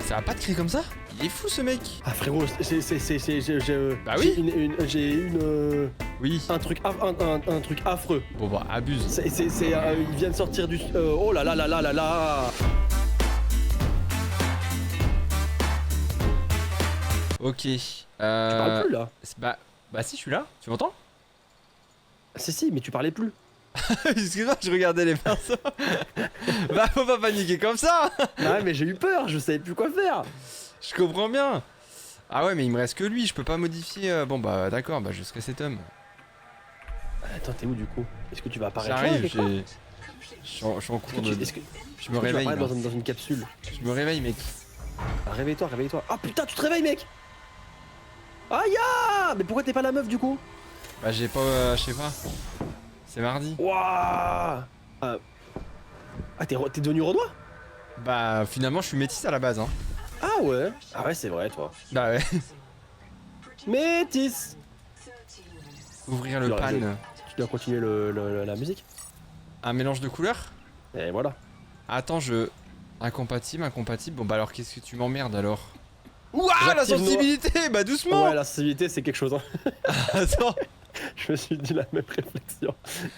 Ça va pas de crier comme ça? Il est fou ce mec. Ah frérot, Bah oui. J'ai une Oui. un truc affreux. Bon bah abuse. Il vient de sortir du oh là là là là là là. Ok. Tu parles plus là. Bah si je suis là. Tu m'entends? Si mais tu parlais plus. Excuse-moi, je regardais les persos. Bah faut pas paniquer comme ça. Ouais mais j'ai eu peur, je savais plus quoi faire. Je comprends bien. Ah ouais mais il me reste que lui, je peux pas modifier. Bon bah d'accord, bah je serai cet homme. Attends, t'es où du coup? Est-ce que tu vas apparaître là, J'arrive, quelque part? je suis en cours de... Est-ce que Je me tu vas réveille apparaître là. dans une capsule? Je me réveille mec. Ah, réveille-toi. Ah putain, tu te réveilles mec. Aïe ah. Mais pourquoi t'es pas la meuf du coup? Bah j'ai pas... je sais pas. C'est mardi. Wouah. Ah t'es devenu Renoir? Bah finalement je suis métisse à la base hein. Ah ouais. Ah ouais c'est vrai toi. Bah ouais. Métis. Ouvrir le Alors, pan. Tu dois continuer la musique. Un mélange de couleurs. Et voilà. Attends je... Incompatible. Bon bah alors qu'est-ce que tu m'emmerdes alors? Ouah la J'active sensibilité. Bah doucement. Ouais la sensibilité c'est quelque chose hein. Attends. Je me suis dit la même réflexion.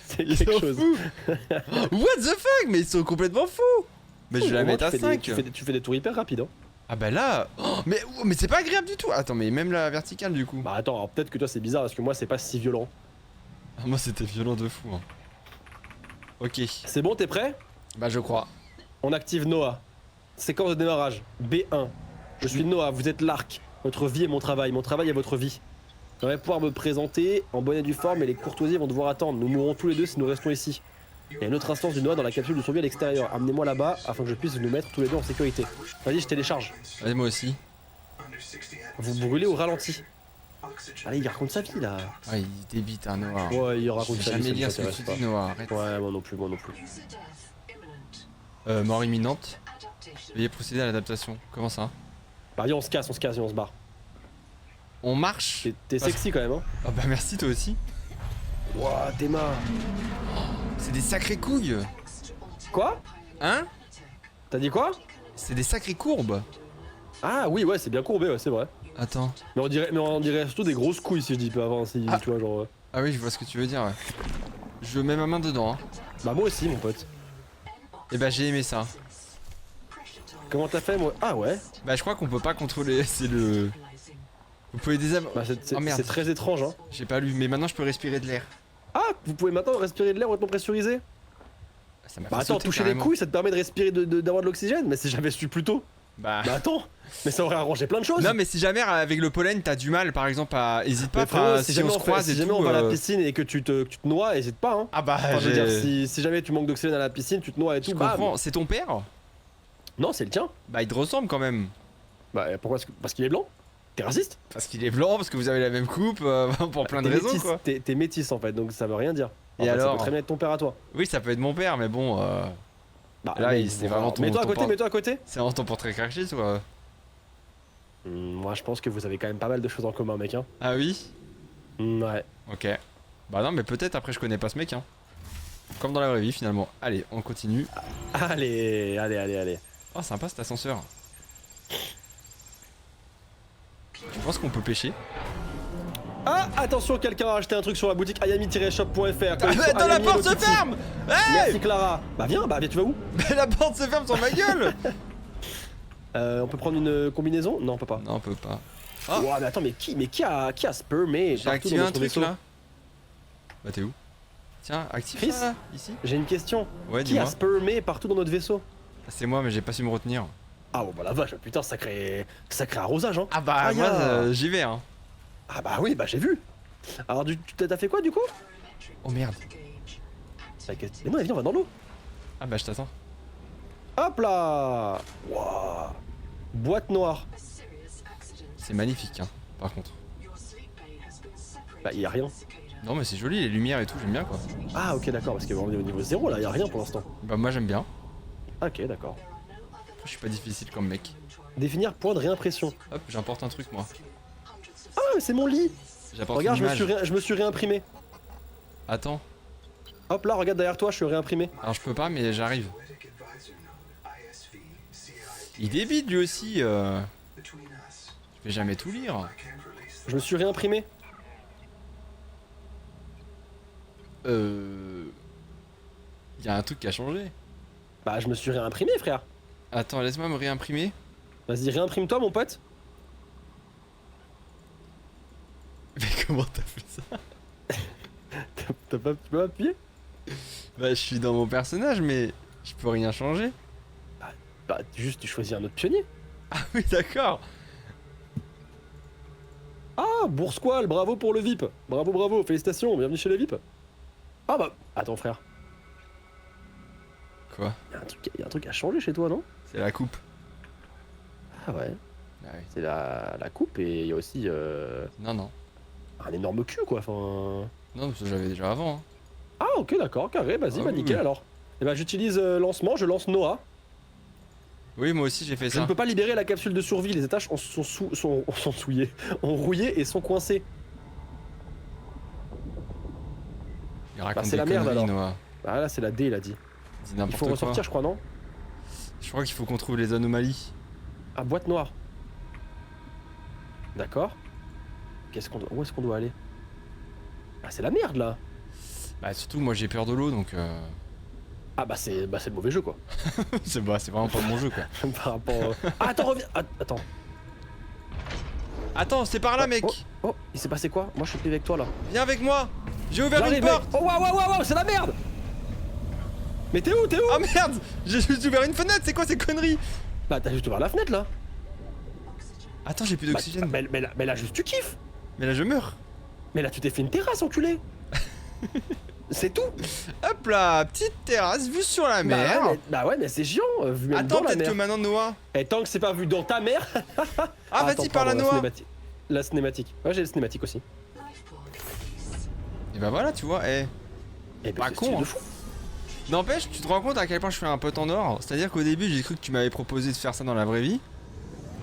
C'est Ils quelque sont chose. fous. What the fuck? Mais ils sont complètement fous. Mais je vais la mettre à 5. Tu fais des tours hyper rapides hein. Ah bah là... Oh, mais c'est pas agréable du tout. Attends mais même la verticale du coup. Bah attends, alors peut-être que toi c'est bizarre parce que moi c'est pas si violent. Ah, moi c'était violent de fou hein. Ok. C'est bon, t'es prêt? Bah je crois. On active Noah. Séquence de démarrage. B1. Je suis Noah, vous êtes l'arc. Votre vie est mon travail est votre vie. J'aimerais pouvoir me présenter en bonne et due forme, mais les courtoisies vont devoir attendre. Nous mourrons tous les deux si nous restons ici. Il y a une autre instance du Noah dans la capsule de survie à l'extérieur. Amenez-moi là-bas afin que je puisse nous mettre tous les deux en sécurité. Vas-y, je télécharge. Vas-y moi aussi. Vous brûlez au ralenti. Allez, il raconte sa vie là. Ah il débite un Noah. Ouais, il raconte sa vie. Jamais Ça lire ce que m'intéresse tu pas. dis Noah, arrête. Ouais, moi non plus. Mort imminente. Veuillez procéder à l'adaptation. Comment ça? Bah, viens, on se casse et on se barre. On marche. T'es sexy quand même, hein. Ah bah merci toi aussi. Wouah, Théma. C'est des sacrées couilles. Quoi? Hein? T'as dit quoi? C'est des sacrées courbes. Ah oui, ouais, c'est bien courbé, ouais, c'est vrai. Attends. Mais on dirait surtout des grosses couilles si je dis peu avant, si Ah. tu vois, genre. Ah oui je vois ce que tu veux dire ouais. Je mets ma main dedans hein. Bah, moi aussi, mon pote. Et bah j'ai aimé ça. Comment t'as fait, moi? Ah ouais? Bah je crois qu'on peut pas contrôler, c'est le... Vous pouvez désabonner. Bah, Oh, merde. c'est très étrange, hein. J'ai pas lu, mais maintenant je peux respirer de l'air. Ah, vous pouvez maintenant respirer de l'air hautement pressurisé? Ça m'a Bah, fait attends, sauter, toucher les carrément. couilles, ça te permet de respirer, d'avoir de l'oxygène? Mais si j'avais su plus tôt. Bah... Bah, attends. Mais ça aurait arrangé plein de choses. Non mais si jamais avec le pollen t'as du mal par exemple à... Hésite pas, Mais frérot, enfin, si si jamais on se croise si et jamais tout... on va à la piscine et que tu te noies, hésite pas, hein. Ah bah Enfin, je veux dire, j'ai... si jamais tu manques d'oxygène à la piscine, tu te noies et Je tout. Bah, comprends, c'est ton père? non, c'est le tien. Bah il te ressemble quand même. Bah, pourquoi? Parce qu'il est blanc? T'es raciste? Parce qu'il est blanc, parce que vous avez la même coupe, pour plein de T'es raisons métis, quoi. T'es métis en fait, donc ça veut rien dire. En Et fait, ça alors? peut très bien être ton père à toi. Oui ça peut être mon père mais bon... Bah, Là, mais c'est bon, vraiment ton- Mets-toi à ton côté, port- mets-toi à côté. C'est vraiment ton portrait craché toi. Moi, je pense que vous avez quand même pas mal de choses en commun, mec. Hein. Ah oui? Ouais. Ok. Bah non mais peut-être après je connais pas ce mec hein. Comme dans la vraie vie finalement. Allez on continue. Allez. Oh sympa cet ascenseur. Tu penses qu'on peut pêcher? Ah, attention, quelqu'un a acheté un truc sur la boutique ayami-shop.fr. Ah mais attends la porte se ferme! Hey! Merci Clara. Bah viens, tu vas où? Mais la porte se ferme sur ma gueule! On peut prendre une combinaison? Non, on peut pas. Non on peut pas. Ah. Ouah, mais attends, mais qui a spermé J'ai partout activé dans un notre truc vaisseau? là. Bah t'es où? Tiens, active Chris, ça là, ici. J'ai une question. Ouais Qui a dis-moi. spermé partout dans notre vaisseau? C'est moi mais j'ai pas su me retenir. Ah bon bah la vache, putain, sacré arrosage, hein. Ah bah Aïe, moi ah. j'y vais hein. Ah bah oui, bah j'ai vu. Alors t'as fait quoi du coup? Oh merde. Mais non, viens, on va dans l'eau. Ah bah je t'attends. Hop là. Wouah. Boîte noire. C'est magnifique hein, par contre. Bah y a rien. Non mais c'est joli les lumières et tout, j'aime bien quoi. Ah ok d'accord, parce qu'on est au niveau 0 là, y a rien pour l'instant. Bah moi j'aime bien. Ok d'accord. Je suis pas difficile comme mec. Définir point de réimpression. Hop, j'importe un truc moi. Ah mais c'est mon lit. J'apporte Regarde, une image. je me suis réimprimé. Attends. Hop là, regarde derrière toi, je suis réimprimé. Alors je peux pas mais j'arrive. Il débite lui aussi. Je vais jamais tout lire. Je me suis réimprimé. Il y a un truc qui a changé. Bah je me suis réimprimé frère. Attends, laisse-moi me réimprimer. Vas-y réimprime-toi mon pote. Mais comment t'as fait ça? Tu peux pas appuyer? Bah je suis dans mon personnage mais je peux rien changer. Bah juste tu choisis un autre pionnier. Ah oui d'accord. Ah Boursqual, bravo pour le VIP. Bravo bravo, félicitations, bienvenue chez les VIP. Ah bah attends frère, Quoi? y a un truc à changer chez toi non? C'est la coupe. Ah ouais, Ah oui. c'est la coupe et il y a aussi Non non. un énorme cul quoi, enfin... Non parce que j'avais déjà avant. Hein. Ah ok d'accord, carré, vas-y, Ah bah oui, nickel oui. alors. Et bah j'utilise lancement, je lance Noah. Oui moi aussi j'ai fait Je ça. ne peux pas libérer la capsule de survie, les étages sont souillés, ont rouillé et sont coincés. Il raconte c'est des la merde, conneries, alors. Noah. Ah là c'est la D il a dit. Dis Il n'importe faut quoi. ressortir je crois non? Je crois qu'il faut qu'on trouve les anomalies. Ah boîte noire. D'accord. Où est-ce qu'on doit aller? Ah c'est la merde là. Bah surtout moi j'ai peur de l'eau donc Ah bah c'est le mauvais jeu quoi. c'est vraiment pas mon jeu quoi. Par rapport... Ah attends reviens. Ah, attends. Attends c'est par là mec. Oh il s'est passé quoi? Moi je suis plus avec toi là. Viens avec moi. J'ai ouvert une J'arrive, porte. mec. Oh waouh c'est la merde. Mais t'es où? Ah merde. J'ai juste ouvert une fenêtre. C'est quoi ces conneries? Bah t'as juste ouvert la fenêtre là. Attends j'ai plus d'oxygène. Bah, mais là juste tu kiffes. Mais là je meurs. Mais là tu t'es fait une terrasse enculé. C'est tout. Hop là, petite terrasse vue sur la mer. Bah ouais mais c'est chiant vu même Attends dans la peut-être mer. que maintenant Noah. Et tant que c'est pas vu dans ta mer. Ah vas-y par la Noah. La cinématique. Ouais j'ai la cinématique aussi. Et bah voilà tu vois. Eh. Et Pas c'est con, stylé hein. de fou. N'empêche, tu te rends compte à quel point je fais un pote en or? C'est-à-dire qu'au début j'ai cru que tu m'avais proposé de faire ça dans la vraie vie.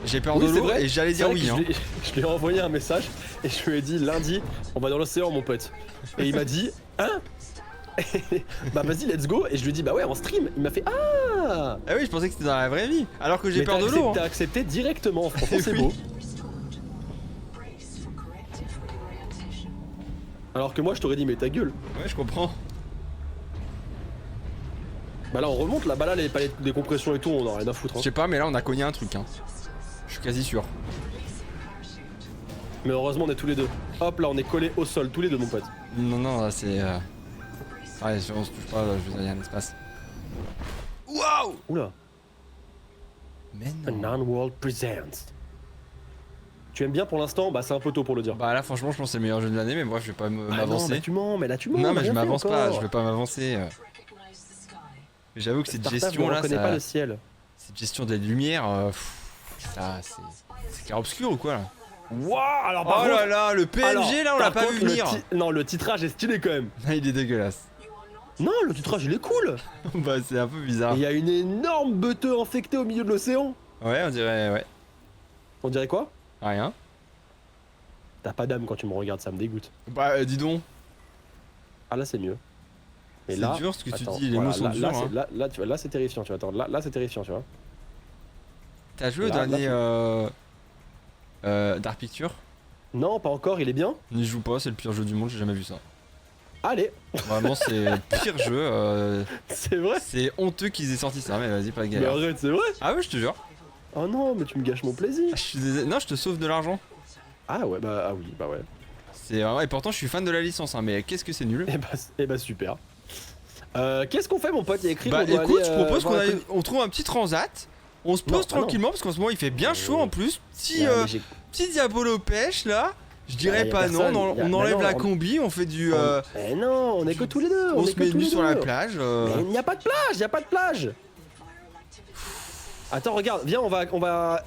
J'ai peur de Oui, c'est l'eau vrai. et j'allais C'est dire vrai oui que hein. je lui ai envoyé un message et je lui ai dit lundi on va dans l'océan mon pote. Et il m'a dit hein. Bah vas-y let's go et je lui ai dit bah ouais en stream. Il m'a fait ah. Ah oui je pensais que c'était dans la vraie vie. Alors que j'ai Mais peur de l'eau. T'as Hein. accepté directement, franchement c'est Oui. beau. Alors que moi je t'aurais dit mais ta gueule. Ouais je comprends. Bah là on remonte là, bah là les palettes de décompression et tout on en a rien à foutre. Je Hein. sais pas mais là on a cogné un truc hein. Je suis quasi sûr. Mais heureusement on est tous les deux. Hop là on est collés au sol tous les deux mon pote. Non non là c'est... Ouais on se touche pas là, je veux dire il y a un espace. Waouh. Oula. Mais A non. Non-World Presents. Tu aimes bien pour l'instant? Bah c'est un peu tôt pour le dire. Bah là franchement je pense que c'est le meilleur jeu de l'année mais bref je vais pas Ah non, m'avancer. mais tu mens, mais là tu mens. Non on a mais je rien fait m'avance pas, encore. je vais pas m'avancer. J'avoue que cette Startup gestion ne là, reconnaît ça... pas le ciel. cette gestion des lumières, ça c'est clair obscur ou quoi là? Waouh, alors Oh par là contre, là, le PNG alors, là on l'a par pas contre, vu venir. Non, le titrage est stylé quand même. Il est dégueulasse. Non, le titrage il est cool. Bah c'est un peu bizarre. Il y a une énorme beuteux infectée au milieu de l'océan. Ouais on dirait ouais. On dirait quoi? Rien. T'as pas d'âme quand tu me regardes, ça me dégoûte. Bah dis donc. Ah là c'est mieux. Et C'est là, dur ce que tu attends, dis, les voilà, mots sont là, durs. là, Hein. là, tu vois, là c'est terrifiant, tu vois. Attends, là c'est terrifiant, tu vois. T'as joué au là, dernier Dark Picture? Non, pas encore, il est bien. N'y joue pas, c'est le pire jeu du monde, j'ai jamais vu ça. Allez, Vraiment c'est le pire jeu. c'est vrai. C'est honteux qu'ils aient sorti ça, mais vas-y pas de Mais galère. arrête, c'est vrai. Ah ouais je te jure. Oh non, mais tu me gâches mon plaisir. Je suis désolé. Non je te sauve de l'argent. Ah ouais, bah ah oui, bah ouais. C'est vraiment... Et pourtant je suis fan de la licence hein, mais qu'est-ce que c'est nul. Et bah super. Qu'est-ce qu'on fait mon pote? Il y a écrit Bah qu'on doit écoute, aller, je propose voir qu'on un aille... peu- on trouve un petit transat. On se Non, pose ah non. tranquillement parce qu'en ce moment il fait bien chaud en plus. Petit, Ouais, mais j'ai- petit diabolo pêche là. Je dirais y a pas non, personne, on, y a- on bah enlève non, la on- combi, on fait du... Mais non, on est que tous les deux. on est se que met tous nu les sur la deux. plage. Mais il n'y a pas de plage, il n'y a pas de plage. Attends, regarde, viens, on va On va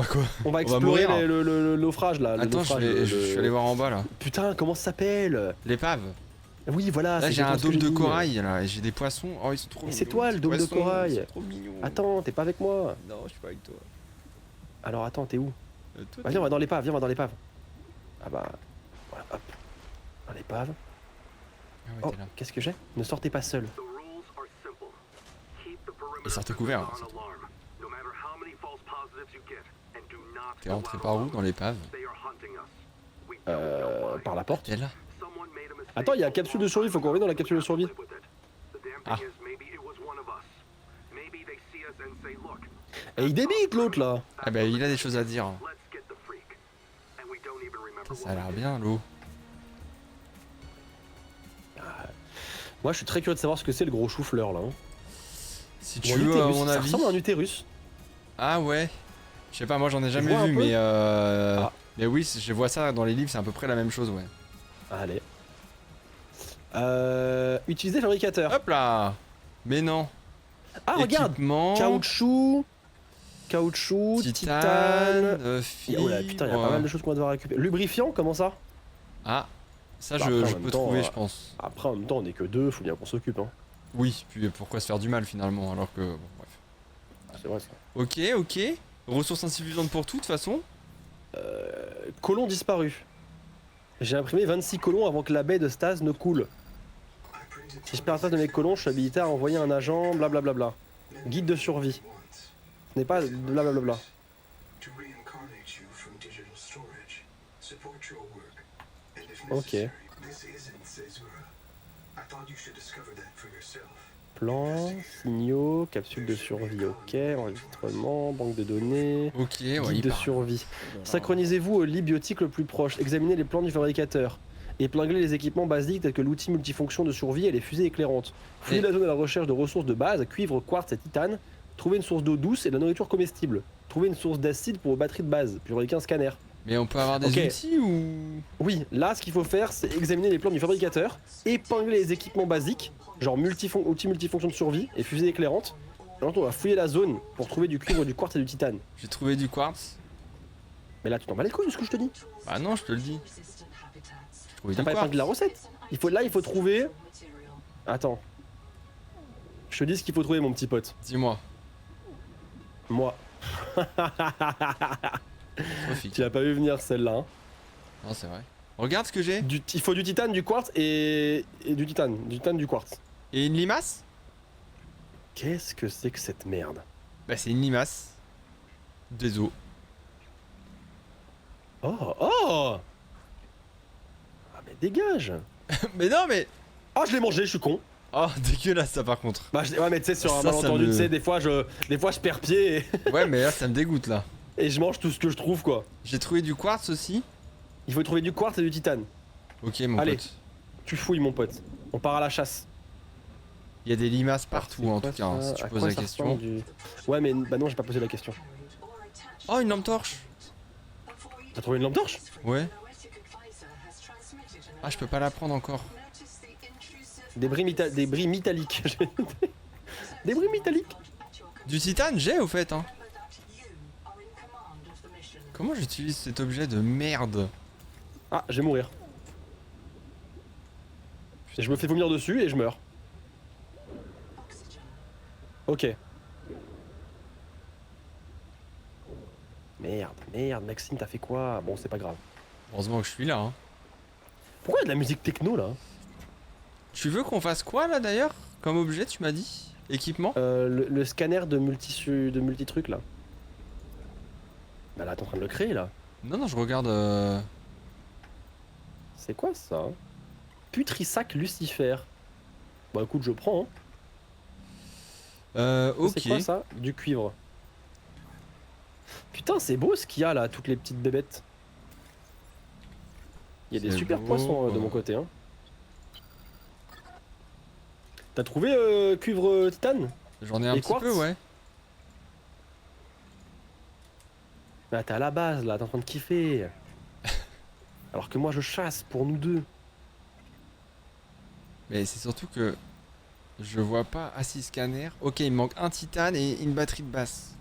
quoi? explorer mourir. le naufrage là. le Attends, naufrage, je suis allé voir en bas là. Putain, comment ça s'appelle? L'épave. Oui, voilà. Là c'est j'ai un exactement dôme ce de que j'ai dit. corail là, et j'ai des poissons. Oh ils sont trop Mais mignons. c'est toi, le ces dôme de poissons, corail. ils sont trop mignons. Attends, t'es pas avec moi. Non, je suis pas avec toi. Alors attends, t'es où? Toi, Vas-y, on va dans l'épave, viens, on va dans l'épave. Ah bah, voilà, hop. Dans l'épave. Ah ouais, Oh, t'es là. qu'est-ce que j'ai? Ne sortez pas seul. Et sortez couvert. Hein, surtout. T'es rentré par où dans l'épave? Par la porte. T'es là? Attends, il y a la capsule de survie, faut qu'on revienne dans la capsule de survie. Ah. Et il débite l'autre là. Ah bah il a des choses à dire. Putain, ça a l'air bien l'eau. Moi je suis très curieux de savoir ce que c'est le gros chou-fleur là. Hein. Si Ou tu un veux, à utérus, mon ça avis. ressemble à un utérus. Ah ouais. Je sais pas, moi j'en ai jamais vois un vu, peu mais Ah. mais oui, je vois ça dans les livres, c'est à peu près la même chose, ouais. Allez. Utiliser fabricateur. Hop là. Mais non. Ah regarde. Équipement, Caoutchouc, titane, titane. fibre. Oh là putain, il y a pas mal de choses qu'on va devoir récupérer. Lubrifiant, comment ça? Ah, ça Bah, je, après, en je même peux temps, trouver, je pense. Après en même temps on est que deux, faut bien qu'on s'occupe hein. Oui, puis pourquoi se faire du mal finalement, alors que bon, bref. C'est vrai ça. Ok, ok. Ressources insuffisantes pour tout, de toute façon. Colon disparu. J'ai imprimé 26 colons avant que la baie de Stase ne coule. Si je perds la trace de mes colons, je suis habilité à envoyer un agent, blablabla. Guide de survie. Ce n'est pas blablabla. Ok. Plan, signaux, capsule de survie, ok, enregistrement, banque de données, Ok, ouais, guide il de parle. survie. Synchronisez-vous au lit biotique le plus proche, examinez les plans du fabricateur, épinglez les équipements basiques tels que l'outil multifonction de survie et les fusées éclairantes. Fouillez Et- la zone à la recherche de ressources de base, cuivre, quartz et titane, trouvez une source d'eau douce et de la nourriture comestible. Trouvez une source d'acide pour vos batteries de base, puis fabriquez un scanner. Mais on peut avoir des Ok. outils ou... Oui, là ce qu'il faut faire c'est examiner les plans du fabricateur, épingler les équipements basiques, genre outil multifonction de survie et fusée éclairante. Alors on va fouiller la zone pour trouver du cuivre, du quartz et du titane. J'ai trouvé du quartz. Mais là tu t'en bats les couilles de ce que je te dis. Bah non, je te le dis. J'ai trouvé T'as du pas quartz. épinglé la recette. Il faut trouver... Attends. Je te dis ce qu'il faut trouver mon petit pote. Dis-moi. Moi. Profite. Tu l'as pas vu venir celle-là. Hein. Non, c'est vrai. Regarde ce que j'ai. Il faut du titane, du quartz et du titane. Du titane, du quartz. Et une limace? Qu'est-ce que c'est que cette merde? Bah c'est une limace. Des os. Oh, oh. Ah mais dégage. Mais non mais... Oh je l'ai mangé, je suis con. Oh dégueulasse ça par contre. Bah ouais mais tu sais sur un Ça, ça malentendu, me- tu sais des fois je perds pied Ouais mais là ça me dégoûte là. et je mange tout ce que je trouve quoi. J'ai trouvé du quartz aussi. Il faut trouver du quartz et du titane. Ok mon Allez. pote. Tu fouilles mon pote. On part à la chasse. Il y a des limaces partout en C'est tout quoi cas, hein, ça? si tu À poses quoi la ça question. ressemble Ouais mais bah non j'ai pas posé la question. Oh une lampe torche. T'as trouvé une lampe torche? Ouais. Ah je peux pas la prendre encore. Des bris métalliques. Des bris métalliques. Du titane j'ai au fait hein. Comment j'utilise cet objet de merde? Ah je vais mourir. Et je me fais vomir dessus et je meurs. Ok. Merde, Maxime, t'as fait quoi? Bon, c'est pas grave. Heureusement que je suis là hein. Pourquoi il y a de la musique techno là? Tu veux qu'on fasse quoi là d'ailleurs? Comme objet tu m'as dit? Équipement? Le scanner de multi-trucs là. Bah là, t'es en train de le créer là. Non je regarde C'est quoi ça? Hein Putrisac Lucifer. Bah écoute, je prends. Hein. ok. C'est quoi ça? Du cuivre. Putain, c'est beau ce qu'il y a là, toutes les petites bébêtes. Il y a des C'est super beau, poissons de quoi. mon côté. Hein. T'as trouvé cuivre titane? J'en ai un Et petit quartz peu ouais. Bah t'es à la base là, t'es en train de kiffer. Alors que moi je chasse pour nous deux. Mais c'est surtout que je vois pas assez scanner. Ok, il me manque un titane et une batterie de basse.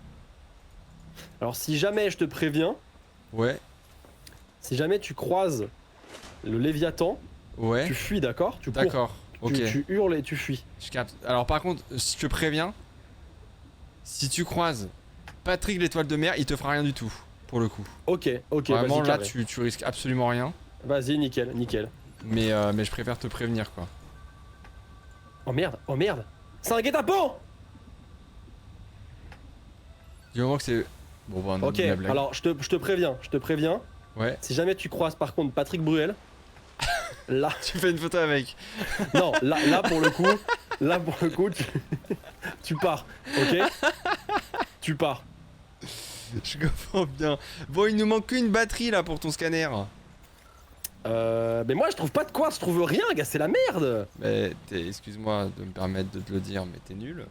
Alors si jamais je te préviens, Ouais, si jamais tu croises le Léviathan, ouais. tu fuis, d'accord? Tu cours, D'accord. Ok. tu hurles et tu fuis. Je capte. Alors par contre, si je te préviens, si tu croises Patrick l'étoile de mer, il te fera rien du tout. Pour le coup. Ok, Vraiment vas-y, là, carré. tu risques absolument rien. Vas-y, nickel. Mais je préfère te prévenir quoi. Oh merde, c'est un guet-apens! Du moment que c'est Bon, bah, on a Ok, dit la blague. alors je te préviens. Ouais. Si jamais tu croises par contre Patrick Bruel, là, Tu fais une photo avec. non, là pour le coup, tu pars, ok? Tu pars. Je comprends bien. Bon, il nous manque qu'une batterie là pour ton scanner. Mais moi je trouve pas de quoi, je trouve rien, gars, c'est la merde. Mais excuse-moi de me permettre de te le dire, mais t'es nul.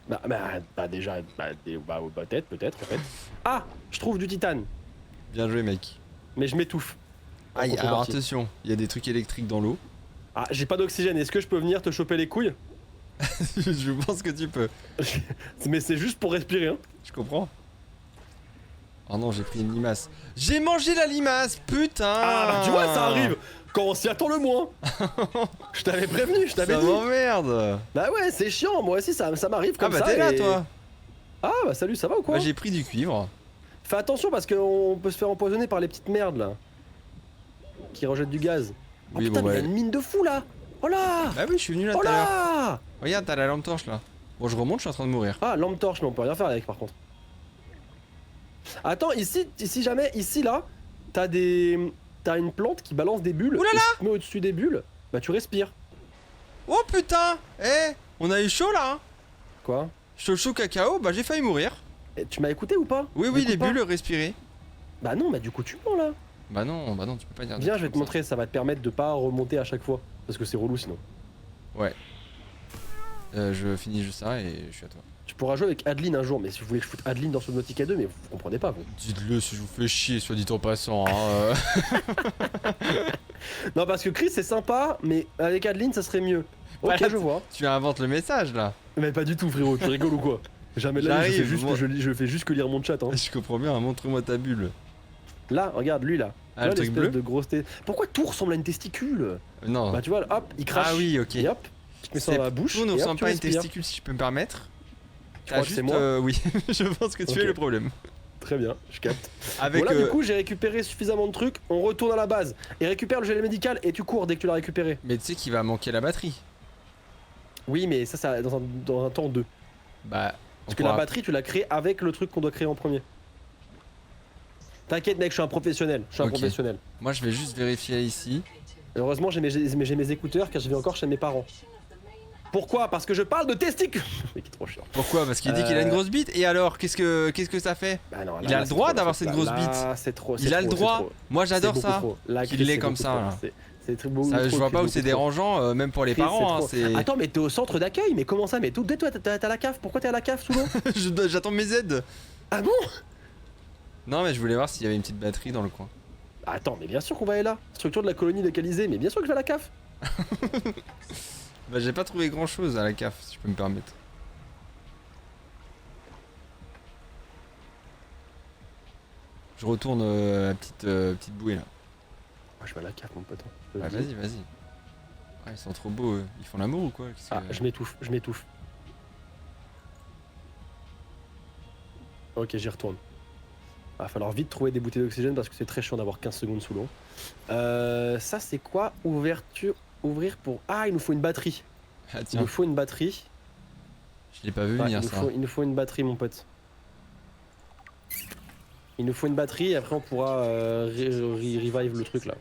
Bah déjà, peut-être en fait. Ah, je trouve du titane, Bien joué, mec. mais je m'étouffe. En Aïe, alors contrepartie. attention, il y a des trucs électriques dans l'eau. Ah, j'ai pas d'oxygène, est-ce que je peux venir te choper les couilles? Je pense que tu peux. Mais c'est juste pour respirer, hein. Je comprends. Oh non, j'ai pris une limace. J'ai mangé la limace, putain. Ah, bah, tu vois, ça arrive quand on s'y attend le moins. Je t'avais prévenu, je t'avais Ça dit. m'emmerde. Bah ouais, c'est chiant, moi aussi ça m'arrive Ah comme bah ça. t'es là, et- toi. Ah bah salut, ça va ou quoi? Bah j'ai pris du cuivre. Fais attention parce qu'on peut se faire empoisonner par les petites merdes là. Qui rejettent du gaz. Oh Oui, putain, bon, mais il y ouais. a une mine de fou là. Oh là. Bah oui, je suis venu là Oh tout à l'heure. là. Regarde, t'as la lampe torche là. Bon, je remonte, je suis en train de mourir. Ah, lampe torche, mais on peut rien faire avec par contre. Attends, ici jamais, ici là, t'as une plante qui balance des bulles. Ouh là et là. si tu te mets au-dessus des bulles, bah tu respires. Oh putain. Eh, on a eu chaud là. Hein. Quoi? Chaud cacao, bah j'ai failli mourir. Et tu m'as écouté ou pas? Oui, oui, M'écoute les pas. bulles respirées. Bah non, bah du coup tu mens là. Bah non, tu peux pas dire. des Viens, trucs je vais te comme montrer, ça va te permettre de pas remonter à chaque fois. Parce que c'est relou sinon. ça. Ouais. Je finis juste ça et je suis à toi. Tu pourras jouer avec Adeline un jour, mais si vous voulez que je foute Adeline dans Subnautica 2, mais vous comprenez pas vous. Dites-le si je vous fais chier, soit dit en passant. Hein, Non, parce que Chris c'est sympa, mais avec Adeline ça serait mieux. Ok, Voilà, je vois. Tu inventes le message là. Mais pas du tout, frérot, tu rigoles ou quoi? Jamais de la vie, je fais J'arrive, juste, moi. je fais juste que lire mon chat. Hein. Je comprends bien, montre-moi ta bulle. Là, regarde, lui là. Ah, le Là, truc l'espèce bleu de grosse Pourquoi tout ressemble à une testicule? Non. Bah, tu vois, hop, il crache. Ah oui, ok. Et hop, tu te mets ça dans la bouche. Tout ne et hop, ressemble tu pas à une respires. testicule si je peux me permettre. Tu crois que c'est moi? Oui, je pense que tu Ok. es le problème. Très bien, je capte. Avec Voilà, du coup, j'ai récupéré suffisamment de trucs. On retourne à la base et récupère le gel médical et tu cours dès que tu l'as récupéré. Mais tu sais qu'il va manquer la batterie. Oui, mais ça dans un temps 2. Bah, Parce que la batterie, tu l'as créée avec le truc qu'on doit créer en premier. T'inquiète, mec, je suis un professionnel. Je suis un Ok. professionnel. moi je vais juste vérifier ici. Heureusement, j'ai mes écouteurs car je vais encore chez mes parents. Pourquoi? Parce que je parle de testicules. Mais qui est trop chiant. Pourquoi? Parce qu'il dit qu'il a une grosse bite. Et alors, qu'est-ce que ça fait? Bah non, là, Il a le c'est droit trop, d'avoir c'est- cette grosse là, bite. C'est trop. Il a le droit. Moi j'adore ça. Qu'il l'ait comme ça, là. C'est très beau. Ça, je vois pas où c'est dérangeant, même pour les parents. Hein, c'est... Attends, mais t'es au centre d'accueil, mais comment ça? Mais toi, t'as la cave. Pourquoi t'es à la cave sous l'eau? J'attends mes aides. Ah bon? Non, mais je voulais voir s'il y avait une petite batterie dans le coin. Attends, mais bien sûr qu'on va aller là. Structure de la colonie localisée, mais bien sûr que je vais à la cave. Bah, j'ai pas trouvé grand chose à la CAF, si je peux me permettre. Je retourne à la petite bouée là. Moi, je vais à la cave, mon pote. Bah, vas-y. Ouais, ils sont trop beaux, eux. Ils font l'amour ou quoi? Qu'est-ce Ah, que- je m'étouffe. Ok, j'y retourne. Va falloir vite trouver des bouteilles d'oxygène parce que c'est très chiant d'avoir 15 secondes sous l'eau. Ça, c'est quoi? Ouvrir pour. Ah, il nous faut une batterie. Ah Il tiens, nous faut une batterie. je l'ai pas vu Ouais, venir ça. il nous faut une batterie, mon pote. Il nous faut une batterie et après on pourra revive le truc là.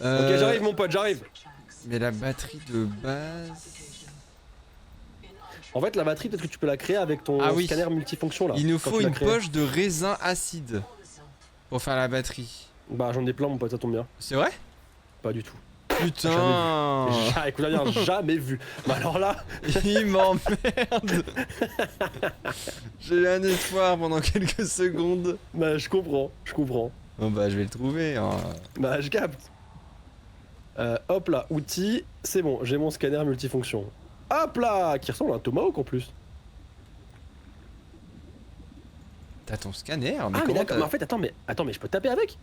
Ok, j'arrive, mon pote, j'arrive. Mais la batterie de base... En fait, la batterie, peut-être que tu peux la créer avec ton Ah oui. scanner multifonction là. Il nous quand faut tu l'as une créé. poche de raisin acide pour faire la batterie. Bah, j'en ai plein, mon pote, ça tombe bien. C'est vrai? Pas du tout. Putain. Écoute bien, jamais vu. Bah, alors là, Il m'emmerde. J'ai eu un espoir pendant quelques secondes. bah, je comprends. Bon bah je vais le trouver. Hein. Bah, je capte. Hop là, outils, c'est bon, j'ai mon scanner multifonction. Hop là, qui ressemble à un Tomahawk en plus. T'as ton scanner? Mais Ah, mais comment d'accord, t'as- mais en fait, attends, mais je peux taper avec?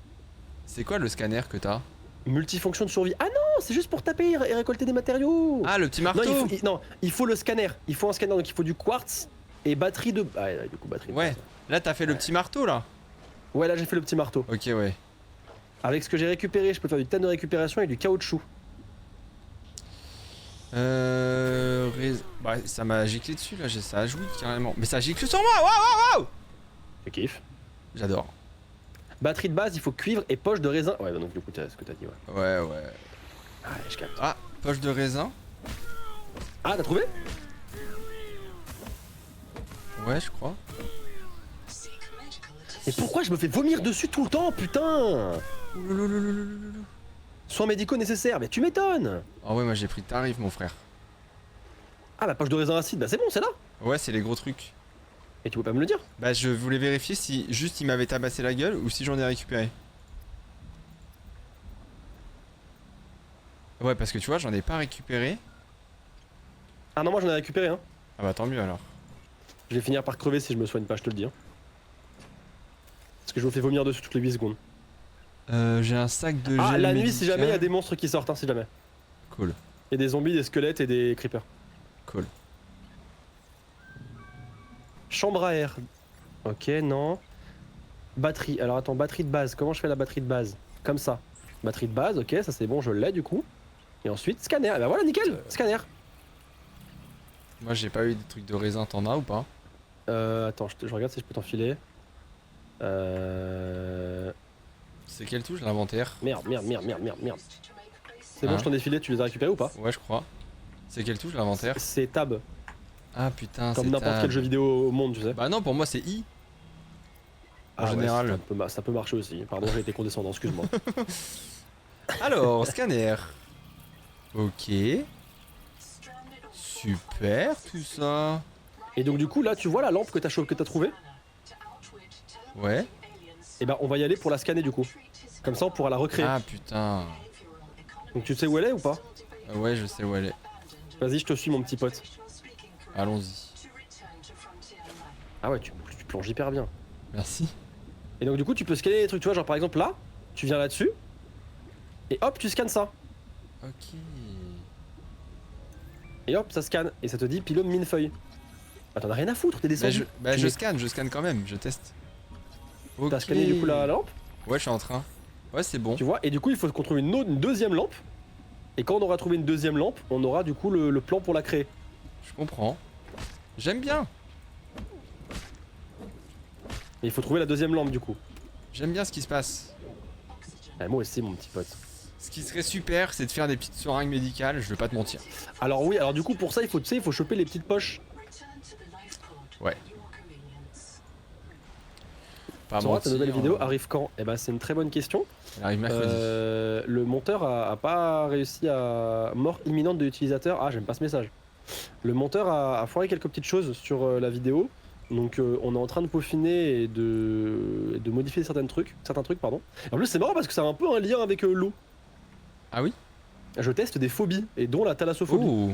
C'est quoi le scanner que t'as? Multifonction de survie. Ah non, c'est juste pour taper et récolter des matériaux. Ah le petit non, marteau. non, il faut le scanner. Il faut un scanner, donc il faut du quartz et batterie de. Ah, ouais, du coup, batterie de Ouais. base. Là t'as fait le petit marteau là. Ouais, là j'ai fait le petit marteau. Ok ouais. Avec ce que j'ai récupéré, je peux faire du thème de récupération et du caoutchouc. Bah ça m'a giclé dessus là, ça a joui carrément. Mais ça gicle sur moi. Waouh waouh waouh. Je kiffe. J'adore. Batterie de base, il faut cuivre et poche de raisin. Ouais, bah donc du coup, c'est ce que t'as dit, ouais. Ouais. Ah, je capte. Ah, poche de raisin. Ah, t'as trouvé? Ouais, je crois. Et pourquoi je me fais vomir dessus tout le temps, putain? Ouloulouloulouloulou. Soins médicaux nécessaires, mais tu m'étonnes. Ah ouais, moi j'ai pris tarif, mon frère. Ah, la poche de raisin acide, bah c'est bon, c'est là. Ouais, c'est les gros trucs. Et tu peux pas me le dire? Bah, je voulais vérifier si juste il m'avait tabassé la gueule ou si j'en ai récupéré. Ouais, parce que tu vois, j'en ai pas récupéré. Ah non, moi j'en ai récupéré, hein. Ah bah, tant mieux alors. Je vais finir par crever si je me soigne pas, je te le dis. Hein. Parce que je me fais vomir dessus toutes les 8 secondes. J'ai un sac de Ah, gel la nuit, si médical. jamais il y a des monstres qui sortent, hein, si jamais. Cool, Il y a des zombies, des squelettes et des creepers. cool. Chambre à air. Ok, non. Batterie. Alors attends, batterie de base. Comment je fais la batterie de base? Comme ça. Batterie de base, ok, ça c'est bon, je l'ai du coup. Et ensuite, scanner. Ah bah voilà, nickel, scanner. Moi, j'ai pas eu des trucs de raisin, t'en as ou pas? Attends, je regarde si je peux t'enfiler. C'est quelle touche, l'inventaire? Merde. C'est bon, Hein je t'en ai filé, tu les as récupérés ou pas? Ouais, je crois. C'est quelle touche, l'inventaire? C'est tab, Ah putain, comme c'est n'importe tab. quel jeu vidéo au monde, tu sais. Bah non, pour moi, c'est I. En Ah ouais, général. ça peut marcher aussi. Pardon, j'ai été condescendant, excuse-moi. Alors, scanner. Ok. Super, tout ça. Et donc du coup, là, tu vois la lampe que t'as trouvée? Ouais. Et bah on va y aller pour la scanner du coup. Comme ça, on pourra la recréer. Ah putain. Donc tu sais où elle est ou pas? Ouais, je sais où elle est. Vas-y, je te suis mon petit pote. Allons-y. Ah ouais, tu plonges hyper bien. Merci. Et donc du coup, tu peux scanner les trucs, tu vois, genre par exemple là, tu viens là-dessus, et hop, tu scannes ça. Ok. Et hop, ça scanne, et ça te dit pylône mine feuille. Bah t'en as rien à foutre, t'es Bah, descendu. Tu je mets- scanne quand même, je teste. Ok. T'as scanné du coup la lampe, Ouais, je suis en train. Ouais, c'est bon. tu vois, et du coup, il faut qu'on trouve une deuxième lampe. Et quand on aura trouvé une deuxième lampe, on aura du coup le plan pour la créer. Je comprends. J'aime bien. Et il faut trouver la deuxième lampe du coup. J'aime bien ce qui se passe. Ah, moi aussi, mon petit pote. Ce qui serait super, c'est de faire des petites seringues médicales, je vais pas te mentir. Alors oui, alors du coup, pour ça, il faut, tu sais, il faut choper les petites poches. Ouais. Pas Sora, ta nouvelle mentir, vidéo arrive quand? Eh ben, c'est une très bonne question. Elle arrive mercredi. Le monteur a pas réussi à. Mort imminente de l'utilisateur. Ah, j'aime pas ce message. Le monteur a foiré quelques petites choses sur la vidéo. Donc, on est en train de peaufiner et de modifier certains trucs. Pardon. En plus, c'est marrant parce que ça a un peu un lien avec l'eau. Ah oui? Je teste des phobies, et dont la thalassophobie. Oh.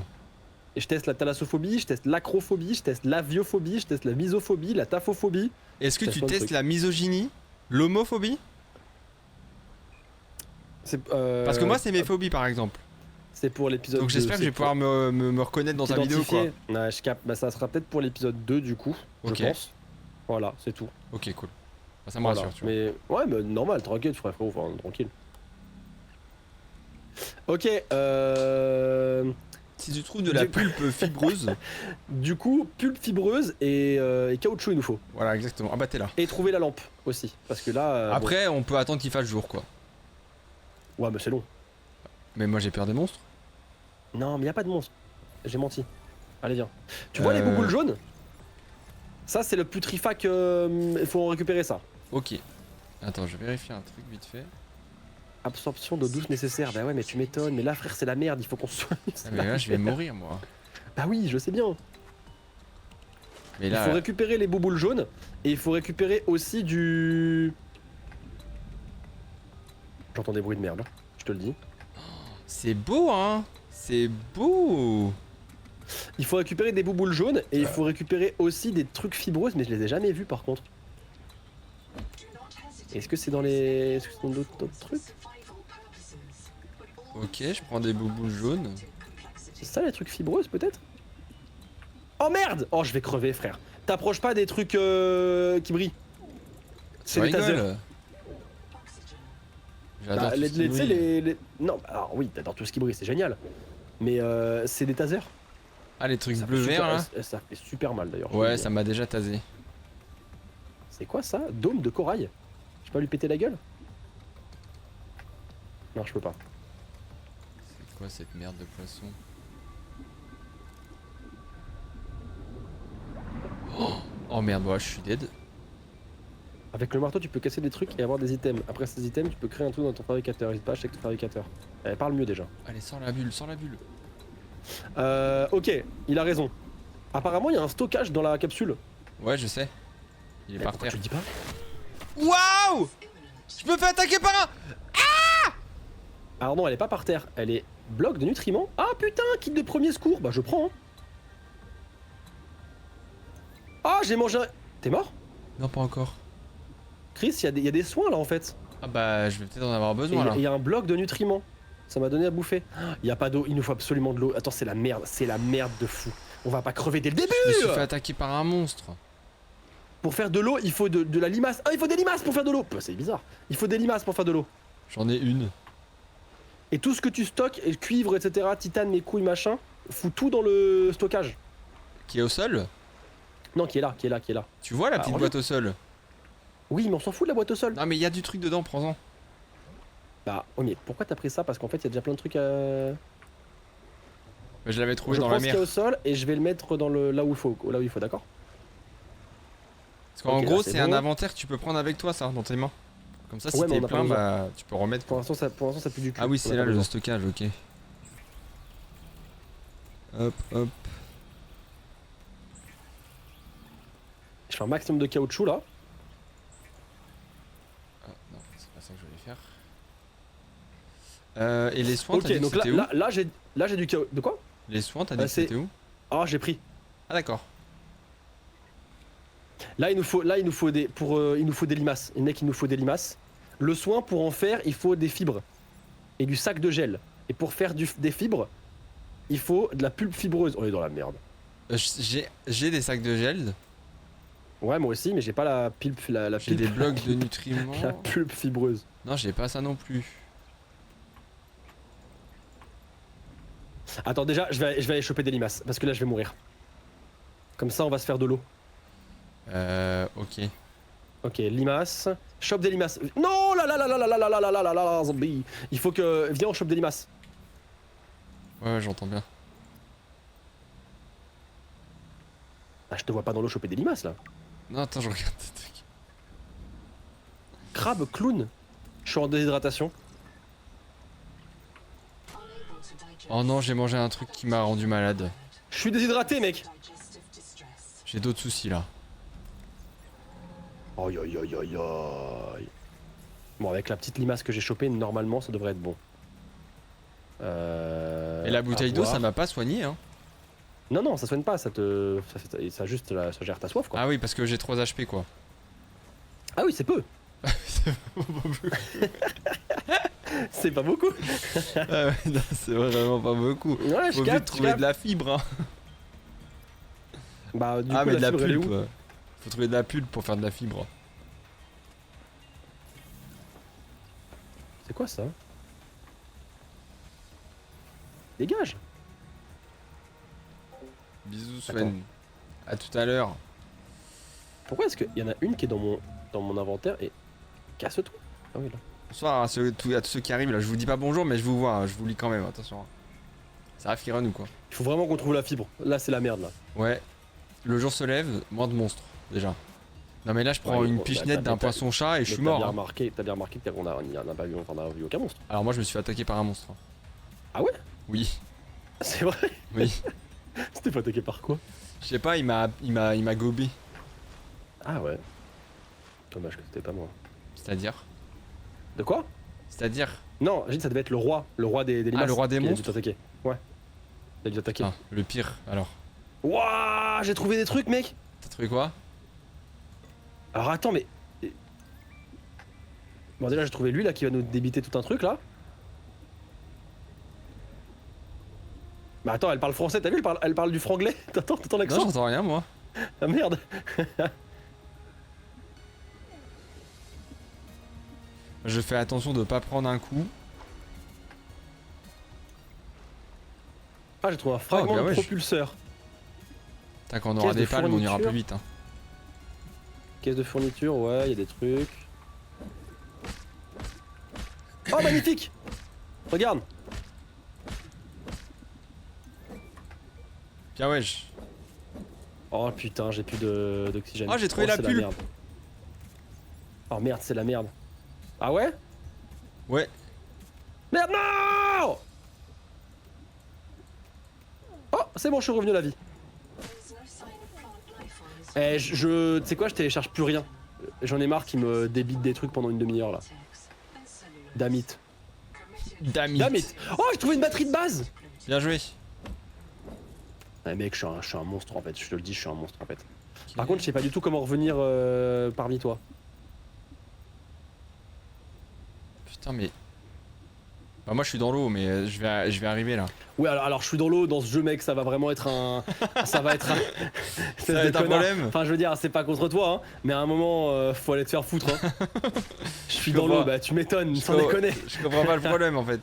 Et je teste la thalassophobie, je teste l'acrophobie, je teste l'aviophobie, je teste la misophobie, la taphophobie. Est-ce que Teste tu plein de testes trucs. la misogynie? L'homophobie? Parce que moi, c'est mes phobies par exemple. C'est pour l'épisode 2. Donc j'espère que je vais pouvoir me reconnaître dans ta vidéo quoi. Identifier. Ouais, je capte. Bah, ça sera peut-être pour l'épisode 2 du coup, Ok. je pense. Voilà, c'est tout. Ok, cool. Bah, ça me Voilà. rassure, tu vois. Mais ouais, mais normal, tranquille, frérot, enfin, tranquille. Ok, Si tu trouves de la Du- pulpe fibreuse, du coup, pulpe fibreuse et caoutchouc il nous faut. voilà, exactement. Ah bah t'es là. Et trouver la lampe aussi, parce que là. Après, on peut attendre qu'il fasse jour quoi. bon. Ouais, mais c'est long. Mais moi j'ai peur des monstres. Non, mais y a pas de monstre. J'ai menti. Allez, viens. Tu vois les bouboules jaunes? Ça, c'est le putrifac. Il faut en récupérer ça. Ok. Attends, je vérifie un truc vite fait. Absorption d'eau douce nécessaire. Bah ouais, mais tu m'étonnes. Mais là, frère, c'est la merde. Il faut qu'on se soigne. Ah, mais là, je vais mourir moi. Bah oui, je sais bien. Mais Il faut là, récupérer les bouboules jaunes et il faut récupérer aussi du. J'entends des bruits de merde, hein, je te le dis. c'est beau hein. C'est beau. Il faut récupérer des bouboules jaunes et il faut récupérer aussi des trucs fibreuses, mais je les ai jamais vus par contre. Est-ce que c'est dans les. Est-ce que c'est dans d'autres trucs? Ok, je prends des bouboules jaunes. C'est ça les trucs fibreuses peut-être? Oh merde! Oh, je vais crever, frère. T'approches pas des trucs qui brillent. C'est Tu des tasers. rigoles. J'adore Bah, tout ce qui tu sais, brille. Non, alors oui, t'adores tout ce qui brille, c'est génial. Mais c'est des tasers. Ah les trucs Ça fait bleu vert super- là. Ça fait super mal d'ailleurs. Ouais, ça m'a déjà tasé. C'est quoi ça? Dôme de corail? Je peux pas lui péter la gueule? Non, je peux pas. C'est quoi cette merde de poisson? Oh merde, moi je suis dead. Avec le marteau, tu peux casser des trucs et avoir des items. Après ces items, tu peux créer un truc dans ton fabricateur. N'hésite pas à acheter ton fabricateur. Parle mieux déjà. Allez, sors la bulle, sors la bulle. Ok, il a raison. Apparemment, il y a un stockage dans la capsule. Ouais, je sais. Il est par Pourquoi terre. tu le dis pas? Waouh! Je me fais attaquer par un. Alors non, elle est pas par terre. Elle est bloc de nutriments. Ah putain, kit de premier secours. Bah je prends. Hein. Ah, j'ai mangé un... T'es mort? Non, pas encore. Chris, il y a des soins là en fait. Ah bah, je vais peut-être en avoir Et besoin là. il y a un bloc de nutriments. Ça m'a donné à bouffer. Il y a pas d'eau, il nous faut absolument de l'eau. Attends, c'est la merde de fou. On va pas crever dès le début. Je me suis fait attaquer par un monstre. Pour faire de l'eau, il faut de la limace. Ah, il faut des limaces pour faire de l'eau. Bah, c'est bizarre. Il faut des limaces pour faire de l'eau. J'en ai une. Et tout ce que tu stockes, et cuivre, etc., titane, mes couilles, machin, fous tout dans le stockage. Qui est au sol? Non, qui est là. Tu vois la Ah, petite regarde. boîte au sol? Oui, mais on s'en fout de la boîte au sol. Non, mais il y a du truc dedans, prends-en. Bah, oh, mais pourquoi t'as pris ça? Parce qu'en fait, il y a déjà plein de trucs à... Mais je l'avais trouvé Je dans prends la ce qu'il mer. y a au sol et je vais le mettre dans le là où il faut, d'accord? Parce qu'en Ok, gros, là, c'est bon. un inventaire que tu peux prendre avec toi, ça, dans tes mains. Comme ça, si Ouais, mais t'es on a pas plein, besoin. bah, tu peux remettre. Pour l'instant, ça pue du cul. Ah oui, On c'est a là pas le besoin. stockage, ok. Hop, hop. Je fais un maximum de caoutchouc là. Ah, non, c'est pas ça que je voulais faire. Et les soins, t'as Ok, dit que donc là, c'était où? là j'ai du caoutchouc. De quoi? Les soins, t'as dit que c'est- c'était où? Ah, j'ai pris. Ah d'accord. Là, il nous faut des il nous faut des limaces. Mec, il nous faut des limaces. Le soin pour en faire, il faut des fibres et du sac de gel. Et pour faire des fibres, il faut de la pulpe fibreuse. On est dans la merde. J'ai des sacs de gel, Ouais, moi aussi, mais j'ai pas la pulpe la j'ai des pulpe- blocs de nutriments. la pulpe fibreuse. Non, j'ai pas ça non plus. Attends, déjà, je vais aller choper des limaces parce que là, je vais mourir. Comme ça, on va se faire de l'eau. Ok. Ok, limaces. Chope des limaces. Non, là là là là là là là là là là là là, zombie. Il faut que... Viens, on chope des limaces. Ouais, j'entends bien. Ah, je te vois pas dans l'eau choper des limaces, là. Non, attends, je regarde tes trucs. Crabe, clown. Je suis en déshydratation. Oh non, j'ai mangé un truc qui m'a rendu malade. Je suis déshydraté, mec. J'ai d'autres soucis là. Aïe aïe aïe aïe aïe. Bon, avec la petite limace que j'ai chopée, normalement, ça devrait être bon. Et la bouteille à d'eau, voir. ça m'a pas soigné, hein. Non, non, ça soigne pas, ça gère ta soif, quoi. Ah oui, parce que j'ai 3 HP quoi. Ah oui, c'est peu. C'est pas beaucoup. Ah ouais, non, c'est vraiment pas beaucoup. Ouais, je Faut vite capte, trouver de la fibre, hein. Bah, du Ah, coup, mais de la fibre, elle est où? pulpe. Faut trouver de la pulpe pour faire de la fibre. C'est quoi ça? Dégage. Bisous, Attends. Sven. À tout à l'heure. Pourquoi est-ce qu'il y en a une qui est dans mon inventaire et... Casse-toi. Ah oui, là. Bonsoir à tous ceux qui arrivent là. Je vous dis pas bonjour, mais je vous vois, hein. Je vous lis quand même, attention. Ça va Firon ou quoi? Il faut vraiment qu'on trouve la fibre. Là, c'est la merde, là. Ouais. Le jour se lève, moins de monstres, déjà. Non mais là je prends Ouais, une bon, pichenette bah, d'un poisson-chat et je suis mort. T'as hein. bien remarqué qu'on a pas vu, on a vu aucun monstre. Alors moi je me suis fait attaquer par un monstre. Ah ouais? Oui, C'est vrai? oui. C'était pas attaqué par quoi? Je sais pas, il m'a gobé. Ah ouais. Dommage que c'était pas moi. C'est-à-dire De quoi? C'est-à-dire Non, j'ai dit ça devait être le roi des limaces. le roi des qui a dû monstres t'attaquer. Ouais. Il a dû t'attaquer. Ah, le pire alors. Wouah, j'ai trouvé des trucs, mec. T'as trouvé quoi? Alors attends, mais... Bon, déjà, j'ai trouvé lui, là, qui va nous débiter tout un truc, là. Mais attends, elle parle français, t'as vu, elle parle du franglais. T'entends Non l'accent? j'entends rien moi. Ah merde. Je fais attention de pas prendre un coup. Ah, j'ai trouvé un fragment bien de wesh. propulseur. T'as quand on aura Caisse de des palmes on ira fourniture. plus vite. Hein. Caisse de fourniture, ouais, il y a des trucs. Oh, magnifique! Regarde! Bien wesh. Oh putain, j'ai plus d'oxygène. Oh, j'ai trouvé la c'est pulpe. merde. Oh merde, c'est la merde. Ah ouais? Ouais. Merde, non! Oh, c'est bon, je suis revenu à la vie. Eh, tu sais quoi, je télécharge plus rien. J'en ai marre qu'ils me débitent des trucs pendant une demi-heure là. Damit. Damit. Oh, j'ai trouvé une batterie de base! Bien joué. Ouais, mec, je suis un monstre en fait, je te le dis, je suis un monstre en fait. Par contre, je sais pas du tout comment revenir parmi toi. Putain, mais. Bah, moi je suis dans l'eau, mais je vais arriver là. Ouais, alors je suis dans l'eau dans ce jeu, mec, ça va vraiment être un. Ça va être un. Ça va être un problème. Enfin, je veux dire, c'est pas contre toi, hein, mais à un moment, faut aller te faire foutre. Hein. Je suis dans l'eau, bah tu m'étonnes, sans déconner. Je comprends pas le problème en fait.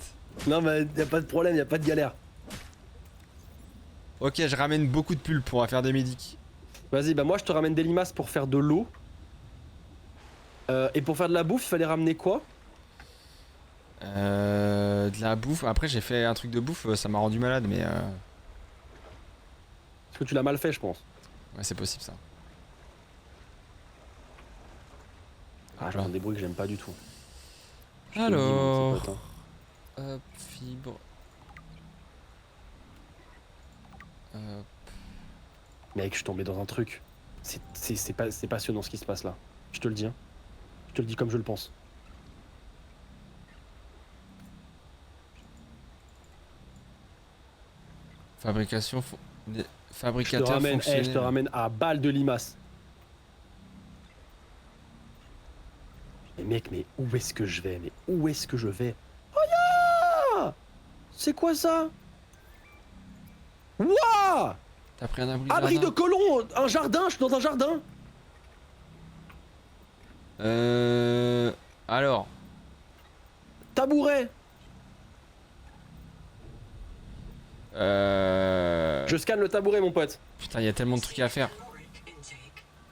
Non, mais y a pas de problème, y a pas de galère. Ok, je ramène beaucoup de pulls pour faire des médics. Vas-y, bah moi je te ramène des limaces pour faire de l'eau. Et pour faire de la bouffe, il fallait ramener quoi? De la bouffe. Après, j'ai fait un truc de bouffe, ça m'a rendu malade, mais. Parce que tu l'as mal fait, je pense. Ouais, c'est possible ça. Ah, j'entends des bruits que j'aime pas du tout. Alors. Hop, Fibre. mec, je suis tombé dans un truc. C'est passionnant ce qui se passe là. Je te le dis. Hein. Je te le dis comme je le pense. Fabrication. Fabricateur je te ramène à balle de limaces. Mais mec, mais où est-ce que je vais? Mais où est-ce que je vais? Oh yeah! C'est quoi ça? Wouah! T'as pris un abri Abri de colons! Un jardin! Je suis dans un jardin! Alors. Tabouret! Je scanne le tabouret, mon pote. Putain, il y a tellement de trucs à faire.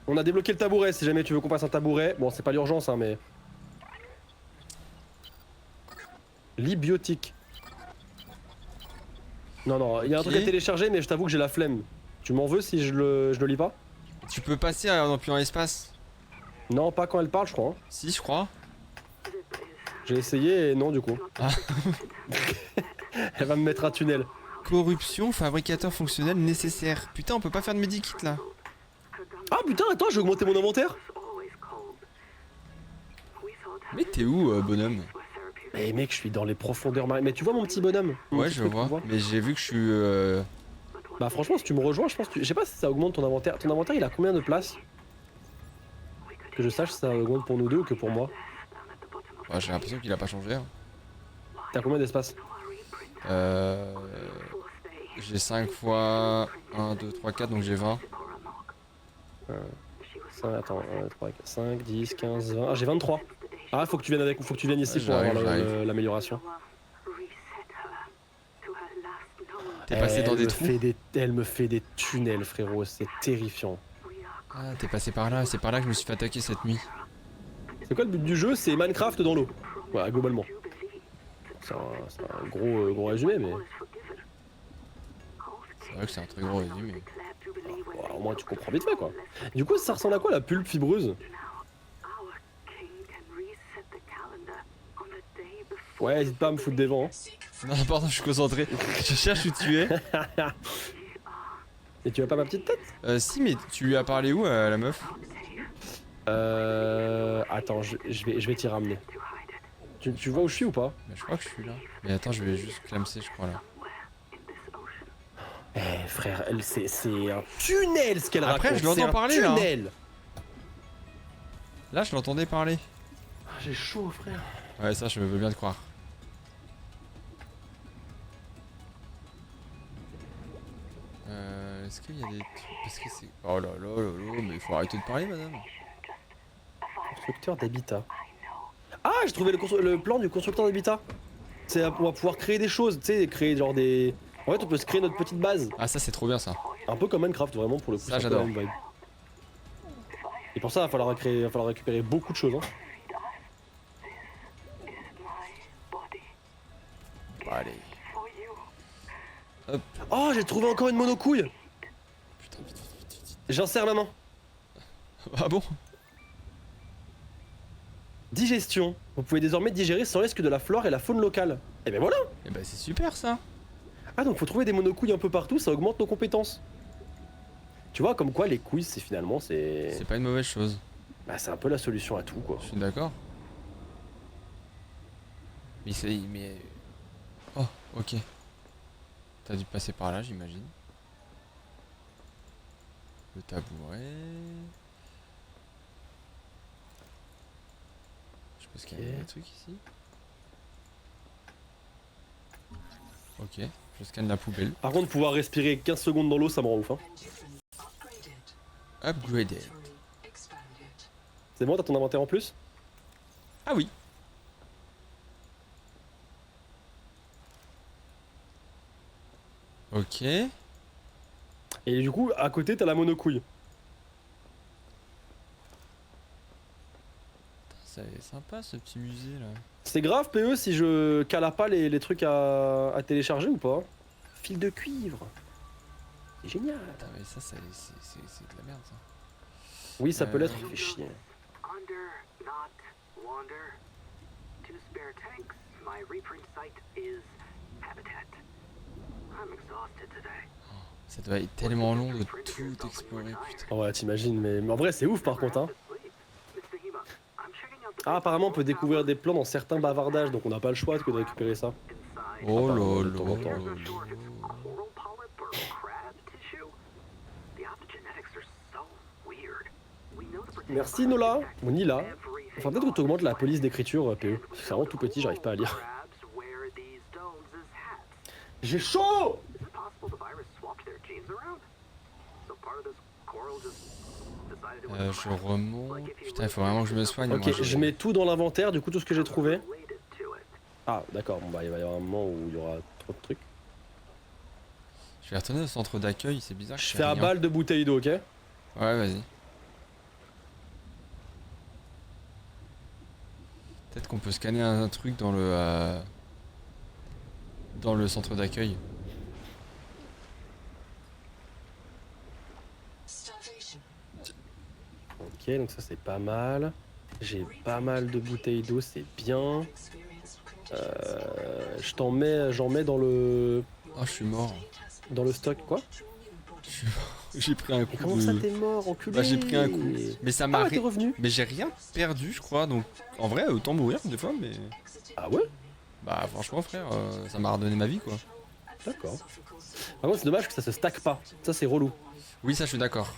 On a débloqué le tabouret si jamais tu veux qu'on passe un tabouret. Bon, c'est pas l'urgence, hein, mais. Lit biotique. Non, non, il y a un truc à télécharger, mais je t'avoue que j'ai la flemme. Tu m'en veux si je le lis pas? Tu peux passer en appuyant espace? Non, pas quand elle parle, je crois. Hein. Si, je crois. J'ai essayé et non, du coup. Ah. Elle va me mettre un tunnel. Corruption, fabricateur fonctionnel nécessaire. Putain, on peut pas faire de medikit là. Ah putain, attends, j'ai augmenté mon inventaire. Mais t'es où, bonhomme? Mais mec, je suis dans les profondeurs marines. Mais tu vois mon petit bonhomme? Ouais, je vois. Mais j'ai vu que je suis. Bah franchement, si tu me rejoins, je pense que je sais pas si ça augmente ton inventaire. Ton inventaire, il a combien de place? Que je sache si ça augmente pour nous deux ou que pour moi. Ouais, j'ai l'impression qu'il a pas changé. Hein. T'as combien d'espace? J'ai 5 fois 1, 2, 3, 4, donc j'ai 20. 5, attends, 1, 3, 4, 5, 10, 15, 20. Ah, j'ai 23. Ah, faut que tu viennes ici pour avoir l'amélioration. T'es passé dans des trous? Elle me fait des tunnels, frérot, c'est terrifiant. Ah, t'es passé par là, c'est par là que je me suis fait attaquer cette nuit. C'est quoi le but du jeu? C'est Minecraft dans l'eau. Voilà, globalement. C'est un gros résumé, mais. C'est vrai que c'est un très gros résumé. Bon, au moins tu comprends vite fait quoi. Du coup, ça ressemble à quoi la pulpe fibreuse? Ouais, hésite pas à me foutre des vents. Hein. Non, pardon, je suis concentré. Je cherche où tu es. Et tu veux pas ma petite tête? Si, mais tu lui as parlé où à la meuf? Attends, je vais t'y ramener. Tu vois où je suis ou pas? Bah, je crois que je suis là. Mais attends, je vais juste clamser, je crois là. Eh frère, c'est un tunnel ce qu'elle raconte. Après, je l'entends parler là. Tunnel. Là, je l'entendais parler. Ah, j'ai chaud, frère. Ouais, ça, je veux bien te croire. Est-ce qu'il y a des trucs? Parce que c'est. Oh là là là là, mais il faut arrêter de parler, madame. Constructeur d'habitat. Ah, j'ai trouvé le plan du constructeur d'habitat. On va pouvoir créer des choses, tu sais, créer genre des. En fait, on peut se créer notre petite base. Ah, ça, c'est trop bien ça. Un peu comme Minecraft, vraiment, pour le coup. Ça, j'adore. Et pour ça, il va falloir récupérer beaucoup de choses. Hein. Bon, allez. Hop. Oh, j'ai trouvé encore une monocouille. Putain, vite, vite, vite, vite. J'en serre ma main. Ah bon? Digestion. Vous pouvez désormais digérer sans risque de la flore et la faune locale. Et ben voilà. Eh ben c'est super ça. Ah donc faut trouver des monocouilles un peu partout, ça augmente nos compétences. Tu vois, comme quoi les couilles, c'est finalement, C'est pas une mauvaise chose. Bah c'est un peu la solution à tout, quoi. Je suis d'accord. Mais c'est... Mais... Oh, ok. T'as dû passer par là, j'imagine. Le tabouret... Je peux scanner Ok. un truc ici. Ok, je scanne la poubelle. Par contre, pouvoir respirer 15 secondes dans l'eau, ça me rend ouf. Hein. Upgraded. C'est bon, t'as ton inventaire en plus? Ah oui. Ok. Et du coup, à côté, t'as la monocouille. Ça est sympa ce petit musée là. C'est grave, PE, si je cala pas les trucs à télécharger ou pas? Fil de cuivre. C'est génial. Putain, mais ça, c'est de la merde ça. Oui, ça peut l'être, fait chier. Under, not wander. Two spare tanks. My reprint site is habitat. I'm exhausted today. Ça doit être tellement long de tout explorer, putain. Oh ouais, t'imagines, mais en vrai, c'est ouf par contre. Hein. Ah, apparemment, on peut découvrir des plans dans certains bavardages, donc on n'a pas le choix que de récupérer ça. Oh pardon, lolo. de temps en temps. Merci Nola, ou Nila. Enfin, peut-être que tu augmentes la police d'écriture, PE. C'est vraiment tout petit, j'arrive pas à lire. J'ai chaud! Je remonte. Putain, il faut vraiment que je me soigne. Ok, moi, je mets tout dans l'inventaire, du coup, tout ce que j'ai trouvé. Ah, d'accord, bon bah il va y avoir un moment où il y aura trop de trucs. Je vais retourner au centre d'accueil, c'est bizarre. Je fais à balle de bouteilles d'eau, ok? Ouais, vas-y. Peut-être qu'on peut scanner un truc dans le centre d'accueil. Ok, donc ça c'est pas mal. J'ai pas mal de bouteilles d'eau, c'est bien. J'en mets dans le Oh, je suis mort. stock, quoi? J'ai pris un coup. Et comment ça t'es mort, enculé? Bah, j'ai pris un coup. Mais ça m'a. Ah, t'es revenu? Mais j'ai rien perdu, je crois. Donc, en vrai, autant mourir des fois, mais. Ah ouais? Bah, franchement, frère, ça m'a redonné ma vie, quoi. D'accord. Par contre, c'est dommage que ça se stack pas. Ça, c'est relou. Oui, ça, je suis d'accord.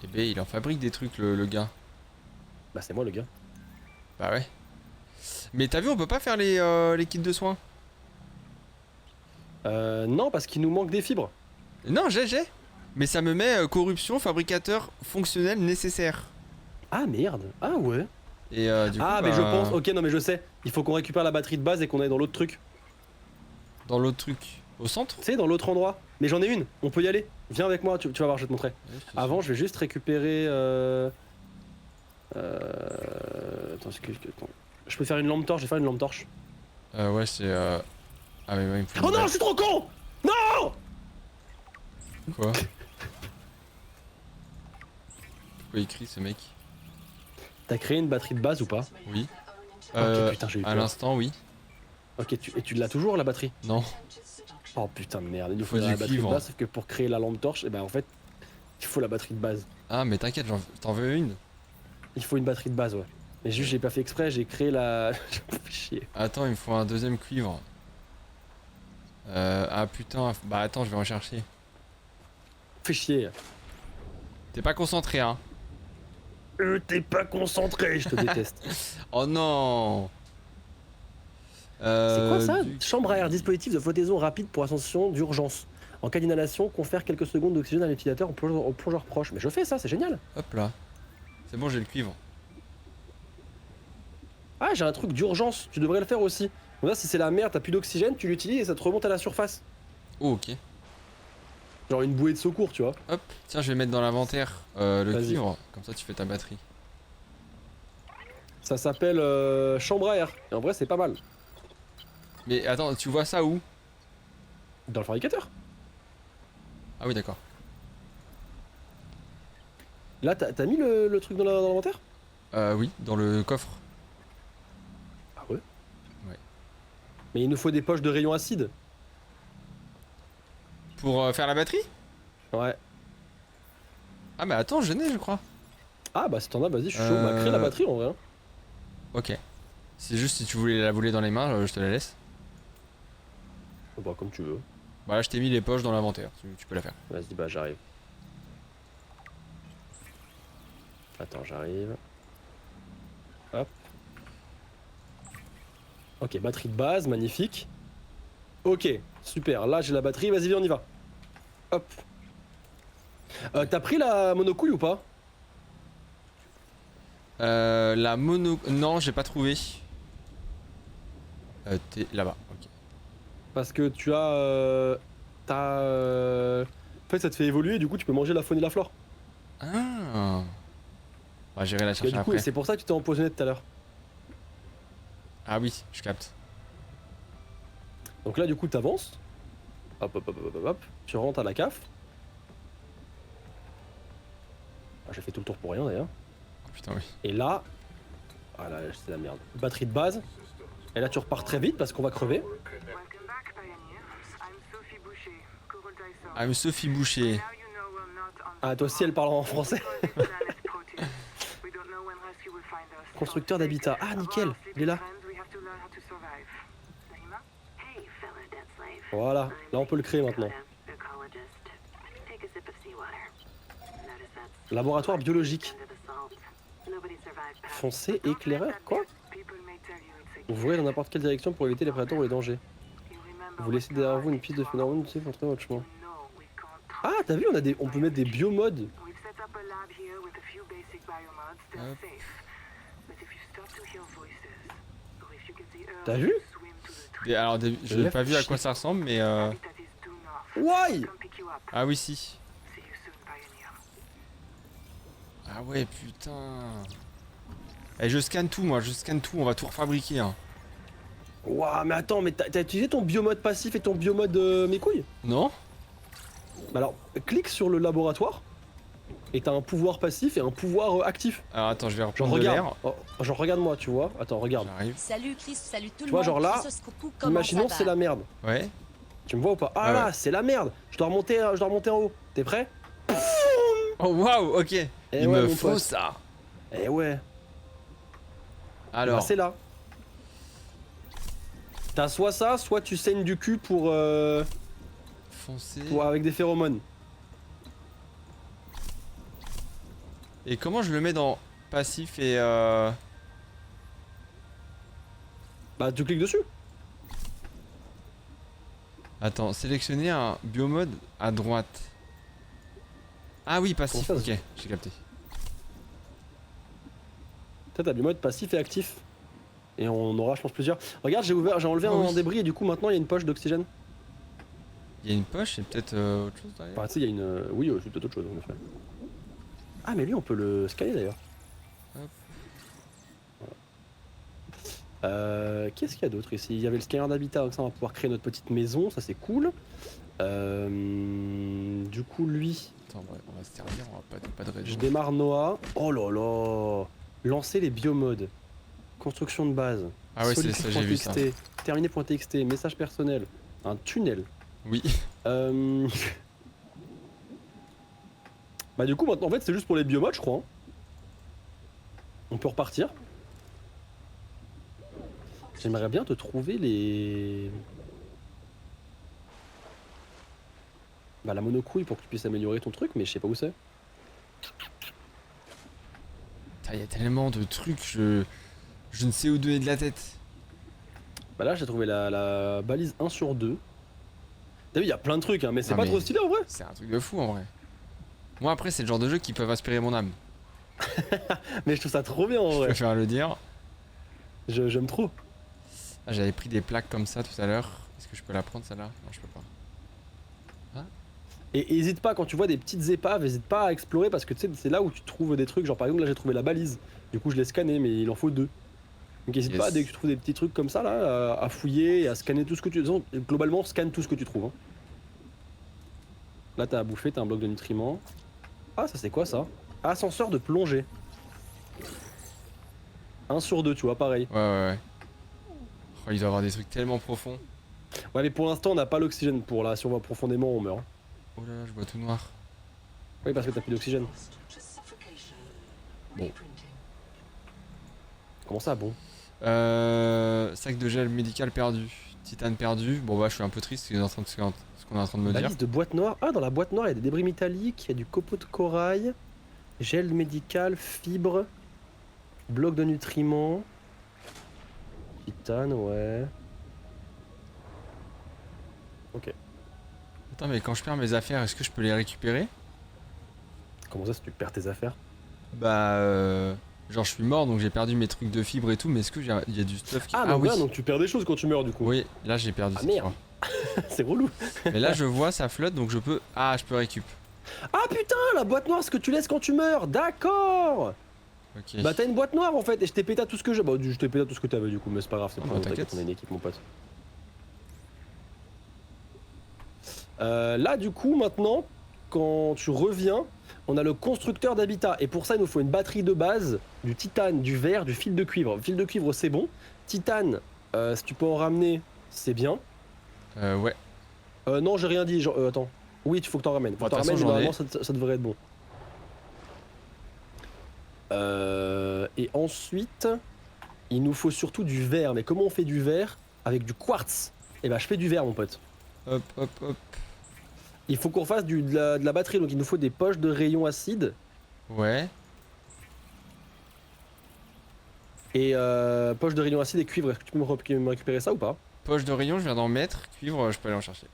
Eh ben, il en fabrique des trucs, le gars. Bah, c'est moi le gars. Bah ouais. Mais t'as vu, on peut pas faire les kits de soins. Non, parce qu'il nous manque des fibres. Non, j'ai. Mais ça me met corruption, fabricateur fonctionnel nécessaire. Ah merde. Ah ouais. Et du coup, Ah, mais je bah, pense. Ok, non, mais je sais. Il faut qu'on récupère la batterie de base et qu'on aille dans l'autre truc. dans l'autre truc. Au centre. Tu sais, dans l'autre endroit. Mais j'en ai une. On peut y aller. Viens avec moi. Tu vas voir, je vais te montrer. Ouais, je te Avant, je vais juste récupérer. Attends, attends. Je peux faire une lampe torche. Je vais faire une lampe torche. Ouais, c'est. Ah, mais ouais, il me faut. Oh une non, balle. je suis trop con. Non. Quoi? Pourquoi il crie ce mec? T'as créé une batterie de base ou pas? Oui. Ok, putain, j'ai eu À peur. l'instant, oui. Ok, et tu l'as toujours la batterie? Non. Oh putain de merde, il nous Faut faut la du batterie cuivre. de base, sauf que pour créer la lampe torche, et ben en fait, il faut la batterie de base. Ah, mais t'inquiète, t'en veux une? Il faut une batterie de base, ouais. Mais juste, j'ai pas fait exprès, j'ai créé la. J'ai fait chier. Attends, il me faut un deuxième cuivre. Ah putain, bah attends, je vais en chercher. Fais chier. T'es pas concentré, hein? T'es pas concentré, je te déteste. Oh non! C'est quoi ça? Du- Chambre à air, dispositif de flottaison rapide pour ascension d'urgence. En cas d'inhalation, confère quelques secondes d'oxygène à l'utilisateur au plongeur proche. Mais je fais ça, c'est génial. Hop là. C'est bon, j'ai le cuivre. Ah, j'ai un truc d'urgence, tu devrais le faire aussi. Donc là, si c'est la merde, t'as plus d'oxygène, tu l'utilises et ça te remonte à la surface. Oh, ok. Genre une bouée de secours, tu vois. Hop, tiens, je vais mettre dans l'inventaire le Vas-y. cuivre. Comme ça, tu fais ta batterie. Ça s'appelle chambre à air. Et en vrai, c'est pas mal. Mais attends, tu vois ça où? Dans le fabricateur. Ah oui, d'accord. Là, t'as mis le truc dans l'inventaire? Oui, dans le coffre. Ah ouais? Ouais. Mais il nous faut des poches de rayons acide. Pour faire la batterie? Ouais. Ah, mais attends, je n'ai, je crois. Ah bah si t'en as, vas-y, je suis chaud. Bah crée la batterie en vrai. Hein. Ok. C'est juste si tu voulais la voler dans les mains, je te la laisse. Bah comme tu veux. Bah là, je t'ai mis les poches dans l'inventaire. Tu peux la faire. Vas-y, bah j'arrive. Attends, j'arrive. Hop. Ok, batterie de base, magnifique. Ok, super. Là, j'ai la batterie. Vas-y, viens, on y va. Hop. T'as pris la monocouille ou pas? La mono... Non, j'ai pas trouvé. T'es là-bas, ok. Parce que tu as... En fait, ça te fait évoluer, du coup, tu peux manger la faune et la flore. Ah. Bah, j'irai la Et chercher du coup, après. c'est pour ça que tu t'es empoisonné tout à l'heure. Ah oui, je capte. Donc là, du coup, t'avances. Hop, hop, hop, hop, hop, hop. Tu rentres à la CAF. Ah, j'ai fait tout le tour pour rien, d'ailleurs. Oh putain, oui. Et là... Ah là, c'est la merde. Batterie de base. Et là, tu repars très vite parce qu'on va crever. Welcome back, Pioneer. I'm Sophie Boucher, Coral Dyson. Ah, mais Sophie Boucher. Now you know we're not on Ah, toi aussi, elle parle en français. planet Proteus. We don't know when rescue will find us. Constructeur d'habitat. Ah, nickel. Il est là. We have to learn how to survive. Naima? Hey, fellow dead slave. Voilà. Là, on peut le créer maintenant. Ecologist. Take a sip of seawater. Notice that's Laboratoire biologique. under the salt. Nobody survived past. Foncé, éclaireur. Quoi? People may tell you it's a Ouvrez dans n'importe quelle direction pour éviter les prédateurs ou les dangers. You remember Vous laissez derrière vous une piste de phénomène qui pour trouver votre chemin. No, we can't. Ah, t'as vu, on peut mettre des biomodes. We've set up a lab here with a few basic biomods. They're Hop. safe. But if you start to hear voices, or if you get the urge T'as to vu? swim to the tree, Alors, je n'ai pas vu à quoi ça ressemble, mais... habitat is due north. Why? Come pick you up. Ah oui, si. See you soon, Pioneer. Ah ouais, putain. Eh, je scanne tout, moi, je scanne tout, on va tout refabriquer. Hein. Ouah, mais attends, mais t'as utilisé ton biomode passif et ton biomode mes couilles? Non? Bah alors, clique sur le laboratoire. Et t'as un pouvoir passif et un pouvoir actif. Alors attends, je vais Genre reprendre de regarde. l'air. Oh, genre regarde-moi, tu vois. Attends, regarde. J'arrive. Salut Chris, salut tout le vois, monde. genre là, Chris Oscopou, comment Imaginons ça c'est va la merde. Ouais. Tu me vois ou pas? Ah Ah là, ouais. c'est la merde. Je dois remonter en haut. T'es prêt? Oh waouh, ok. Eh Il ouais, me mon faut pote. ça. Eh ouais. Alors, Bah, c'est là. T'as soit ça, soit tu saignes du cul pour foncé. avec des phéromones. Et comment je le mets dans passif et Bah tu cliques dessus. Attends, sélectionner un biomode à droite. Ah oui, passif. Comment ça, Ok, j'ai capté. T'as ta biomode passif et actif. Et on aura je pense plusieurs. Regarde, j'ai enlevé Oh un oui. débris et du coup maintenant il y a une poche d'oxygène. Il y a une poche et peut-être autre chose derrière. Enfin tu sais il y a une... Oui, c'est peut-être autre chose en effet. Ah mais lui on peut le scanner d'ailleurs. Hop. Qu'est-ce qu'il y a d'autre ici? Il y avait le scanner d'habitat, donc ça on va pouvoir créer notre petite maison, ça c'est cool. Du coup lui, Attends, on va se servir, on va pas de je raison. démarre Noah. Oh là là. Lancer les biomodes. Construction de base. Ah ouais, c'est ça, j'ai vu ça. Solitude.txt, terminé.txt, message personnel. Un tunnel. Oui. Bah du coup maintenant en fait c'est juste pour les biomodes je crois. Hein. On peut repartir. J'aimerais bien te trouver les... Bah la monocouille pour que tu puisses améliorer ton truc mais je sais pas où c'est. Il y a tellement de trucs, je ne sais où donner de la tête. Bah là j'ai trouvé la balise 1 sur 2. T'as vu il y a plein de trucs hein, mais c'est Ah, pas mais- trop stylé en vrai. C'est un truc de fou en vrai. Moi après, c'est le genre de jeu qui peuvent inspirer mon âme. Mais je trouve ça trop bien en Je vrai. préfère le dire. J'aime trop. Ah, j'avais pris des plaques comme ça tout à l'heure. Est-ce que je peux la prendre celle-là? Non, je peux pas. Et hésite pas, quand tu vois des petites épaves, hésite pas à explorer parce que tu sais, c'est là où tu trouves des trucs. Genre par exemple, là j'ai trouvé la balise. Du coup, je l'ai scanné, mais il en faut 2. Donc hésite pas, Yes. dès que tu trouves des petits trucs comme ça, là, à fouiller et à scanner tout ce que tu... Globalement, scanne tout ce que tu trouves. Hein. Là, t'as à bouffer, t'as un bloc de nutriments. Ah, ça c'est quoi ça? Ascenseur de plongée. 1 sur 2, tu vois, pareil. Ouais. Oh, il doit y avoir des trucs tellement profonds. Ouais, mais pour l'instant, on n'a pas l'oxygène pour là. Si on va profondément, on meurt. Oh là là, je vois tout noir. Oui, parce que t'as plus d'oxygène. Bon. Comment ça, bon? Sac de gel médical perdu. Titane perdu. Bon bah je suis un peu triste, c'est ce qu'on est en train de me dire. Balise de boîte noire. Ah, dans la boîte noire, il y a des débris métalliques, il y a du copeau de corail, gel médical, fibre, bloc de nutriments. Titane, ouais. Ok. Attends, mais quand je perds mes affaires, est-ce que je peux les récupérer? Comment ça, si tu perds tes affaires? Bah genre je suis mort donc j'ai perdu mes trucs de fibre et tout, mais est-ce que il y a du stuff qui... Ah, donc, là, donc tu perds des choses quand tu meurs, du coup. Oui, là j'ai perdu. Ah, cette merde. fois. C'est relou. Mais là je vois ça flotte donc je peux... Ah, je peux récup. Ah putain, la boîte noire, ce que tu laisses quand tu meurs. D'accord. Ok. Bah t'as une boîte noire en fait et je t'ai pété à tout ce que j'ai. Bah je t'ai pété à tout ce que t'avais du coup, mais c'est pas grave, c'est Oh, pas bah, grave, t'inquiète. t'inquiète, on a une équipe mon pote. Là du coup maintenant, quand tu reviens, on a le constructeur d'habitat et pour ça il nous faut une batterie de base, du titane, du verre, du fil de cuivre. Le fil de cuivre c'est bon. Titane, si tu peux en ramener, c'est bien. Ouais. Non j'ai rien dit, attends. Oui, il faut que t'en ramènes. Faut Bon, que t'en de toute ramènes, façon, normalement ça devrait être bon. Et ensuite, il nous faut surtout du verre. Mais comment on fait du verre avec du quartz? Eh ben je fais du verre mon pote. Hop. Il faut qu'on fasse de la batterie, donc il nous faut des poches de rayons acide. Ouais. Et poches de rayons acide et cuivre. Est-ce que tu peux me récupérer ça ou pas? Poche de rayon, je viens d'en mettre. Cuivre, je peux aller en chercher.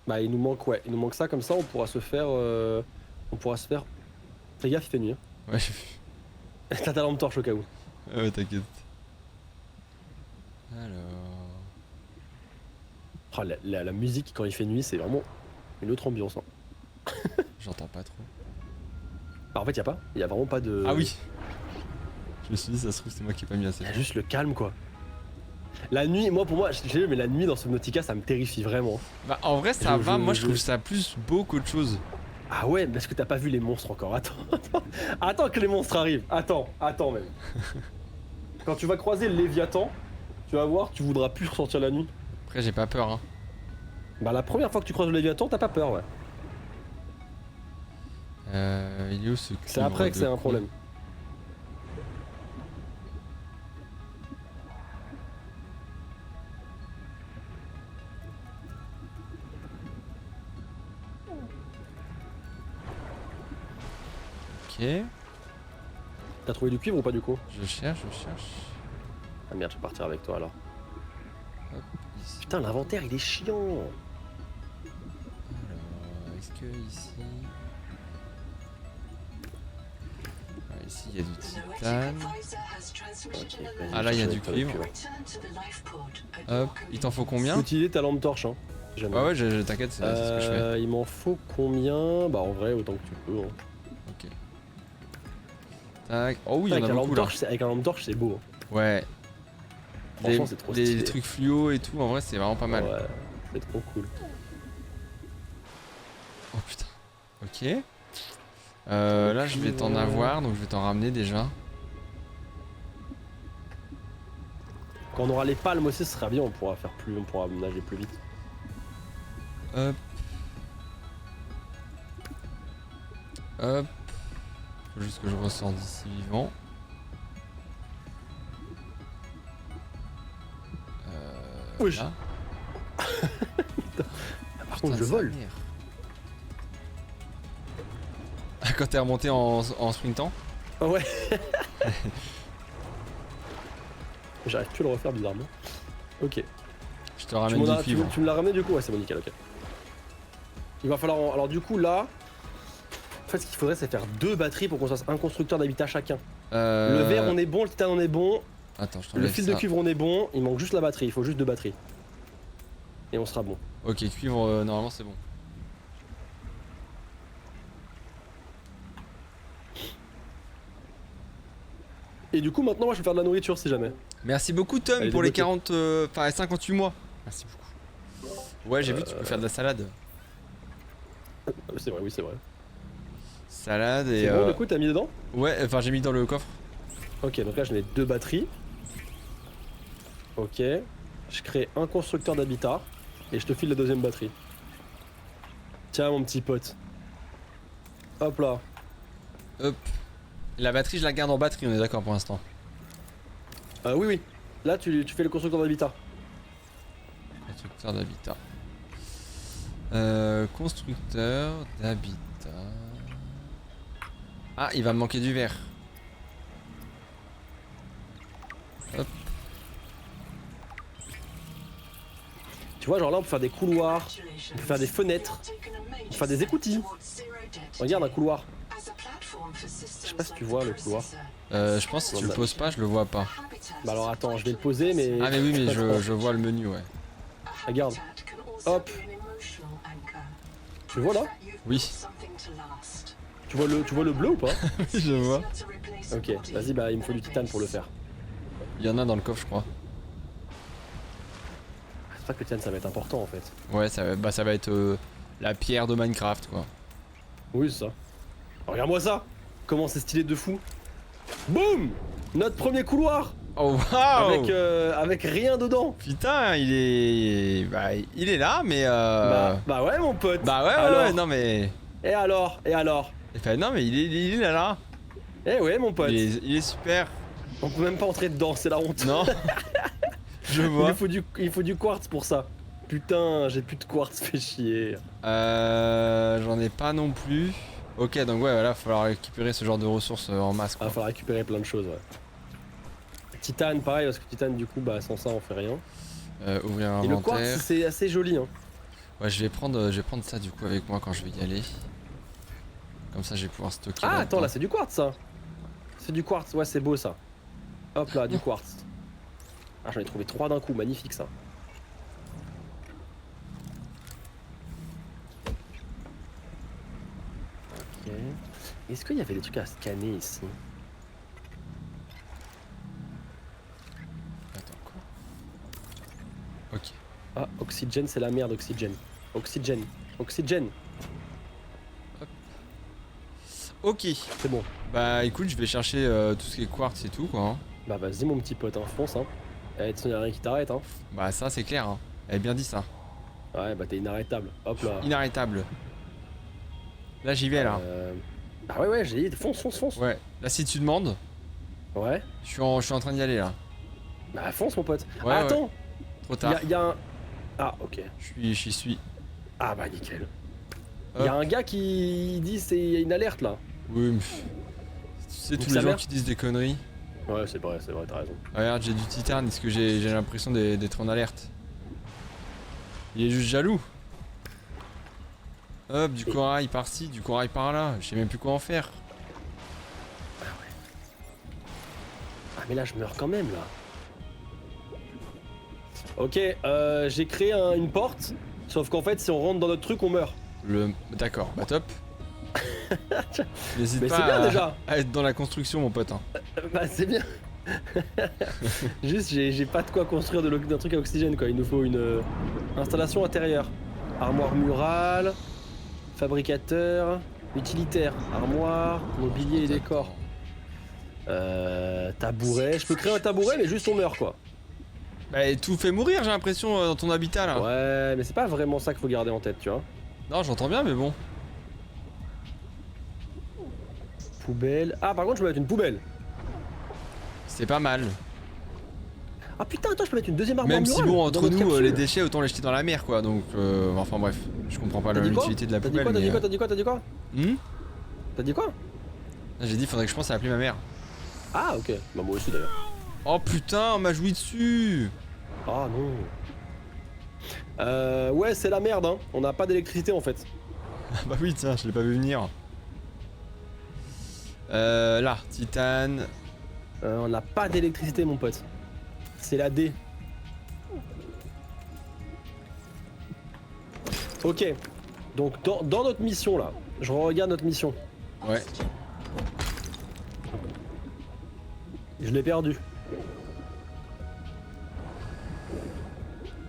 Bah il nous manque, ouais, il nous manque ça, comme ça on pourra se faire... Fais gaffe, il fait nuit. Hein. Ouais, j'ai vu. T'as ta lampe torche au cas où. Ouais, t'inquiète. Alors... Oh, la musique quand il fait nuit, c'est vraiment une autre ambiance. Hein. J'entends pas trop. Bah, en fait, il y a vraiment pas de... Ah oui. Je me suis dit, ça se trouve, c'est moi qui ai pas mis assez. Il y a juste le calme quoi. La nuit, pour moi, je sais, mais la nuit dans Subnautica, ça me terrifie vraiment. Bah en vrai ça Je- va, je- moi je je- trouve ça plus beau qu'autre chose. Ah ouais, parce que t'as pas vu les monstres encore. Attends que les monstres arrivent. Attends même. Quand tu vas croiser le Léviathan, tu vas voir, tu voudras plus ressortir la nuit. Après j'ai pas peur hein. Bah la première fois que tu croises le Léviathan, t'as pas peur, ouais. Il est où ce C'est cuivre après que de c'est un con problème. Ok, T'as trouvé du cuivre ou pas du coup? je cherche. Ah merde, je vais partir avec toi alors. Hop, ici. Putain, l'inventaire il est chiant. Alors, est-ce que ici... Ah, ici il y a du titane. Ok, vas-y, Ah, là, il y a je du cherche avec cuivre. toi, Hop, il t'en faut combien? Faut utiliser ta lampe torche, hein. si jamais. Ouais, t'inquiète, c'est ce que je fais. Il m'en faut combien? Bah en vrai, autant que tu peux. Hein. Ok. Tac. Oh oui, il y en avec, a la beaucoup lampe là. torche, avec un lampe torche, c'est beau. Hein. Ouais. Franchement, c'est trop Les stylé. trucs fluo et tout, en vrai, c'est vraiment pas mal. Ouais, c'est trop cool. Oh putain. Ok. Là, je vais t'en avoir, donc je vais t'en ramener déjà. Quand on aura les palmes aussi, ce sera bien, on pourra nager plus vite. Hop. Hop. Faut juste que je ressors d'ici vivant. Wesh. Là. Par contre, je vole. Ah, quand t'es remonté en sprintant? Ah ouais. J'arrive plus à le refaire bizarrement. Ok. Je te ramène du cuivre. Tu me l'as ramené du coup? Ouais, c'est bon, nickel, ok. Il va falloir. Alors, du coup, là. En fait, ce qu'il faudrait, c'est faire 2 batteries pour qu'on fasse un constructeur d'habitat chacun. Le verre, on est bon, le titane, on est bon. Attends, je Le t'enlève fil ça. de cuivre, on est bon. Il manque juste la batterie, il faut juste 2 batteries. Et on sera bon. Ok, cuivre, normalement c'est bon. Et du coup, maintenant, moi, je vais faire de la nourriture si jamais. Merci beaucoup Tom Allez, pour les débloqué. 40, enfin 58 mois. Merci beaucoup. Ouais, j'ai vu tu peux faire de la salade. C'est vrai, oui, c'est vrai. Salade et C'est bon, du coup, t'as mis dedans? ouais, enfin j'ai mis dans le coffre. Ok, donc là, je mets 2 batteries. Ok. Je crée un constructeur d'habitat. Et je te file la deuxième batterie. Tiens, mon petit pote. Hop là. Hop. La batterie, je la garde en batterie, on est d'accord pour l'instant. Oui, oui. Là, tu fais le constructeur d'habitat. Constructeur d'habitat. Constructeur d'habitat. Ah, il va me manquer du verre. Hop. Tu vois, genre là, on peut faire des couloirs. On peut faire des fenêtres. On peut faire des écoutilles. Regarde un couloir. Je sais pas si tu vois le couloir. Je pense que si tu le poses pas, je le vois pas. Bah alors attends, je vais le poser, mais. Ah mais oui, mais je vois le menu, ouais. Regarde. Hop. Tu vois là? Oui. Tu vois le bleu ou pas? Je vois. Ok, vas-y, bah il me faut du titane pour le faire. Il y en a dans le coffre, je crois. C'est pas que le titane ça va être important en fait. Ouais, ça va être la pierre de Minecraft, quoi. Oui, c'est ça. Regarde-moi ça! Comment c'est stylé de fou! Boum! Notre premier couloir! Oh waouh! Avec rien dedans! Putain, il est là, mais Bah ouais, mon pote! Bah ouais, Alors ouais, non mais. Et alors? Et alors? Enfin, non mais il est là. Eh ouais, mon pote! Il est super. On peut même pas entrer dedans, c'est la honte! Non. Je vois. Il faut du quartz pour ça! Putain, j'ai plus de quartz, fais chier! J'en ai pas non plus. Ok, donc ouais, voilà, falloir récupérer ce genre de ressources en masse, Ah, quoi. falloir récupérer plein de choses, ouais. Titane, pareil, parce que titane, du coup, bah sans ça, on fait rien. Ouvrir un Et le inventaire. quartz, c'est assez joli, hein. Ouais, je vais prendre ça du coup avec moi quand je vais y aller. Comme ça, je vais pouvoir stocker. Ah, là-dedans. attends, là, c'est du quartz, ça. C'est du quartz, ouais, c'est beau, ça. Hop là, du quartz. Ah, j'en ai trouvé 3 d'un coup, magnifique, ça. Ok. Est-ce qu'il y avait des trucs à scanner ici? Attends, quoi? Ok. Ah, oxygène, c'est la merde, oxygène. Oxygène. Oxygène. Ok. C'est bon. Bah écoute, je vais chercher tout ce qui est quartz et tout, quoi. Hein. Bah, vas-y, mon petit pote, hein, fonce, hein. Eh, de toute façon, y'a rien qui t'arrête, hein. Bah ça, c'est clair. Hein. Elle a bien dit ça. Ouais, bah, t'es inarrêtable. Hop là. Inarrêtable. Là, j'y vais, là. Bah, ouais, j'ai dit, fonce, fonce, fonce. Ouais. Là, si tu demandes, Ouais. je suis en train d'y aller, là. Bah, fonce, mon pote. Ouais, Ah, ouais. attends. Trop tard. Y'a un. Ah, ok. J'y suis. Ah, bah, nickel. Hop. Y'a un gars qui dit c'est une alerte là. Oui, mais... Tu sais, Nique tous sa les gens mère. qui disent des conneries. Ouais, c'est vrai, t'as raison. Regarde, j'ai du titane, est-ce que j'ai l'impression d'être en alerte? Il est juste jaloux. Hop, du corail par-ci, du corail par-là, je sais même plus quoi en faire. Ah, mais là, je meurs quand même là. Ok, j'ai créé une porte. Sauf qu'en fait, si on rentre dans notre truc, on meurt. D'accord, bah top. N'hésite Mais pas c'est bien déjà. à être dans la construction, mon pote. Hein. Bah, c'est bien. Juste, j'ai pas de quoi construire d'un truc à oxygène quoi. Il nous faut une installation intérieure. Armoire murale, fabricateur, utilitaire, armoire, mobilier et décor. Tabouret. Je peux créer un tabouret, mais juste on meurt quoi. Bah, tout fait mourir, j'ai l'impression, dans ton habitat là. Ouais, mais c'est pas vraiment ça qu'il faut garder en tête, tu vois. Non, j'entends bien, mais bon. Poubelle. Ah, par contre, je peux mettre une poubelle. C'est pas mal. Ah putain, attends, je peux mettre une deuxième armoire Même si murale bon, dans entre notre nous, capsule. les déchets, autant les jeter dans la mer quoi. Donc, enfin bref, je comprends pas T'as dit quoi? l'utilité de la T'as dit poubelle. quoi? T'as dit mais, quoi? T'as dit quoi? T'as dit quoi? T'as dit quoi? J'ai dit, faudrait que je pense à appeler ma mère. Ah, ok. Bah, moi aussi d'ailleurs. Oh putain, on m'a joui dessus. Ah non. Ouais, c'est la merde, hein. On n'a pas d'électricité en fait. Bah oui, tiens, je l'ai pas vu venir. Là, titane. On n'a pas d'électricité, mon pote. C'est la D. Ok. Donc, dans notre mission là, je regarde notre mission. Ouais. Je l'ai perdu.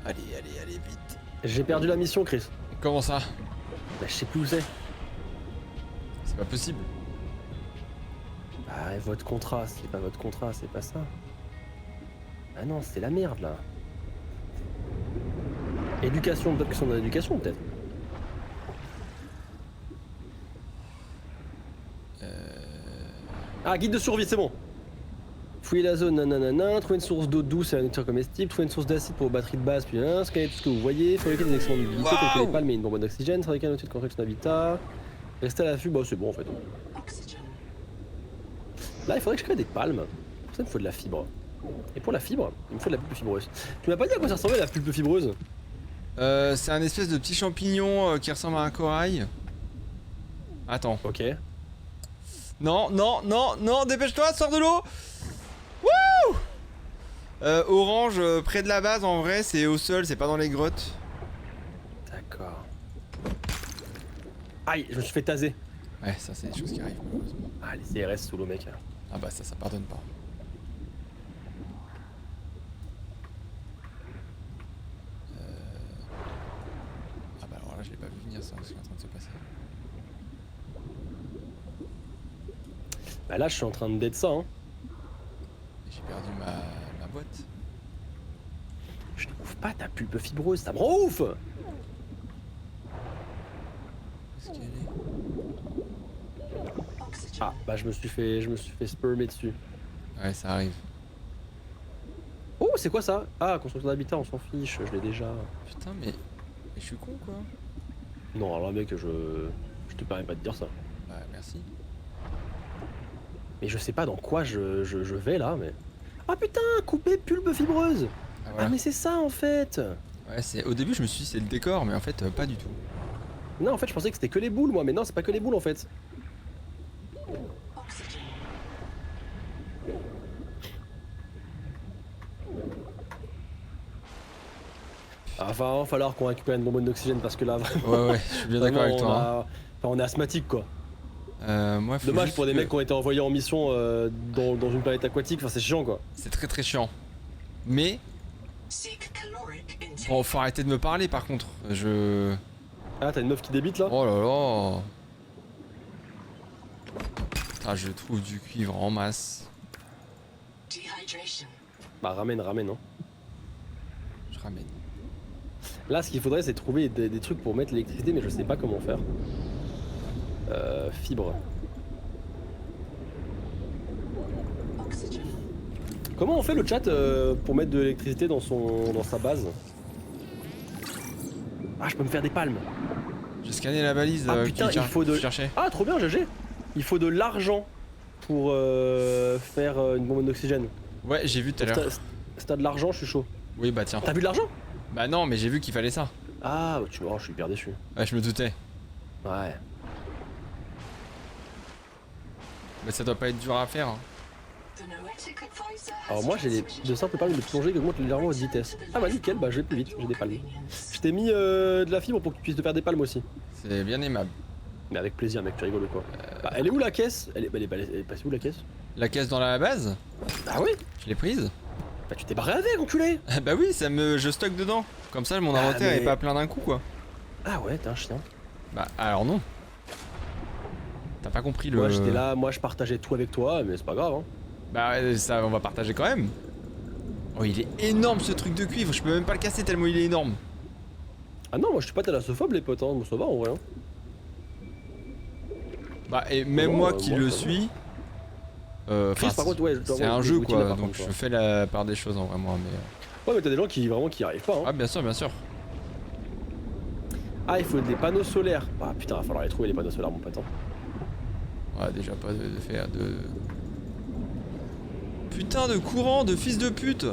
Allez, allez, allez, vite. J'ai perdu la mission, Chris. Comment ça? Bah, je sais plus où c'est. C'est pas possible. Bah, votre contrat, c'est pas votre contrat, c'est pas ça. Ah non, c'est la merde là. Éducation, peut-être que c'est en éducation, peut-être. Ah, guide de survie, c'est bon. Fouiller la zone, nanana, trouver une source d'eau douce et un nourriture comestible, trouver une source d'acide pour vos batteries de base, puis scanner tout ce que vous voyez, fabriquer des excellentes mobilités, Waouh. calculer les palmes et une bonbonne d'oxygène, fabriquer un outil de construction d'habitat, rester à l'affût, bah c'est bon en fait. Là, il faudrait que je crée des palmes. Pour ça, il me faut de la fibre. Et pour la fibre, il me faut de la pulpe fibreuse. Tu m'as pas dit à quoi ça ressemblait la pulpe fibreuse? C'est un espèce de petit champignon qui ressemble à un corail. Attends. Ok. Non, non, non, non, dépêche-toi, sors de l'eau. Wouh. Orange, près de la base, en vrai, c'est au sol, c'est pas dans les grottes. D'accord. Aïe, je me suis fait taser. Ouais, ça, c'est des choses qui arrivent, malheureusement. Ah, les CRS sous l'eau, mec. Ah bah ça pardonne pas. Ah bah alors là, je l'ai pas vu venir, ça, ce qui est en train de se passer. Bah là, je suis en train de dead ça, hein. Et j'ai perdu ma boîte. Je trouve pas ta pulpe fibreuse, ça me rend ouf. Où est-ce qu'elle est? Ah, bah je me suis fait spermer dessus. Ouais, ça arrive. Oh, c'est quoi ça? Ah, construction d'habitat, on s'en fiche, je l'ai déjà. Putain, mais je suis con, quoi. Non, alors mec, je te permets pas de dire ça. Bah, merci. Mais je sais pas dans quoi je vais là, mais... Ah putain, couper pulpe fibreuse. Ah, voilà. Ah mais c'est ça en fait. Ouais, au début, je me suis dit c'est le décor, mais en fait, pas du tout. Non, en fait, je pensais que c'était que les boules, moi, mais non, c'est pas que les boules en fait. Enfin, va falloir qu'on récupère une bonbonne d'oxygène parce que là, Ouais, ouais, je suis bien d'accord avec toi. Hein. Enfin, on est asthmatique quoi. Moi, faut Dommage juste pour des que- mecs qui ont été envoyés en mission dans une planète aquatique, enfin c'est chiant quoi. C'est très très chiant. Mais, bon, faut arrêter de me parler par contre. Ah, t'as une meuf qui débite là? Oh là là. Putain, je trouve du cuivre en masse. Bah ramène, hein. Je ramène. Là, ce qu'il faudrait, c'est trouver des trucs pour mettre l'électricité, mais je sais pas comment faire. Fibre. Comment on fait le chat pour mettre de l'électricité dans sa base? Ah, je peux me faire des palmes. J'ai scanné la balise Ah putain, il faut de... que je cherchais. Ah, trop bien, GG. Il faut de l'argent pour faire une bonbonne d'oxygène. Ouais, j'ai vu tout à l'heure. Si t'as de l'argent, je suis chaud. Oui, bah tiens. T'as vu de l'argent? Bah non, mais j'ai vu qu'il fallait ça. Ah, bah, tu vois, je suis hyper déçu. Ouais, je me doutais. Ouais. Mais ça doit pas être dur à faire. Hein. Alors moi j'ai de simples palmes de plongée qui augmentent légèrement votre vitesse. Ah bah nickel, bah je vais plus vite, j'ai des palmes. Je t'ai mis de la fibre pour que tu puisses te faire des palmes aussi. C'est bien aimable. Mais avec plaisir mec, tu rigoles quoi. Bah, elle est où la caisse? Elle est passée où la caisse? La caisse dans la base, Ah oui. je l'ai prise. Bah tu t'es barré avec enculé. Bah oui, je stocke dedans. Comme ça, mon inventaire mais- est pas plein d'un coup, quoi. Ah ouais, t'es un chien. Bah alors non. T'as pas compris le... Moi j'étais là, moi je partageais tout avec toi, mais c'est pas grave hein. Bah ouais, ça, on va partager quand même. Oh, il est énorme ce truc de cuivre, je peux même pas le casser tellement il est énorme. Ah non, moi je suis pas thalassophobe les potes, hein. Bon, ça va en vrai hein. Bah et même Non, moi qui moi, le ça- suis... Chris, par contre, ouais, je dois c'est avoir un des jeu outils, là, quoi, par donc contre, je toi. fais la part des choses en vrai moi, mais... Ouais mais t'as des gens qui vraiment qui y arrivent pas hein. Ah bien sûr, bien sûr. Ah il faut des panneaux solaires. Ah putain, va falloir les trouver les panneaux solaires mon pote hein. Ouais, déjà pas de faire de... Putain de courant, de fils de pute.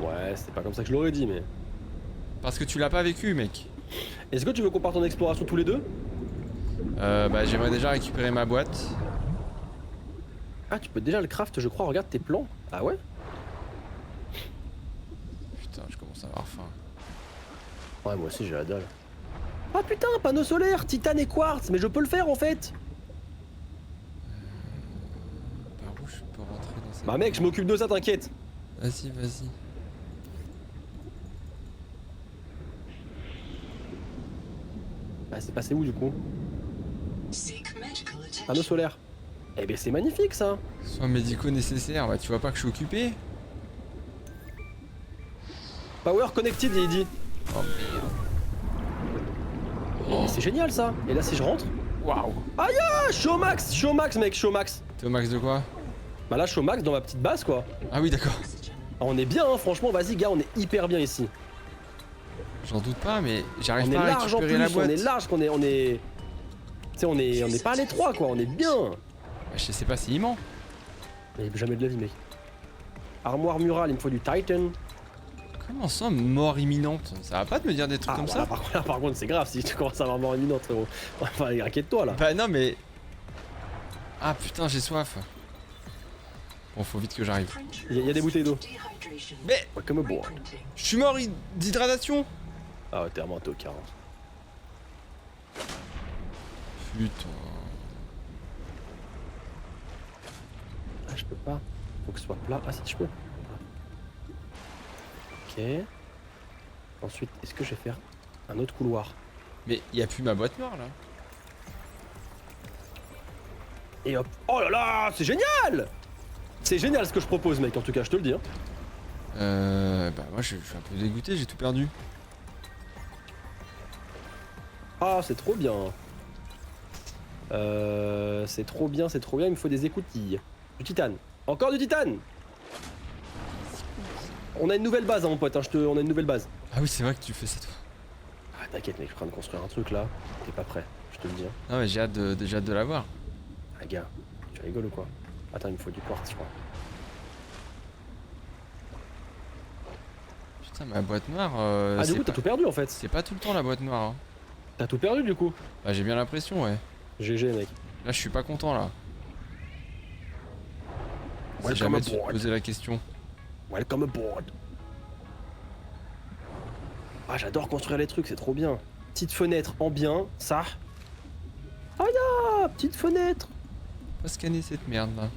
Ouais, c'est pas comme ça que je l'aurais dit mais... Parce que tu l'as pas vécu, mec. Est-ce que tu veux qu'on parte en exploration tous les deux? Bah j'aimerais déjà récupérer ma boîte. Ah, tu peux déjà le craft, je crois, regarde tes plans. Ah ouais? Putain, je commence à avoir faim. Ouais, moi aussi j'ai la dalle. Ah putain, panneau solaire, titane et quartz, mais je peux le faire en fait. Par où je peux rentrer dans Bah mec, je m'occupe de ça, t'inquiète. Vas-y, vas-y. Bah c'est passé où du coup? Panneau solaire. Eh ben c'est magnifique ça. Soins médicaux nécessaires, bah tu vois pas que je suis occupé? Power connected, il dit. Oh merde. Mais c'est génial ça. Et là si je rentre. Waouh. Ah, je suis au max mec, je suis au max. T'es au max de quoi? Bah là je suis au max dans ma petite base quoi. Ah oui, d'accord. Ah, on est bien hein, franchement, vas-y gars, on est hyper bien ici. J'en doute pas, mais j'arrive On est pas à large en récupérer plus, la boîte. on est large, qu'on est. Tu sais, on est pas à l'étroit quoi, on est bien. Bah, je sais pas, c'est immense. Mais jamais de la vie mec. Armoire murale, il me faut du Titan. Comment ça, mort imminente? Ça va pas de me dire des trucs comme voilà, ça? par contre c'est grave si tu commences à avoir mort imminente frérot. Enfin inquiète-toi là. Bah non, mais... Ah putain, j'ai soif. Bon, faut vite que j'arrive. Il y a des bouteilles d'eau. Mais Ouais, comme bon. je suis mort d'hydratation. Ah ouais, t'es vraiment au carence. Putain. Ah je peux pas. Faut que ce soit plat. Ah si je peux. Ok. Ensuite, est-ce que je vais faire un autre couloir? Mais y a plus ma boîte noire là. Et hop. Oh là là, c'est génial! C'est génial ce que je propose mec, en tout cas je te le dis. Hein. Bah moi je suis un peu dégoûté, j'ai tout perdu. Ah c'est trop bien. C'est trop bien, il me faut des écoutilles. Du titane. Encore du titane! On a une nouvelle base hein, mon pote, hein, on a une nouvelle base. Ah oui, c'est vrai que tu fais ça toi. Ah t'inquiète mec, je suis en train de construire un truc là. T'es pas prêt, je te le dis. Hein. Non mais j'ai hâte de l'avoir. Ah gars, tu rigoles ou quoi? Attends, il me faut du quartz je crois. Putain, ma boîte noire... Ah du coup t'as tout perdu en fait. C'est pas tout le temps la boîte noire. Hein. T'as tout perdu du coup. Bah j'ai bien l'impression, ouais. GG mec. Là je suis pas content là. Si Welcome jamais tu te aboard. posais la question. Welcome aboard. Ah j'adore construire les trucs, c'est trop bien. Petite fenêtre en bien, ça. Ah ya, petite fenêtre. On va scanner cette merde là.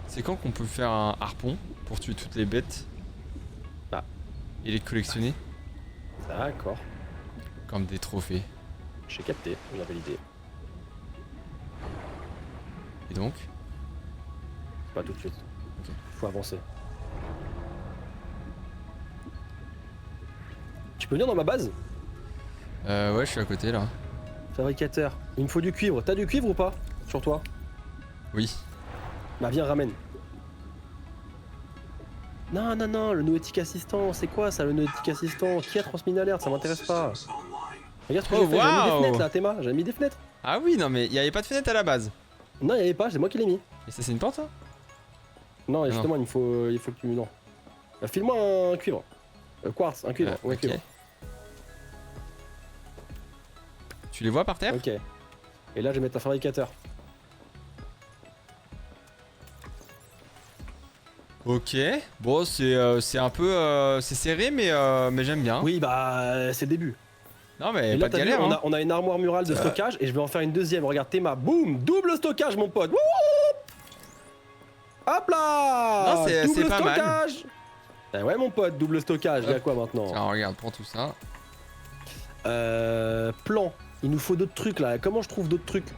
C'est quand qu'on peut faire un harpon pour tuer toutes les bêtes? Bah. Et les collectionner D'accord. comme des trophées. J'ai capté, j'ai validé. Et donc? Pas tout de suite. Ok. Faut avancer. Tu peux venir dans ma base? Ouais, je suis à côté là. Fabricateur. Il me faut du cuivre. T'as du cuivre ou pas? Sur toi? Oui. Bah viens, ramène. Non, non, non, le Noetic Assistant, c'est quoi ça le Noetic Assistant? Qui a transmis une alerte? Ça m'intéresse pas. Regarde ce que Oh, j'ai fait, j'ai mis des waouh. fenêtres là, Théma, j'ai mis des fenêtres. Ah oui, non mais il y avait pas de fenêtre à la base. Non, il y avait pas, c'est moi qui l'ai mis. Et ça c'est une porte ça? Non, et justement, il faut que tu... Non. File-moi un cuivre. Quartz, un cuivre. Ouais, ok. cuivre. Tu les vois par terre? Ok. Et là, je vais mettre un fabricateur. Ok. Bon, c'est un peu... c'est serré mais j'aime bien. Oui, bah, c'est le début. Non mais Et pas là, de t'as vu, galère. Hein. on a une armoire murale de stockage et je vais en faire une deuxième. Regarde, Théma, boum, double stockage, mon pote. Wouhou. Hop là. Non, c'est double pas mal. stockage. Eh ouais, mon pote, double stockage. Il y a Hop. quoi maintenant? Tiens, regarde, prends tout ça. Plan. Il nous faut d'autres trucs là. Comment je trouve d'autres trucs?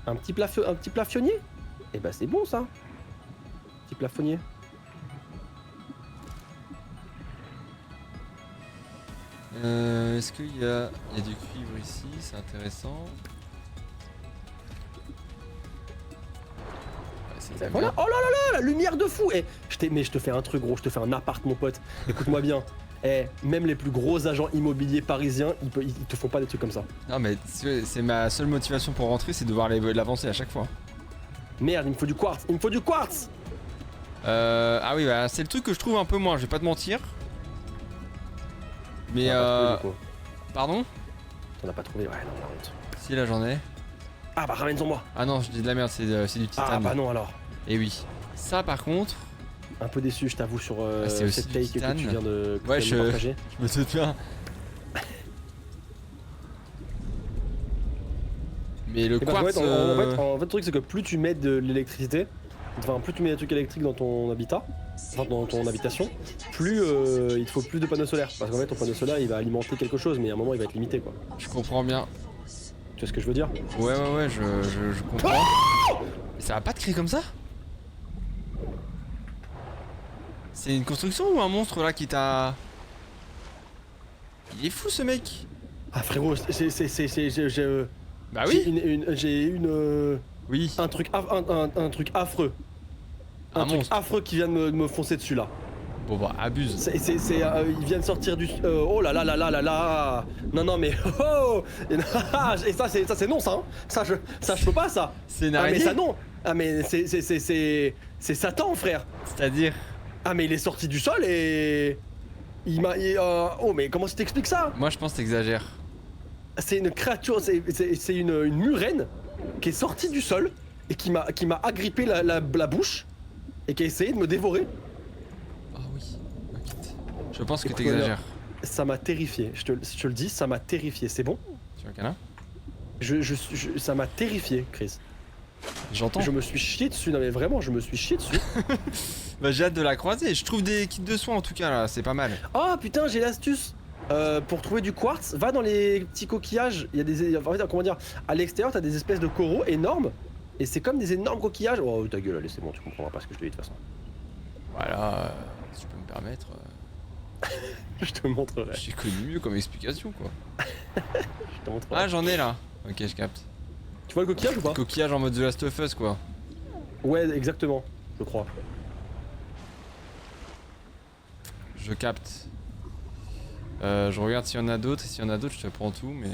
Un petit plafonnier? Eh bah, c'est bon ça. Petit plafonnier. Est-ce qu'il y a du cuivre ici? C'est intéressant. Ouais, c'est bien. Voilà. Oh là là là, la lumière de fou. Eh, mais je te fais un truc gros, je te fais un appart, mon pote. Écoute-moi bien. Eh, même les plus gros agents immobiliers parisiens, ils te font pas des trucs comme ça. Non mais c'est ma seule motivation pour rentrer, c'est de voir l'avancer à chaque fois. Merde, il me faut du quartz. Il me faut du quartz. Ah oui, bah, c'est le truc que je trouve un peu moins, je vais pas te mentir. Mais pardon? T'en as pas trouvé? Ouais, non, la honte. Si là j'en ai. Ah bah ramène-en moi. Ah non, je dis de la merde, c'est du titane. Ah bah non alors. Et oui. Ça par contre, Un peu déçu, je t'avoue, sur c'est aussi cette du take que titane. tu viens de Ouais, de me partager. je me doute bien. Mais le Et parce qu'en quartz. fait, en fait, le truc c'est que plus tu mets de l'électricité, Enfin, plus tu mets des trucs électriques dans ton habitat, enfin dans ton habitation, plus il te faut plus de panneaux solaires. Parce qu'en fait, ton panneau solaire il va alimenter quelque chose, mais à un moment il va être limité quoi. Je comprends bien. Tu vois ce que je veux dire? Ouais, je comprends. Mais ça va pas te crier comme ça? C'est une construction ou un monstre là qui t'a... Il est fou ce mec. Ah frérot, Bah oui. J'ai Oui. un truc affreux. Un Un truc monstre. affreux qui vient de me foncer dessus là. Bon bah abuse. Il vient de sortir du. Oh là là là là là là. Non mais oh. Et ça c'est non ça. Hein. Ça je peux pas ça. C'est une Ah mais araignée. ça non. Ah mais c'est Satan frère. C'est-à-dire... Ah mais il est sorti du sol et il m'a. Oh mais comment tu t'expliques ça? Moi je pense que t'exagères. C'est une créature, c'est une murène qui est sortie du sol et qui m'a agrippé la bouche et qui a essayé de me dévorer. Ah oui. Ok. Je pense que Écoute, t'exagères. Ça m'a terrifié, je te le dis, ça m'a terrifié, c'est bon? Tu veux un câlin? Ça m'a terrifié, Chris. J'entends. Je me suis chié dessus, non mais vraiment, je me suis chié dessus. Bah j'ai hâte de la croiser. Je trouve des kits de soins en tout cas là, c'est pas mal. Oh putain, j'ai l'astuce. Pour trouver du quartz, va dans les petits coquillages. Il y a des. En fait, comment dire, à l'extérieur, t'as des espèces de coraux énormes. Et c'est comme des énormes coquillages. Oh ta gueule, allez, c'est bon, tu comprendras pas ce que je te dis de toute façon. Voilà, si tu peux me permettre. Je te montrerai. J'ai connu mieux comme explication quoi. Je te montrerai. Ah j'en ai là. Ok je capte. Tu vois le coquillage ou pas? Coquillage en mode The Last of Us quoi. Ouais, exactement, je crois. Je capte. Je regarde s'il y en a d'autres, et s'il y en a d'autres je te prends tout mais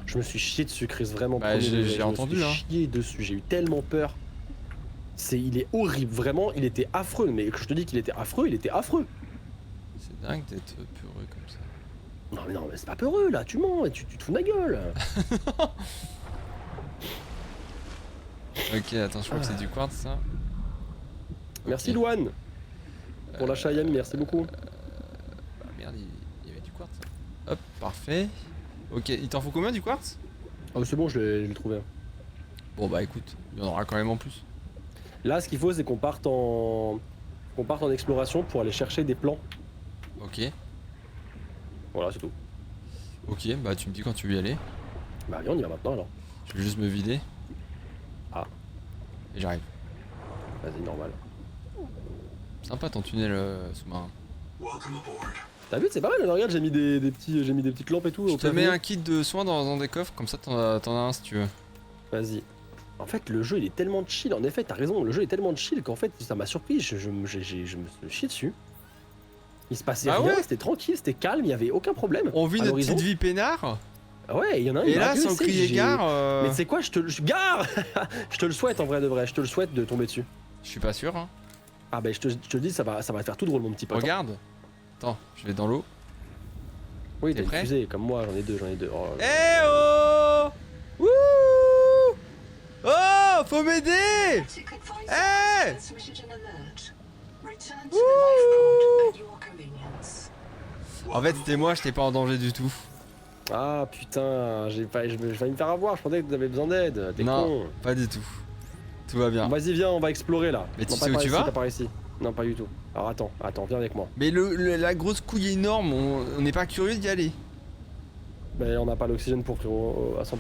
Je me suis chié dessus, Chris, vraiment. Bah, premier j'ai degré. entendu, Je me hein. suis chié dessus, j'ai eu tellement peur. Il est horrible, vraiment, il était affreux. Mais que je te dis qu'il était affreux, il était affreux. c'est dingue d'être peureux comme ça. Non, mais c'est pas peureux là, tu mens, tu te fous de ma gueule. Ok attends, je crois que c'est du quartz ça. Merci Ok. Louane. Pour l'achat Yann, merci beaucoup. Bah merde, il y avait du quartz. Hop, parfait. Ok, il t'en faut combien du quartz? Ah, c'est bon, je l'ai trouvé. Bon bah écoute, il y en aura quand même en plus. Là, ce qu'il faut, c'est qu'on parte en exploration pour aller chercher des plans. Ok, Voilà, c'est tout. ok, bah tu me dis quand tu veux y aller. Bah, viens, on y va maintenant alors. Je vais juste me vider. Ah. Et j'arrive. Vas-y, normal. Sympa ton tunnel sous-marin. T'as vu, c'est pas mal, regarde, j'ai mis des petites lampes et tout. Je au te mets clavier. un kit de soins dans des coffres, comme ça t'en as un si tu veux. Vas-y. En fait, le jeu il est tellement chill. En effet, t'as raison. Le jeu est tellement chill qu'en fait, ça m'a surpris. Je me suis chié dessus. Il se passait Ah rien. ouais. C'était tranquille, c'était calme. Il y avait aucun problème. On vit À notre l'horizon. petite vie peinard. Ah ouais, il y en a un. Et il m'a là, agressé, sans crier j'ai- gare, Mais c'est quoi, gare. Je te le souhaite en vrai de vrai. Je te le souhaite de tomber dessus. je suis pas sûr. Hein. Ah bah je te le dis, ça va te faire tout drôle mon petit pote. Regarde. Attends, je vais dans l'eau. Oui, T'es t'as prêt une fusée comme moi. J'en ai deux. Oh, Eh oh Wouh Oh Faut m'aider Eh En fait c'était moi, j'étais pas en danger du tout. Ah putain, je vais me faire avoir. Je pensais que t'avais besoin d'aide. T'es Non, con. pas du tout. Tout va bien. Vas-y, viens, on va explorer là. Mais tu Non, sais pas où par tu ici, vas pas par ici. Non, pas du tout. Alors attends, viens avec moi. Mais la grosse couille énorme, on n'est pas curieux d'y aller. Ben on n'a pas l'oxygène pour à 100%.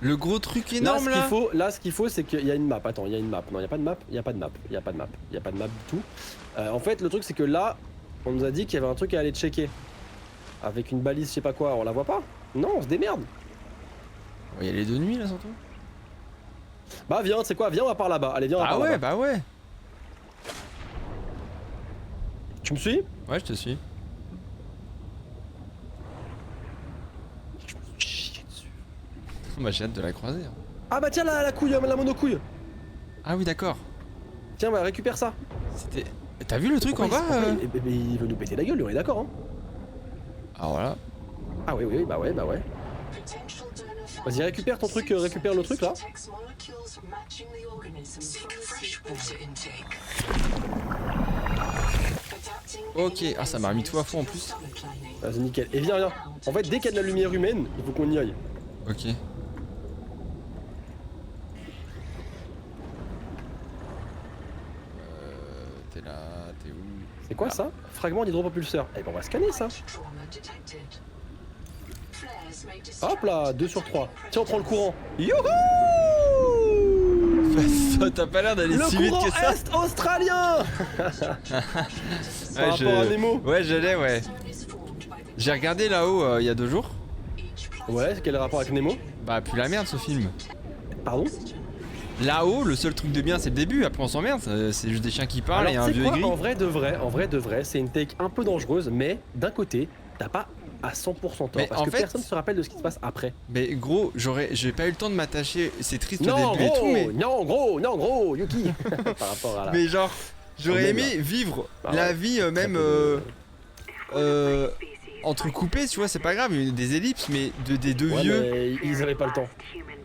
Le gros truc énorme là, Ce qu'il faut, c'est qu'il y a une map. Attends, il y a une map. Non, il y a pas de map. Il y a pas de map. Il y a pas de map. Il y a pas de map du tout. En fait, le truc, c'est que là, on nous a dit qu'il y avait un truc à aller checker. Avec une balise, je sais pas quoi. On la voit pas? Non, on se démerde. On va y aller de nuit là surtout. Bah viens, tu sais quoi? Viens, on va par là-bas. Allez, viens, on va Ah par ouais, là-bas. bah ouais. Tu me suis? Ouais, je te suis. Je me suis chié dessus. Bah j'ai hâte de la croiser. hein. Ah bah tiens, la couille, la monocouille. Ah oui d'accord. Tiens, bah, récupère ça. C'était... T'as vu le truc en bas Mais il veut nous péter la gueule, lui, on est d'accord, hein? Ah voilà. Ah oui, bah ouais. Vas-y, récupère ton truc, récupère le truc là. Ok, ah ça m'a remis tout à fond en plus. Vas-y, nickel. Et viens. En fait, dès qu'il y a de la lumière humaine, il faut qu'on y aille. Ok. C'est quoi ça? Fragment d'hydropropulseur. Eh ben on va scanner ça. Hop là, 2 sur 3. Tiens, on prend le courant. Youhou. T'as pas l'air d'aller si Le vite courant que ça. est australien. Par rapport à Nemo. Ouais, je l'ai, ouais. J'ai regardé là-haut il y a 2 jours. Ouais, quel rapport avec Nemo? Bah, plus la merde ce film. Pardon? Là-haut, le seul truc de bien, c'est le début. Après, on s'emmerde. C'est juste des chiens qui parlent et Alors, un tu sais vieux quoi, aigri. en vrai de vrai, c'est une take un peu dangereuse, mais d'un côté, t'as pas à 100% tort, Mais parce en que fait- personne se rappelle de ce qui se passe après. Mais gros, j'ai pas eu le temps de m'attacher. C'est triste Non au début et tout, mais. non gros, Yuki. Par rapport à la... Mais genre, j'aurais Quand même, aimé vivre Bah la ouais. vie même entrecoupée, tu vois, c'est pas grave, des ellipses, mais des deux Ouais, vieux. mais ils avaient pas le temps.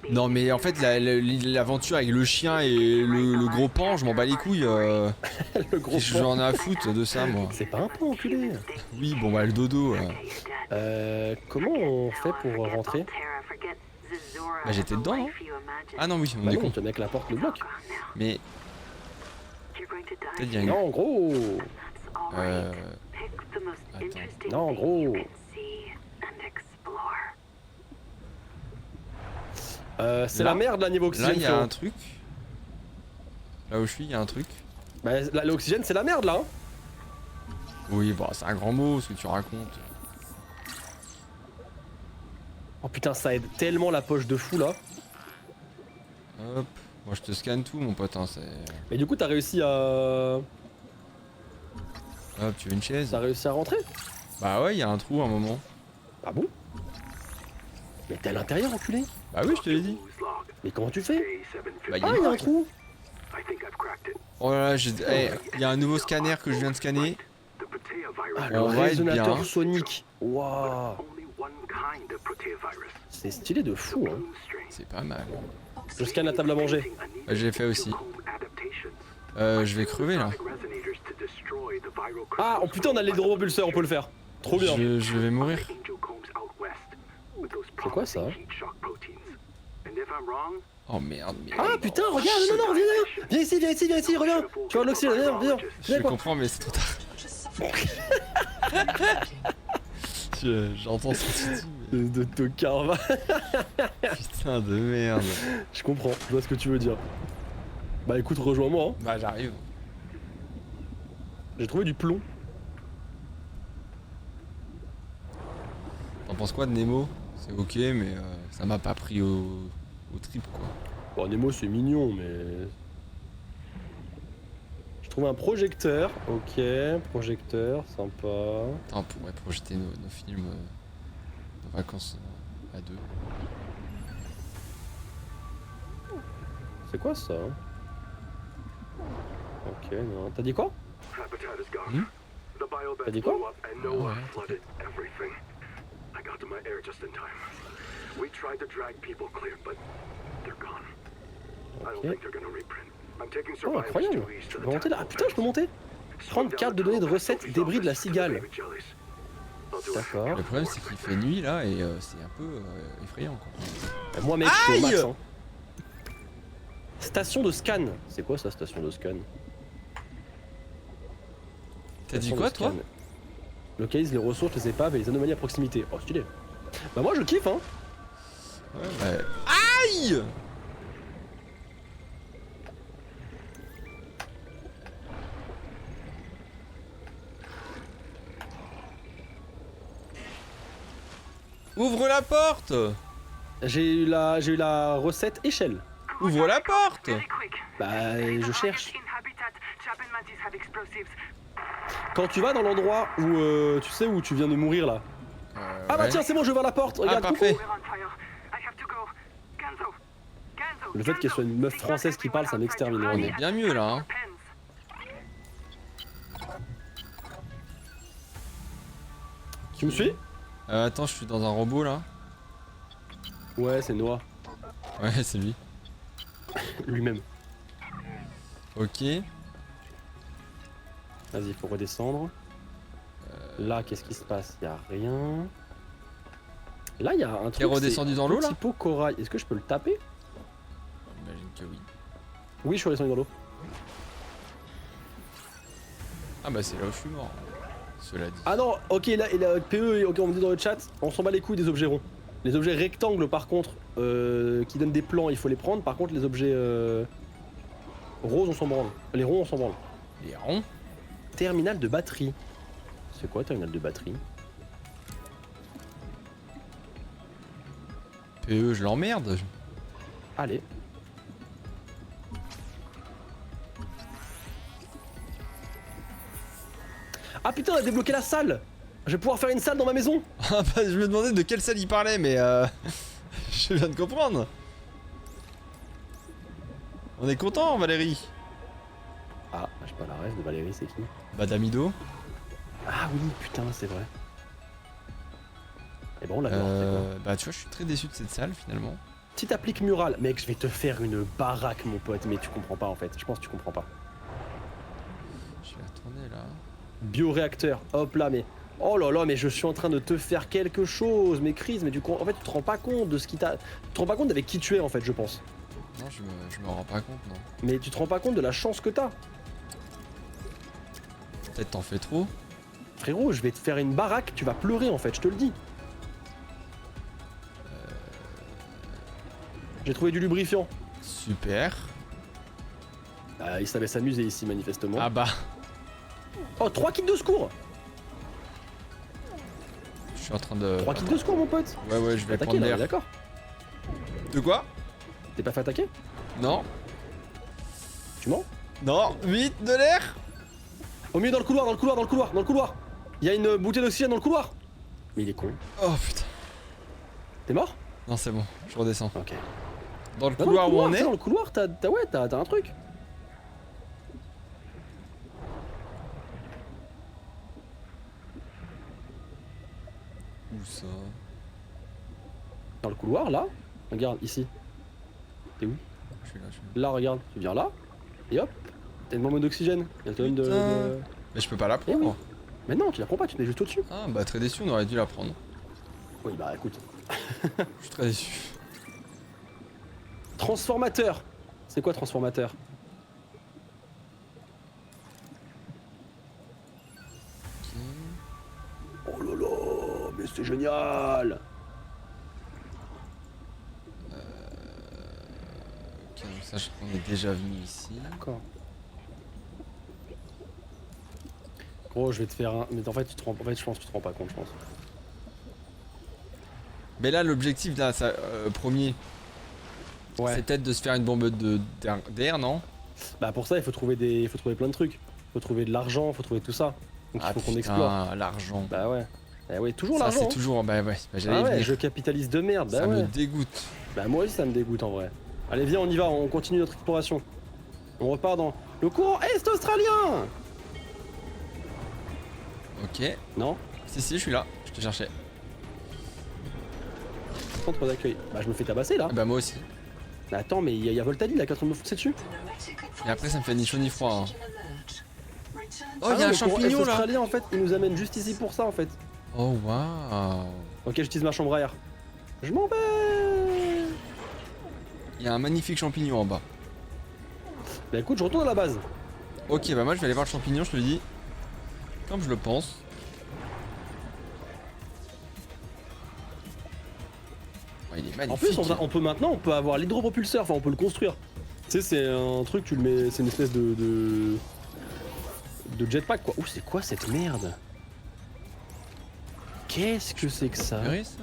Non, mais en fait, l'aventure avec le chien et le gros pan, je m'en bats les couilles. Le gros J'en ai à foutre de ça, moi. C'est pas un peu enculé. Oui, bon, bah, le dodo. Comment on fait pour rentrer? Bah, j'étais dedans, non? Ah non, oui, on Bah est non, con. tenait que la porte le bloque. Mais. Peut-être il y a une. Non, gros. Attends. Non, gros. C'est Là. la merde là niveau Là, oxygène. il y a frérot. un truc. Là où je suis, il y a un truc. Bah, l'oxygène c'est la merde là. Hein. Oui, bah, c'est un grand mot ce que tu racontes. Oh putain, ça aide tellement la poche de fou là. Hop. Moi, je te scanne tout, mon pote. Hein, c'est. Mais du coup, t'as réussi à. Hop, tu veux une chaise? T'as réussi à rentrer? Bah ouais, il y a un trou à un moment. Ah bon? Mais t'es à l'intérieur, enculé? Bah oui, je te l'ai dit. Mais comment tu fais? Bah, Ah, il y a un trou! Oh là là, il y a un nouveau scanner que je viens de scanner. Ah, le On va être résonateur bien. sonique! Waouh! C'est stylé de fou, hein! C'est pas mal. Je scanne la table à manger. Bah, j'ai fait aussi. Je vais crever là. Ah, oh putain, on a l'hydropropulseur, on peut le faire! Trop bien! Je vais mourir. C'est quoi ça? Oh merde, mais. Ah putain, regarde! Non, non, viens! Viens ici, viens ici, viens ici, reviens! Tu vois l'oxygène, viens! Je Viens quoi! comprends, mais c'est trop tard. J'entends ce que tu dis. De tocard, va! Mais... Putain de merde. Je comprends, je vois ce que tu veux dire. Bah écoute, rejoins-moi, hein. Bah, j'arrive. J'ai trouvé du plomb. T'en penses quoi de Nemo? C'est ok, mais ça m'a pas pris au trip quoi. Bon, Nemo c'est mignon, mais. J'ai trouvé un projecteur. Ok, projecteur, sympa. Attends, on pourrait projeter nos films de vacances à deux. C'est quoi ça? Ok, non. T'as dit quoi? Hmm? T'as dit quoi? Ouais, t'inquiète. Ok. Oh, incroyable! Je peux monter là? Ah putain, je peux monter! Prendre carte de données de recettes débris de la cigale. D'accord. Le problème c'est qu'il fait nuit là et c'est un peu effrayant quoi. Moi mec, je suis au Aïe! max, hein. Station de scan. C'est quoi ça, station de scan? T'as dit Station quoi de toi? scan. Localise les ressources, les épaves et les anomalies à proximité. Oh stylé. Bah moi je kiffe hein. Ouais. Aïe! Ouvre la porte! J'ai eu la recette échelle. Ouvre la porte! Bah je cherche. Quand tu vas dans l'endroit où tu sais où tu viens de mourir là. Ah bah ouais. tiens c'est bon je vais voir la porte. Regarde. parfait. Le fait qu'elle soit une meuf française qui parle ça m'extermine. On est bien mieux là hein. Tu me suis? Attends, je suis dans un robot là. Ouais c'est Noah. Ouais, c'est lui. Lui-même. Ok. Vas-y faut redescendre. Là qu'est-ce qui se passe? Y'a rien. Là il y a un truc. T'es redescendu dans l'eau là? Petit pot corail. Est-ce que je peux le taper? J'imagine que oui. Oui je suis redescendu dans l'eau. Ah bah c'est là où je suis mort. Cela dit. Ah non, ok, là, PE, ok, on me dit dans le chat, on s'en bat les couilles des objets ronds. Les objets rectangles, par contre, qui donnent des plans, il faut les prendre. Par contre, les objets roses, on s'en branle. Les ronds, on s'en branle. Les ronds. Terminal de batterie. C'est quoi, terminal de batterie? PE, je l'emmerde. Allez. Ah putain, on a débloqué la salle. Je vais pouvoir faire une salle dans ma maison. Ah bah je me demandais de quelle salle il parlait mais je viens de comprendre. On est content Valérie. Ah, je sais pas la rêve de Valérie, c'est qui? Bah Damido. Ah oui, putain, c'est vrai. Et bon, on l'adore. Bah tu vois je suis très déçu de cette salle finalement. Si t'appliques mural, mec, je vais te faire une baraque, mon pote, mais tu comprends pas en fait. Je pense que tu comprends pas. Je vais la tourner là. Bioréacteur, hop là, mais. Oh là là, mais je suis en train de te faire quelque chose, mais Chris, mais en fait, tu te rends pas compte de ce qui t'a. Tu te rends pas compte avec qui tu es en fait, je pense. Non je me rends pas compte non. Mais tu te rends pas compte de la chance que t'as. Peut-être t'en fais trop. Frérot, je vais te faire une baraque, tu vas pleurer en fait, je te le dis. J'ai trouvé du lubrifiant. Super. Il savait s'amuser ici, manifestement. Ah bah. Oh, 3 kits de secours. Je suis en train de. 3 kits de secours, mon pote. Ouais je vais Attaquer prendre là, l'air. d'accord. De quoi? T'es pas fait attaquer? Non. Tu mens? Non. Vite de l'air. Au milieu, dans le couloir, dans le couloir, dans le couloir, dans le couloir. Il y a une bouteille d'oxygène dans le couloir. Mais il est con. Oh putain. T'es mort? Non c'est bon, je redescends. Ok. Dans le Non, couloir où on est. Dans le couloir, t'as un truc. Où ça? Dans le couloir, là. Regarde, ici. T'es où? Je suis là. Là, regarde. Tu viens là. Et hop. T'as une bombe d'oxygène. Elle te donne de. Mais je peux pas la Eh oui. prendre. Mais non, tu la prends pas, tu te mets juste au-dessus. Ah bah très déçu, on aurait dû la prendre. Oui, bah écoute. Je suis très déçu. Transformateur. C'est quoi transformateur? Oh là là, mais c'est génial. Ok, donc ça je crois qu'on est déjà venu ici. D'accord. Gros, je vais te faire un. Mais en fait, je pense que tu te rends pas compte, je pense. Mais là l'objectif là, ça, premier, Ouais. c'est peut-être de se faire une bombe d'air, non? Bah pour ça, il faut trouver plein de trucs. Il faut trouver de l'argent, il faut trouver tout ça. Donc il faut qu'on explore. L'argent. Bah ouais. Bah ouais, toujours Ça l'argent. c'est hein. toujours, bah ouais, bah, j'allais Ah ouais, venir. jeu capitaliste de merde. Bah Ça ouais. me dégoûte. Bah moi aussi ça me dégoûte en vrai. Allez viens, on y va, on continue notre exploration. On repart dans le courant est australien. Ok. Non? Si je suis là, je te cherchais. Centre d'accueil. Bah je me fais tabasser là. Ah bah moi aussi. Mais attends, mais il y a Voltali là qui est en train de me foncer dessus. Et après ça me fait ni chaud ni froid. Hein. Oh Ah il y a non, un le courant champignon est là. australien en fait, il nous amène juste ici pour ça en fait. Oh waouh. Ok, j'utilise ma chambre à air. Je m'en vais. Il y a un magnifique champignon en bas. Bah écoute, je retourne à la base. Ok bah moi je vais aller voir le champignon, je te le dis. Comme je le pense. Oh, il est En magnifique. plus, on peut avoir l'hydropropulseur, enfin on peut le construire. Tu sais, c'est un truc, tu le mets, c'est une espèce de jetpack quoi. Ouh, c'est quoi cette merde? Qu'est-ce que c'est que ça? Verrez, ça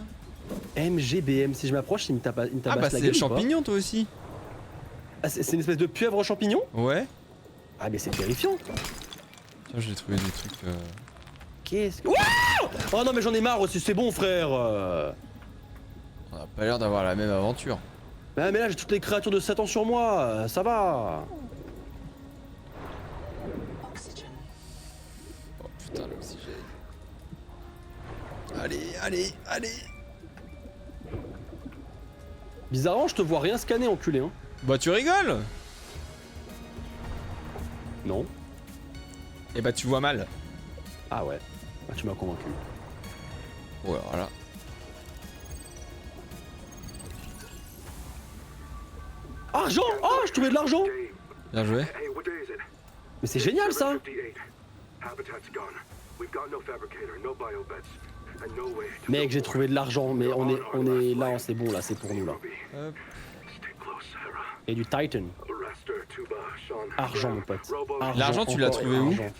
MGBM, si je m'approche, il me tabasse Ah bah la c'est gueule le ou pas? champignon toi aussi. Ah, c'est une espèce de pieuvre champignon? Ouais. Ah mais c'est terrifiant. Tiens j'ai trouvé des trucs. Qu'est-ce que... Wouah! Oh non mais j'en ai marre aussi, c'est bon frère. On a pas l'air d'avoir la même aventure. Bah mais là j'ai toutes les créatures de Satan sur moi, ça va. Oh putain l'oxygène. Allez. Bizarrement, je te vois rien scanner, enculé, hein. Bah tu rigoles. Non. Et bah tu vois mal. Ah ouais. Bah, tu m'as convaincu. Ouais voilà. Argent! Oh, je trouvais de l'argent! Bien joué. Hey, what day is it? Mais c'est génial ça! 58. Habitat's gone. We've got no fabricator, no biobeds, and no way to Mec, j'ai build trouvé de l'argent, mais on est là, c'est bon là, c'est pour nous là. more. Hop. Stay close, Sarah. Et du Titan. Raster, Tuba, Sean. Argent, mon pote. Argent, L'argent, tu l'as encore trouvé et où? argent.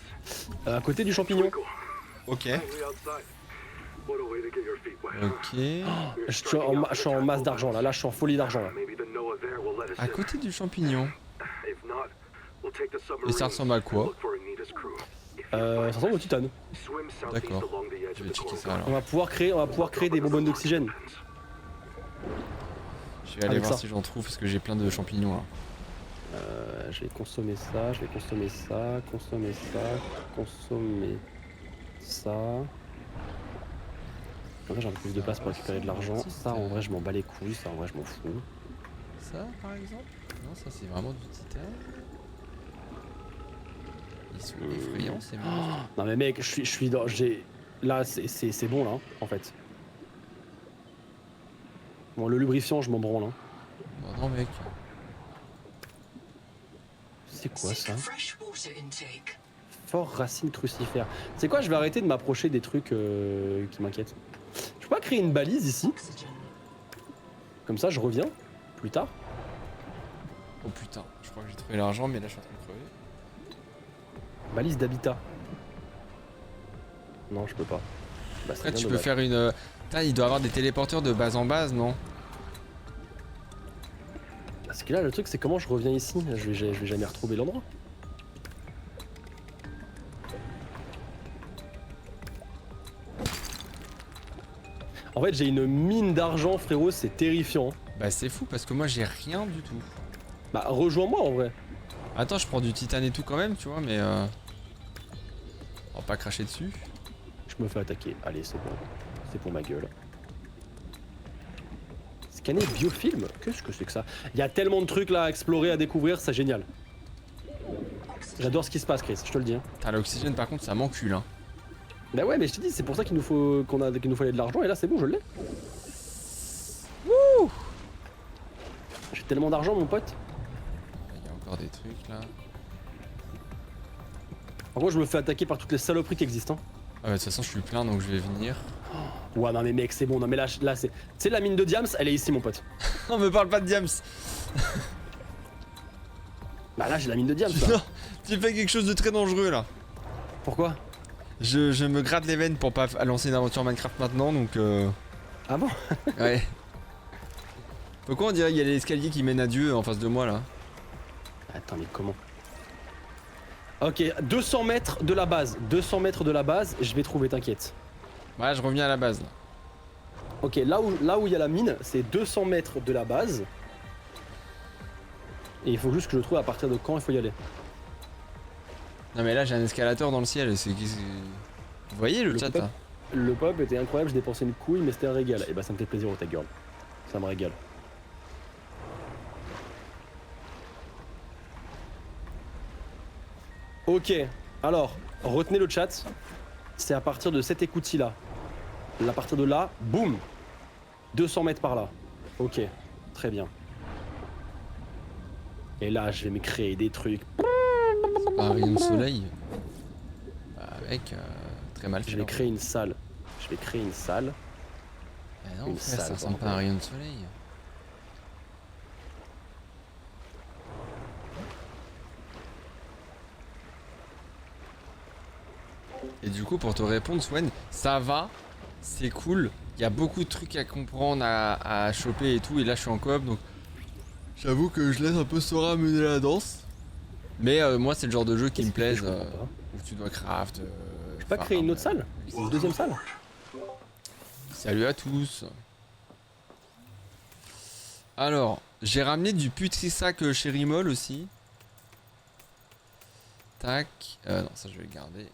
À côté du champignon. Ok. Finally outside. What a way to get your feet wet. Ok. Je suis en masse d'argent là, je suis en folie d'argent là. Maybe the Noah there will let us À in. côté du champignon. If not, we'll take the Et submarine. ça ressemble à quoi? Look for Anita's crew. If Ça ressemble au titane. swim southeast D'accord. along the edge Je of vais the checker core. ça alors. On va pouvoir créer des bonbonnes d'oxygène. Je vais aller Avec voir ça. si j'en trouve parce que j'ai plein de champignons là. Je vais consommer ça, consommer ça. En vrai, j'ai un peu plus de place pour récupérer de l'argent. Ça, en vrai, je m'en bats les couilles. Ça, en vrai, je m'en fous. Ça par exemple? Non, ça c'est vraiment du titane. Ils sont effrayants ces monstres. Non, mais mec, je suis dans. Là, c'est bon, là, en fait. Bon, le lubrifiant, je m'en branle. Hein. Bon, non mec. C'est quoi ça? Fresh water intake. Fort racine crucifère. C'est quoi? Je vais arrêter de m'approcher des trucs qui m'inquiètent. Je peux pas créer une balise ici? Oxygen. Comme ça, je reviens plus tard. Oh putain, je crois que j'ai trouvé l'argent mais là je suis en train de crever. Balise d'habitat. Non, je peux pas. Bah, c'est Après bien tu peux dommage. faire une... Putain, il doit avoir des téléporteurs de base en base, non? Parce que là, le truc, c'est comment je reviens ici? Je vais jamais retrouver l'endroit. En fait, j'ai une mine d'argent, frérot, c'est terrifiant. Bah c'est fou parce que moi j'ai rien du tout. Bah, rejoins-moi en vrai. Attends, je prends du titane et tout quand même, tu vois, mais on va pas cracher dessus. Je me fais attaquer. Allez, c'est bon. C'est pour ma gueule. Scanner biofilm? Qu'est-ce que c'est que ça? Il y a tellement de trucs là à explorer, à découvrir, c'est génial. J'adore ce qui se passe, Chris, je te le dis. Hein. Putain, l'oxygène par contre ça m'encule hein. Bah ouais, mais je te dis, c'est pour ça qu'il nous faut qu'il nous fallait de l'argent et là c'est bon, je l'ai. J'ai tellement d'argent, mon pote. Il y a encore des trucs là. En gros, je me fais attaquer par toutes les saloperies qui existent. Hein. Ah bah de toute façon je suis plein donc je vais venir. Ouais, non mais mec, c'est bon. Non mais là c'est. Tu sais, la mine de Diams, elle est ici, mon pote. On me parle pas de Diams. Bah là, j'ai la mine de Diams. Non, Là. tu fais quelque chose de très dangereux là. Pourquoi? Je me gratte les veines pour pas lancer une aventure Minecraft maintenant donc Ah bon? ouais. Pourquoi on dirait qu'il y a l'escalier qui mène à Dieu en face de moi là? Attends, mais comment? Ok, 200 mètres de la base. 200 mètres de la base, je vais trouver, t'inquiète. Voilà, je reviens à la base là. Ok, là où il y a la mine, c'est 200 mètres de la base. Et il faut juste que je trouve à partir de quand il faut y aller. Non mais là j'ai un escalateur dans le ciel, Vous voyez le chat pop- là? Le pop était incroyable, je dépensais une couille, mais c'était un régal. Et bah ça me fait plaisir, ta girl. Ça me régale. Ok, alors, retenez le chat. C'est à partir de cette écoutille là. À partir de là, boum 200 mètres par là. Ok, très bien. Et là, je vais me créer des trucs. Un rayon de soleil. Bah mec, très mal fait. Je vais hein. créer une salle. Je vais créer une salle. Bah non, une frère, ça salle, ressemble quoi. pas à un rayon de soleil. Et du coup, pour te répondre, Swen, ça va, c'est cool. Il y a beaucoup de trucs à comprendre, à choper et tout. Et là, je suis en coop, donc j'avoue que je laisse un peu Sora mener la danse. Mais moi, c'est le genre de jeu qui me plaise, Je comprends pas. où tu dois craft. Je peux pas créer une autre salle? Une deuxième salle? Salut à tous. Alors, j'ai ramené du putri-sac chez Rimol aussi. Tac. Non, ça je vais le garder.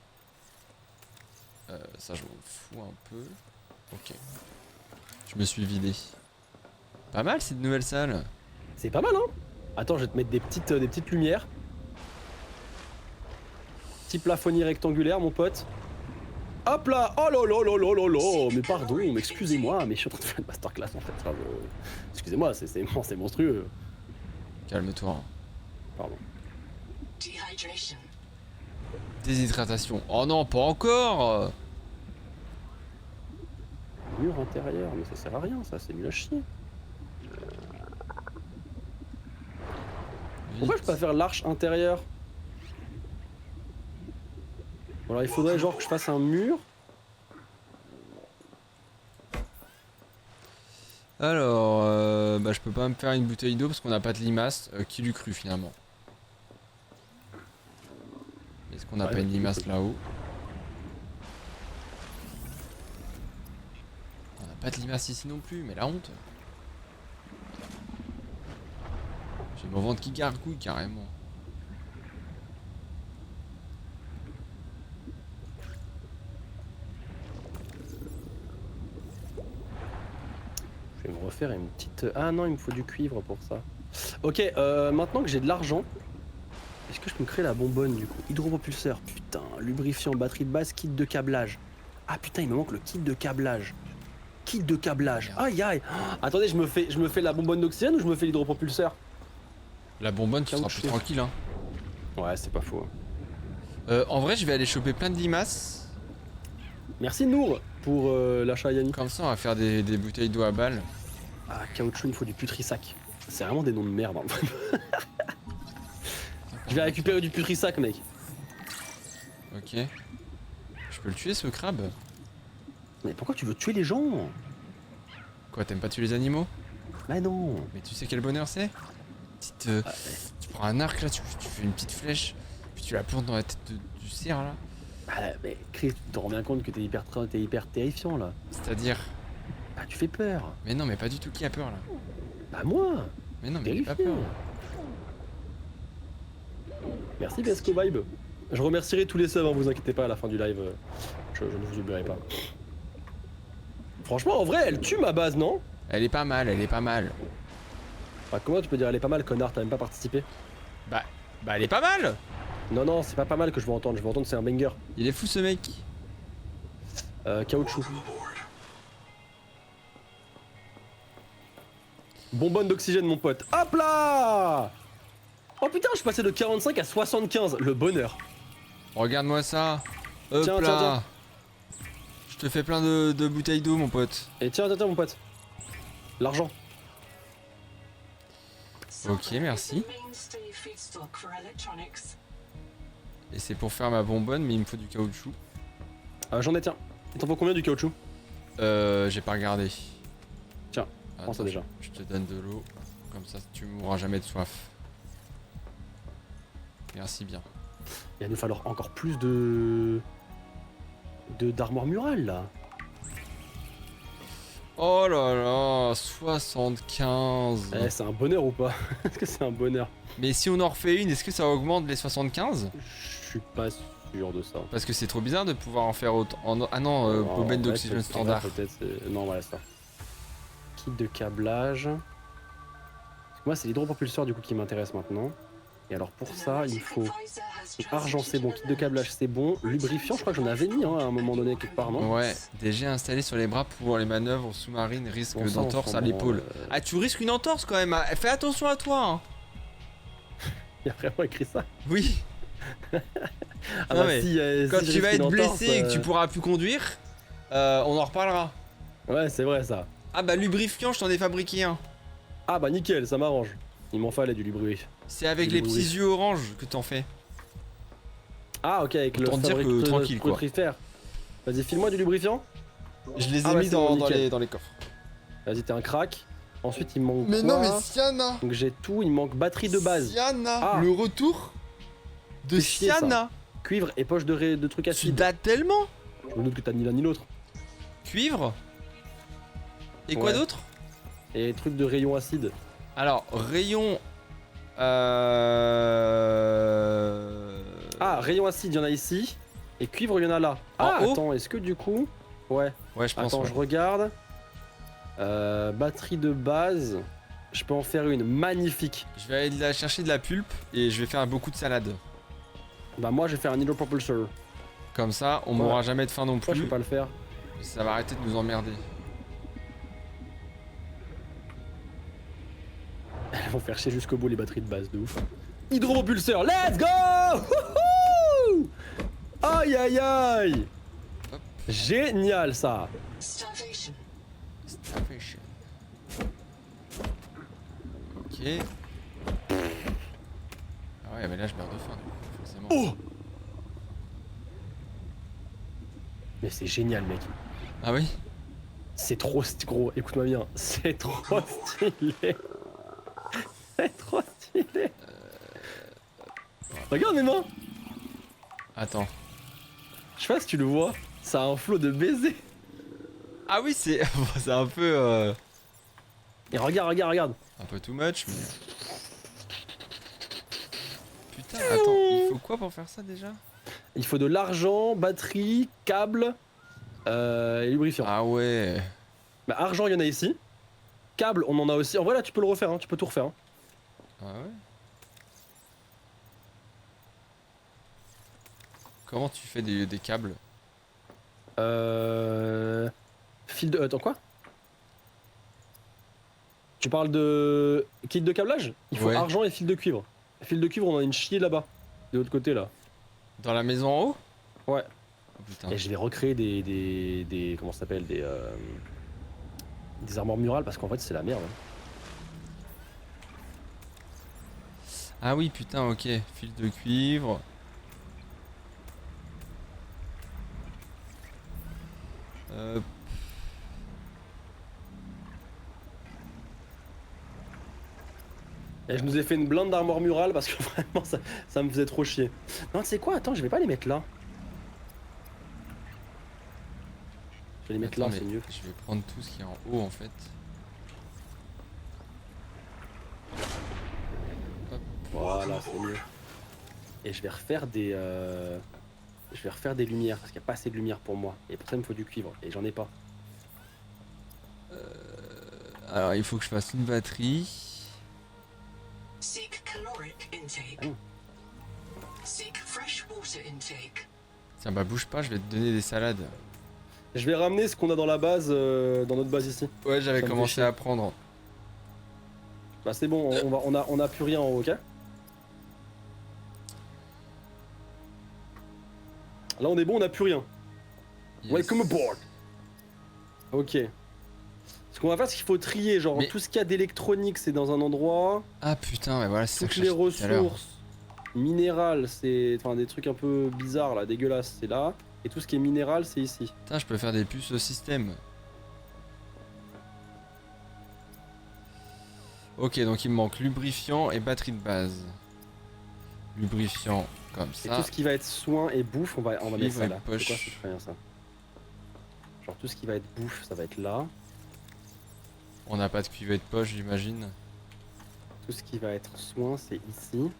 Ça je m'en fous un peu. Ok. Je me suis vidé. Pas mal cette nouvelle salle. C'est pas mal, hein? Attends, je vais te mettre des petites lumières. Petit plafonnier rectangulaire, mon pote. Hop là! Oh là là là là là là! Mais pardon, mais excusez-moi, mais je suis en train de faire une masterclass en fait. Enfin, excusez-moi, c'est monstrueux. Calme-toi. Pardon. Dehydration. Déshydratation. Oh non, pas encore. Mur intérieur, mais ça sert à rien, ça, c'est nul à chier. Pourquoi je peux pas faire l'arche intérieure? Bon, alors il faudrait genre que je fasse un mur. Alors, bah, je peux pas me faire une bouteille d'eau parce qu'on n'a pas de limace. Qui l'eût cru finalement? Est-ce qu'on n'a Ouais, pas une limace là-haut? On n'a pas de limace ici non plus, mais la honte. J'ai mon ventre qui gargouille carrément. Je vais me refaire une petite... Ah non, il me faut du cuivre pour ça. Ok, maintenant que j'ai de l'argent, est-ce que je peux me créer la bonbonne du coup? Hydropropulseur, putain, lubrifiant, batterie de base, kit de câblage. Ah putain, il me manque le kit de câblage. Kit de câblage, aïe aïe. Attendez, je me fais la bonbonne d'oxygène ou je me fais l'hydropropulseur? La bonbonne, tu seras Caoutchouc. plus tranquille. Hein. Ouais, c'est pas faux. En vrai, je vais aller choper plein de limaces. Merci Nour pour l'achat Yannick. Comme ça, on va faire des bouteilles d'eau à balles. Ah, caoutchouc, il me faut du putrisac. C'est vraiment des noms de merde. Hein. Je vais récupérer du putrisac, mec. Ok. Je peux le tuer ce crabe? Mais pourquoi tu veux tuer les gens? Quoi, t'aimes pas tuer les animaux? Bah non. Mais tu sais quel bonheur c'est? Tu prends un arc là, tu fais une petite flèche, puis tu la plantes dans la tête du cerf là. Ah, mais Chris, tu te rends bien compte que t'es hyper terrifiant là. C'est-à-dire? Ah, tu fais peur. Mais non, mais pas du tout, qui a peur là? Bah moi. Mais non, mais j'ai pas Terrifiant. peur. Merci Vesco Vibe. Je remercierai tous les subs, hein, vous inquiétez pas, à la fin du live. Je ne vous oublierai pas. Franchement, en vrai, elle tue ma base, non? Elle est pas mal, elle est pas mal. Bah comment tu peux dire elle est pas mal, connard, t'as même pas participé? Bah elle est pas mal! Non, non, c'est pas mal que je veux entendre c'est un banger. Il est fou ce mec. Caoutchouc. Bonbonne d'oxygène, mon pote. Hop là! Oh putain, je suis passé de 45 à 75, le bonheur. Regarde-moi ça. Hop Tiens, là. tiens, tiens. Je te fais plein de bouteilles d'eau, mon pote. Et tiens, mon pote. L'argent. Ok, merci. Et c'est pour faire ma bonbonne, mais il me faut du caoutchouc. J'en ai, tiens. Il t'en faut combien du caoutchouc? J'ai pas regardé. Tiens, prends ça déjà. Je te donne de l'eau. Comme ça, tu mourras jamais de soif. Merci bien. Il va nous falloir encore plus d'armoire murale là. Oh là là, 75. Eh, c'est un bonheur ou pas? Est-ce que c'est un bonheur? Mais si on en refait une, est-ce que ça augmente les 75? Je suis pas sûr de ça. Parce que c'est trop bizarre de pouvoir en faire autant. Ah non, Non, bobine ouais, d'oxygène peut-être, standard. Peut-être, non, voilà ça. Kit de câblage. Moi, c'est l'hydropropulseur du coup qui m'intéresse maintenant. Et alors pour ça, il faut argent, c'est bon. Kit de câblage, c'est bon. Lubrifiant, je crois que j'en avais mis hein, à un moment donné quelque part, non? Ouais, DG installé sur les bras pour les manœuvres sous-marines, risque Bon, ça, on d'entorse s'en à branle, l'épaule. Ah, tu risques une entorse quand même. Fais attention à toi. Hein. Il y a vraiment écrit ça. Oui. Ah Non, bah mais si, Quand si je tu vas risque être une entorse, blessé et que tu pourras plus conduire, on en reparlera. Ouais, c'est vrai ça. Ah bah lubrifiant, je t'en ai fabriqué un. Ah bah nickel, ça m'arrange. Il m'en fallait du lubrifiant. C'est avec Du les lubrifiant. petits yeux orange que t'en fais. Ah ok, avec le Autant dire que tranquille, quoi. Fructifère. Vas-y, file-moi du lubrifiant. Je les ai Ah bah, mis c'est bon, nickel. dans les coffres. Vas-y, t'es un crack. Ensuite, il manque Mais quoi? non, mais Siana. Donc j'ai tout, il manque batterie de base. Siana, Ah. le retour de Fais chier, ça. Siana. Cuivre et poche de trucs Tu acides. dates tellement. Je me doute que t'as ni l'un ni l'autre. Cuivre. Et quoi Ouais. d'autre? Et trucs de rayon acide. Alors, rayon. Ah, rayon acide, il y en a ici. Et cuivre, il y en a là. En Ah, haut attends, est-ce que du coup... Ouais, Ouais, je pense. attends, ouais. je regarde. Batterie de base. Je peux en faire une magnifique. Je vais aller chercher de la pulpe et je vais faire beaucoup de salade. Bah moi, je vais faire un hydropropulsor. Comme ça, on Ouais. mourra jamais de faim non Pourquoi je plus. peux pas le faire? Et ça va arrêter de nous emmerder. Elles vont faire chier jusqu'au bout les batteries de base, de ouf. Hydropropulseur, let's go! Wouhou! Aïe aïe aïe. Hop. Génial ça. Starvation. Starvation. Ok. Ah ouais, mais là je meurs de faim, forcément. Oh. Mais c'est génial mec. Ah oui? C'est trop gros, écoute-moi bien, c'est trop stylé. C'est trop stylé. Regarde mes mains. Attends. Je sais pas si tu le vois, ça a un flot de baisers. Ah oui, c'est c'est un peu Et regarde. un peu too much, mais... Putain, attends, il faut quoi pour faire ça déjà? Il faut de l'argent, batterie, câble et lubrifiant. Ah ouais. Bah, argent, il y en a ici. Câble, on en a aussi. En vrai, là, tu peux le refaire, hein, tu peux tout refaire. Hein. Ah ouais. Comment tu fais des câbles? Fil de. Attends, quoi? Tu parles de. Kit de câblage? Il faut Ouais. argent et fil de cuivre. Fil de cuivre, on en a une chier là-bas. De l'autre côté, là. Dans la maison en haut? Ouais. Oh putain. Et je vais recréer des comment ça s'appelle des armoires murales parce qu'en fait, c'est la merde. Hein. Ah oui, putain, ok. Fil de cuivre. Et je nous ai fait une blinde d'armoire murale parce que vraiment, ça me faisait trop chier. Non, tu sais quoi? Attends, je vais pas les mettre là. Je vais les mettre Attends, là, c'est mais mieux. je vais prendre tout ce qui est en haut en fait. Voilà, c'est mieux. Et je vais refaire des lumières parce qu'il n'y a pas assez de lumière pour moi. Et pour ça, il me faut du cuivre et j'en ai pas. Alors il faut que je fasse une batterie. Seek caloric intake. Oh. Seek fresh water intake. Tiens bah bouge pas, je vais te donner des salades. Je vais ramener ce qu'on a dans la base, dans notre base ici. Ouais, j'avais Ça me fait commencé chier. à prendre. Bah c'est bon, on a plus rien en haut, ok? Là on est bon, on a plus rien. Yes. Welcome aboard. Ok. Ce qu'on va faire, c'est qu'il faut trier, genre Mais- tout ce qu'il y a d'électronique, c'est dans un endroit. Ah putain, mais voilà, c'est ça que Toutes je les cherchais tout à l'heure. ressources minérales, c'est. Enfin, des trucs un peu bizarres là, dégueulasses, c'est là. Et tout ce qui est minéral, c'est ici. Putain, je peux faire des puces au système. Ok, donc il me manque lubrifiant et batterie de base. Lubrifiant comme Et ça. tout ce qui va être soins et bouffe, on va mettre Cuivre ça et là. C'est poche. quoi, c'est très bien ça. Genre tout ce qui va être bouffe, ça va être là. On n'a pas de cuivre et de poche, j'imagine. Tout ce qui va être soins, c'est ici.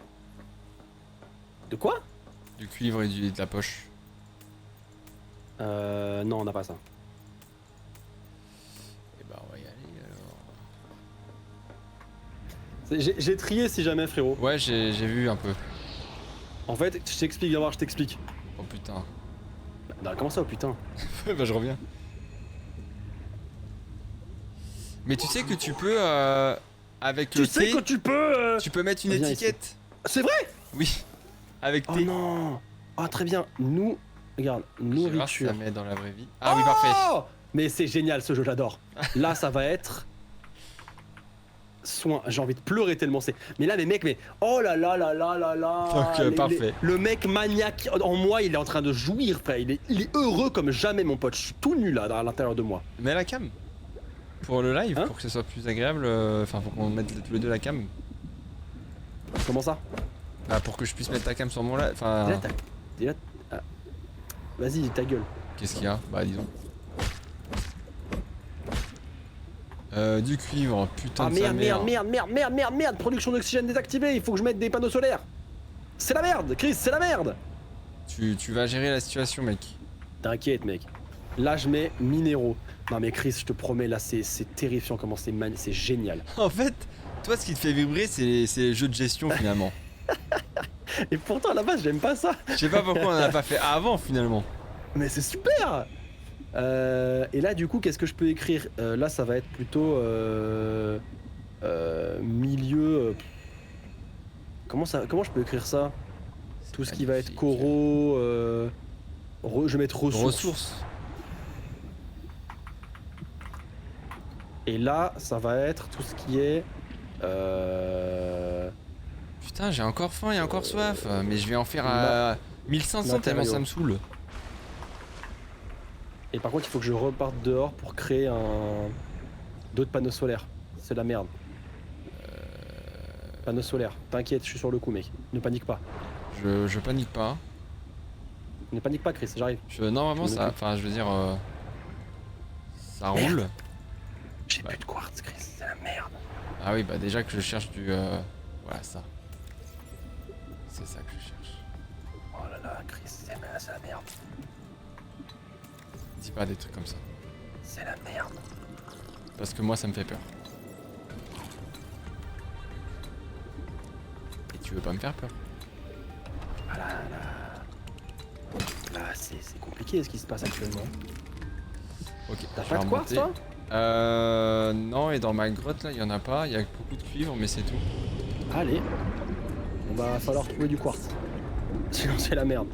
De quoi? Du cuivre et de la poche. Non, on n'a pas ça. Et bah on va y aller alors. J'ai trié si jamais, frérot. Ouais, j'ai vu un peu. En fait, je t'explique, viens voir, je t'explique. Oh putain. Bah, comment ça, oh putain? Bah je reviens. Mais tu sais que tu peux avec le Tu sais thé, que tu peux. tu peux mettre une Viens étiquette. C'est vrai? Oui. Avec Oh thé. non. Ah très bien. Nous, regarde, Je vais voir si nourriture. ça met dans la vraie vie. Ah oui, parfait. Oh mais c'est génial ce jeu, j'adore. Là, ça va être soin. J'ai envie de pleurer tellement c'est. Mais là, mais oh là là là là là là. Donc, parfait. Le mec maniaque en moi, il est en train de jouir, frère. Il est heureux comme jamais, mon pote. Je suis tout nu là, à l'intérieur de moi. Mets la cam. Pour le live, Hein pour que ce soit plus agréable. Enfin, pour qu'on mette tous les deux la cam. Comment ça? Bah, pour que je puisse mettre ta cam sur mon live. Enfin, Déjà, ah. Vas-y, ta gueule. qu'est-ce qu'il y a? Bah, disons. Du cuivre, putain Ah de sa merde, mère. merde. Production d'oxygène désactivée. Il faut que je mette des panneaux solaires. C'est la merde, Chris, c'est la merde. Tu vas gérer la situation, mec. T'inquiète, mec. Là, je mets minéraux. Non, mais Chris, je te promets, là, c'est terrifiant comment c'est génial. En fait, toi, ce qui te fait vibrer, c'est les jeux de gestion finalement. Et pourtant, à la base, j'aime pas ça. Je sais pas pourquoi on en a pas fait avant finalement. Mais c'est super. Et là, du coup, qu'est-ce que je peux écrire? Là, ça va être plutôt milieu. Comment je peux écrire ça? Tout ce qui va être Magnifique. coraux, Je vais mettre ressources. Ressources. Et là, ça va être tout ce qui est. Putain, j'ai encore faim et encore soif. Mais je vais en faire à 1500 tellement matériaux. ça me saoule. Et par contre, il faut que je reparte dehors pour créer d'autres panneaux solaires. C'est la merde. Panneaux solaires. T'inquiète, je suis sur le coup, mec. Ne panique pas. Je panique pas. Ne panique pas, Chris, j'arrive. Normalement, Je ça. m'occupe. Enfin, je veux dire. Ça roule. J'ai Ouais. plus de quartz, Chris, c'est la merde. Ah oui, bah déjà que je cherche du. Voilà, ça. C'est ça que je cherche. Oh là là, Chris, c'est la merde. Dis pas des trucs comme ça. C'est la merde. Parce que moi, ça me fait peur. Et tu veux pas me faire peur? Voilà, là, c'est compliqué ce qui se passe actuellement. Ok. T'as je pas vais de quartz, remonter. toi? Non, et dans ma grotte là, il y en a pas. Il y a beaucoup de cuivre, mais c'est tout. Allez. On va falloir trouver du quartz. Sinon, c'est la merde.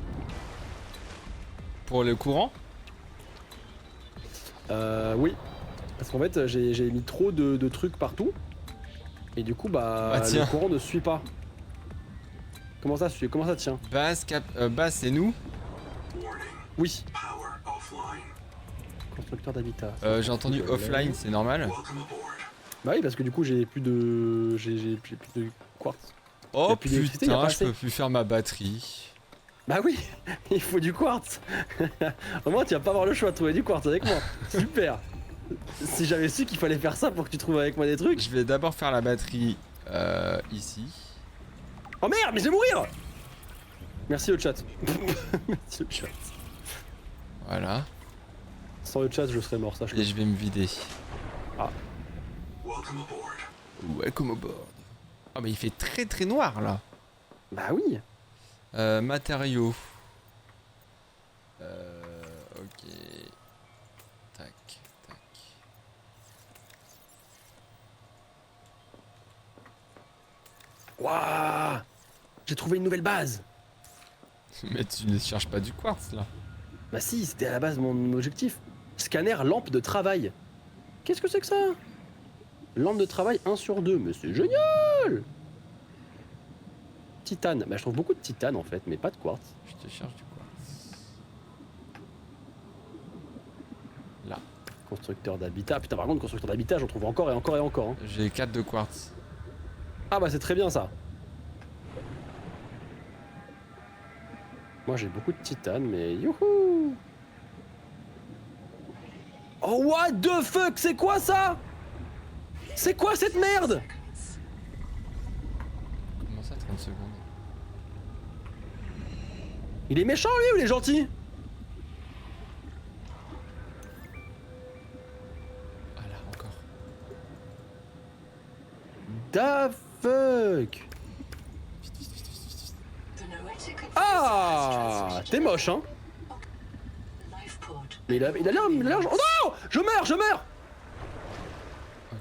Pour le courant? Oui. Parce qu'en fait, j'ai mis trop de trucs partout. Et du coup, Ah, tiens. le courant ne suit pas. Comment ça suit? Comment ça tient? Base, base, c'est nous. Oui. Power offline. Constructeur d'habitat. J'ai entendu offline, c'est normal. Welcome aboard. Bah oui, parce que du coup, j'ai plus de. J'ai plus de quartz. Y Oh a plus d'électricité, y a putain, pas je assez. peux plus faire ma batterie. Bah oui, il faut du quartz. Au moins, tu vas pas avoir le choix de trouver du quartz avec moi. Super. Si j'avais su qu'il fallait faire ça pour que tu trouves avec moi des trucs. Je vais d'abord faire la batterie ici. Oh merde, mais je vais mourir. Merci au chat. Merci au chat. Voilà. Sans le chat, je serais mort, sache-le. Et je vais me vider. Welcome aboard. Ouais, comme au bord. Oh, mais il fait très très noir là. Bah oui. Matériaux. Ok. Tac, tac. Waouh. J'ai trouvé une nouvelle base. Mais tu ne cherches pas du quartz là. Bah si, c'était à la base mon objectif. Scanner lampe de travail. Qu'est-ce que c'est que ça? Lampe de travail 1 sur 2, mais c'est génial. Titane, bah je trouve beaucoup de titane en fait, mais pas de quartz. Je te cherche du quartz. Là. Constructeur d'habitat. Putain, par contre, constructeur d'habitat, j'en trouve encore et encore et encore. Hein. J'ai 4 de quartz. Ah bah c'est très bien ça. Moi j'ai beaucoup de titane, mais youhou. Oh what the fuck, c'est quoi ça? C'est quoi cette merde? Comment ça, 30 secondes? Il est méchant lui ou il est gentil? Ah là, encore. Da fuck. The noetic Ah, t'es moche hein. life pod. Mais il a l'air. Oh non, je meurs. Ok.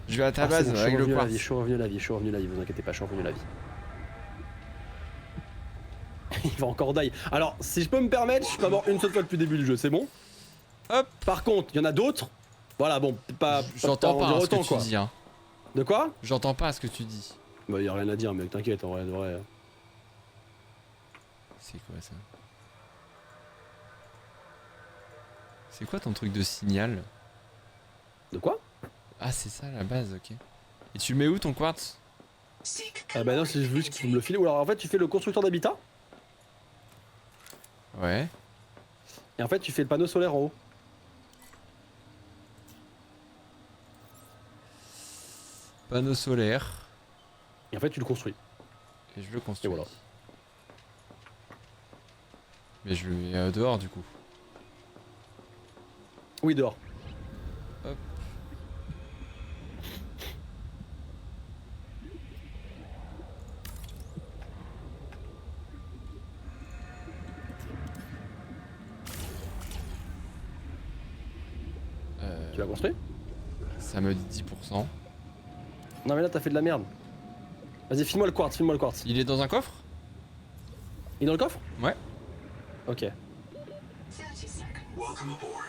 Je vais à ta Ah, c'est base bon, avec le quartz. je suis revenu à la vie, vous inquiétez pas, je suis revenu à la vie. Il va encore die. Alors, si je peux me permettre, je suis pas mort une seule fois depuis le début du jeu, c'est bon? Hop. Par contre, il y en a d'autres. Voilà, bon, pas. J'entends pas en dire hein, ce autant, que tu quoi. dis. Hein. De quoi? J'entends pas ce que tu dis. Bah, y a rien à dire, mec, t'inquiète, en vrai, de vrai. C'est quoi ça? C'est quoi ton truc de signal? De quoi? Ah, c'est ça la base, ok. Et tu le mets où ton quartz? Seek Ah, bah non, c'est juste qu'il me le file. Ou alors, en fait, tu fais le constructeur d'habitat, Ouais. et en fait, tu fais le panneau solaire en haut. Panneau solaire. Et en fait, tu le construis. Et je le construis. Et voilà. Mais je le mets dehors du coup. Oui, dehors. Hop. Tu l'as construit? Ça me dit 10%. Non, mais là, t'as fait de la merde. Vas-y, file-moi le quartz, file-moi le quartz. Il est dans un coffre? Il est dans le coffre? Ouais. Ok. 30 seconds. Welcome aboard.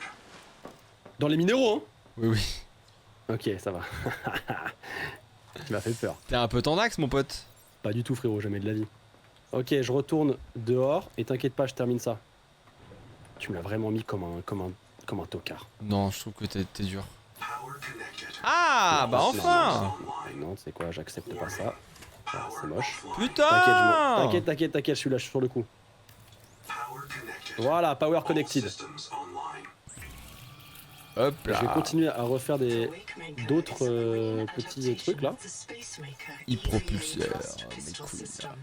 Dans les minéraux, hein. Oui, oui. Ok, ça va. Tu m'as fait peur. T'es un peu tendax, mon pote. Pas du tout, frérot, jamais de la vie. Ok, je retourne dehors et t'inquiète pas, je termine ça. Tu me l'as vraiment mis comme un tocard. Non, je trouve que t'es dur. Power connected. Ah, bah enfin. Non, tu sais quoi, j'accepte pas ça. Ah, c'est moche. Putain. T'inquiète, je suis là, je suis sur le coup. Power connected. Voilà, power All connected. systems online. Hop Je vais là. continuer à refaire des Wakemaker d'autres is awaiting petits trucs là. of the Spacemaker Hyperpulseur, EVA thrust mes pistol couilles, system. là.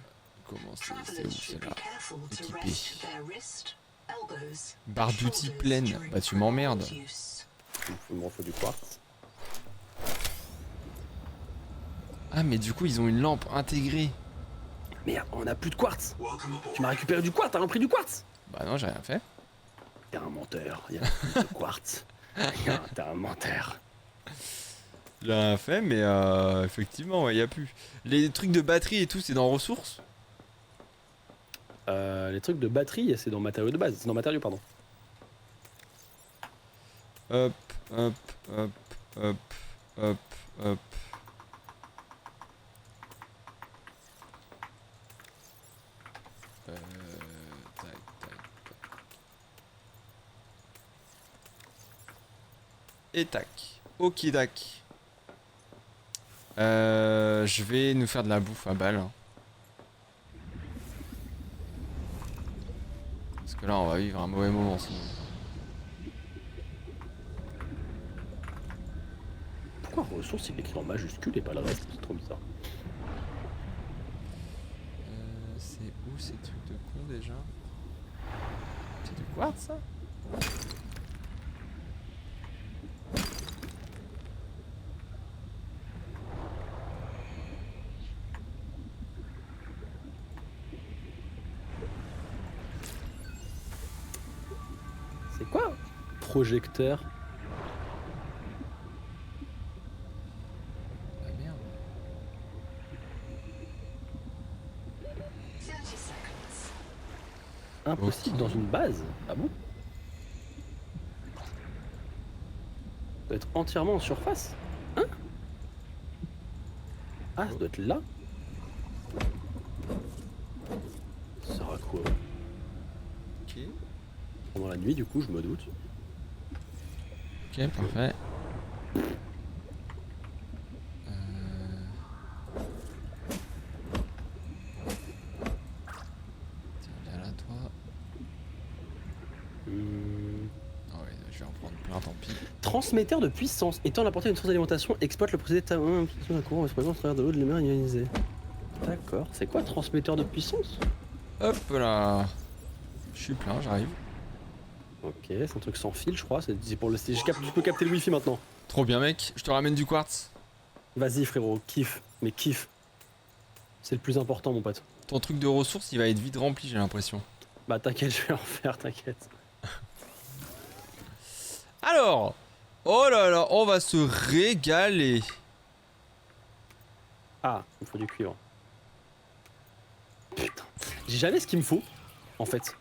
Comment c'est Travelers où should c'est là? be careful to Équipé. rest their wrist, elbows, Barre d'outils shoulders pleine. during Bah tu m'emmerdes. prolonged use. Il me faut du quartz. Ah mais du coup ils ont une lampe intégrée. Merde, on a plus de quartz. Welcome aboard. Tu m'as récupéré du quartz, t'as repris du quartz. Bah non j'ai rien fait. T'es un menteur, il y a plus de quartz. T'es un menteur. J'ai rien fait mais effectivement ouais, y a plus. Les trucs de batterie et tout c'est dans ressources. Les trucs de batterie, c'est dans matériaux de base. C'est dans matériaux, pardon. Hop, hop, hop, hop, hop, hop. Tac, tac. Et tac. Okidak. Je vais nous faire de la bouffe à balle. Hein. Parce que là on va vivre un mauvais moment sinon. Pourquoi ressources il est écrit en majuscule et pas le reste? C'est trop bizarre. C'est où ces trucs de con déjà? C'est du quartz ça? C'est quoi? Projecteur. Ah merde. 30 seconds. Impossible Ok. dans une base. Ah bon? Ça doit être entièrement en surface. Hein? Ah, ça doit être là. Ça sera quoi? Ok. Pendant la nuit, du coup, je me doute. Ok, parfait. Tiens, viens là, toi. Ah ouais, je vais en prendre plein, tant pis. Transmetteur de puissance. Étant la portée d'une source d'alimentation, exploite le procédé un courant à travers de l'eau de lumière ionisée. D'accord. C'est quoi transmetteur de puissance? Hop là. Je suis plein, j'arrive. Ok, c'est un truc sans fil, je crois. C'est pour le. Je peux capter le wifi maintenant. Trop bien, mec. Je te ramène du quartz. Vas-y, frérot, kiffe. Mais kiffe. C'est le plus important, mon pote. Ton truc de ressources, il va être vite rempli, j'ai l'impression. Bah, t'inquiète, je vais en faire, t'inquiète. Alors, oh là là, on va se régaler. Ah, il me faut du cuivre. Putain. J'ai jamais ce qu'il me faut, en fait.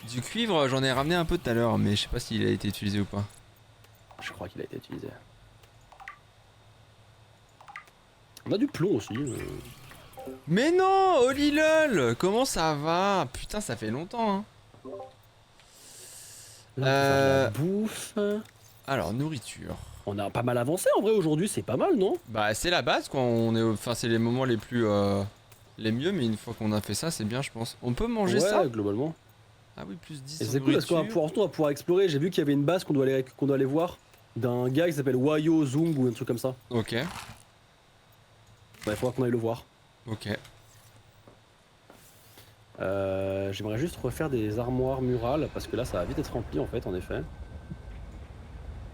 Du cuivre, j'en ai ramené un peu tout à l'heure, mais je sais pas s'il a été utilisé ou pas. Je crois qu'il a été utilisé. On a du plomb aussi. Mais non, Holy lol, comment ça va? Putain, ça fait longtemps, hein. Là, on peut faire de la bouffe. Alors, nourriture. On a pas mal avancé en vrai aujourd'hui, c'est pas mal, non? Bah, c'est la base, quoi. On est, enfin, c'est les moments les plus, les mieux, mais une fois qu'on a fait ça, c'est bien, je pense. On peut manger ouais, ça? globalement. Ah oui, plus 10 Et en c'est cool parce qu'on va nourriture. pouvoir explorer. J'ai vu qu'il y avait une base qu'on doit aller voir d'un gars qui s'appelle Wayo Zoom ou un truc comme ça. Ok, Bah, il faudra qu'on aille le voir. ok. J'aimerais juste refaire des armoires murales parce que là ça va vite être rempli en fait, en effet.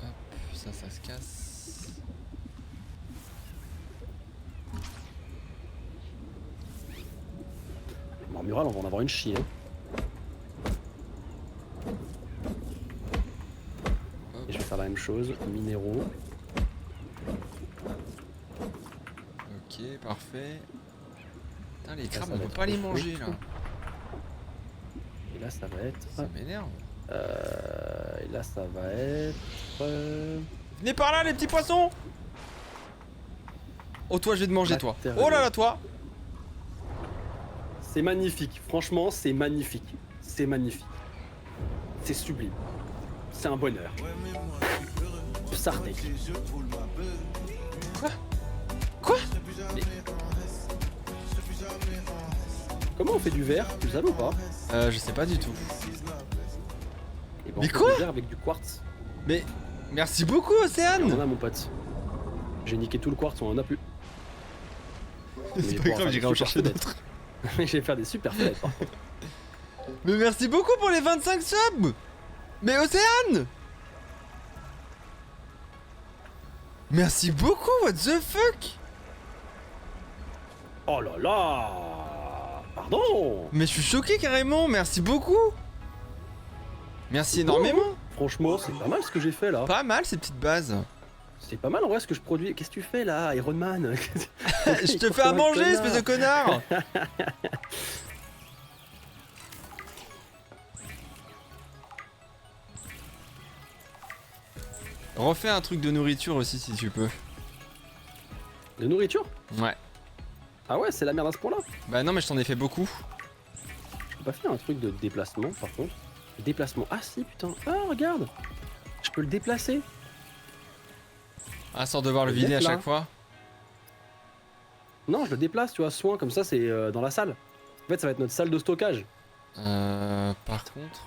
Hop, ça se casse. Armoire murale, on va en avoir une chier. Hein. Et je vais faire la même chose, minéraux. Ok, parfait. Putain, les ça crabes, va on peut être pas les chaud. manger là. Et là, ça va être. Ça m'énerve. Et là, ça va être. Venez par là, les petits poissons! Oh, toi, je vais te manger, toi. Matériaux. Oh là là, toi! C'est magnifique. Franchement, c'est magnifique. C'est magnifique. C'est sublime. C'est un bonheur. Psartek. Quoi? Comment on fait du verre? Tu le savais ou pas? Je sais pas du tout. Eh ben, Mais on fait quoi? du verre avec du quartz. Mais merci beaucoup, On Océane! en a, mon pote. J'ai niqué tout le quartz, on en a plus. Mais C'est pour pas en grave, faire j'irai des en chercher super d'autres. fenêtres. Je vais faire des super fenêtres. par contre. Mais merci beaucoup pour les 25 subs! Mais Océane! Merci beaucoup, what the fuck? Oh là là! Pardon! Mais je suis choqué carrément, merci beaucoup! Merci énormément! Franchement, c'est pas mal ce que j'ai fait là. Pas mal ces petites bases. C'est pas mal en vrai ce que je produis. Qu'est-ce que tu fais là, Iron Man? Je te fais à manger, espèce de connard! Refais un truc de nourriture aussi si tu peux. De nourriture? Ouais. Ah ouais, c'est la merde à ce point là. Bah non mais je t'en ai fait beaucoup. Je peux pas faire un truc de déplacement par contre. Déplacement. Ah si putain. Ah regarde. Je peux le déplacer. Ah sans devoir le Le vider à mettre là. chaque fois. Non, je le déplace, tu vois, soin comme ça, c'est dans la salle. En fait, ça va être notre salle de stockage. Par contre...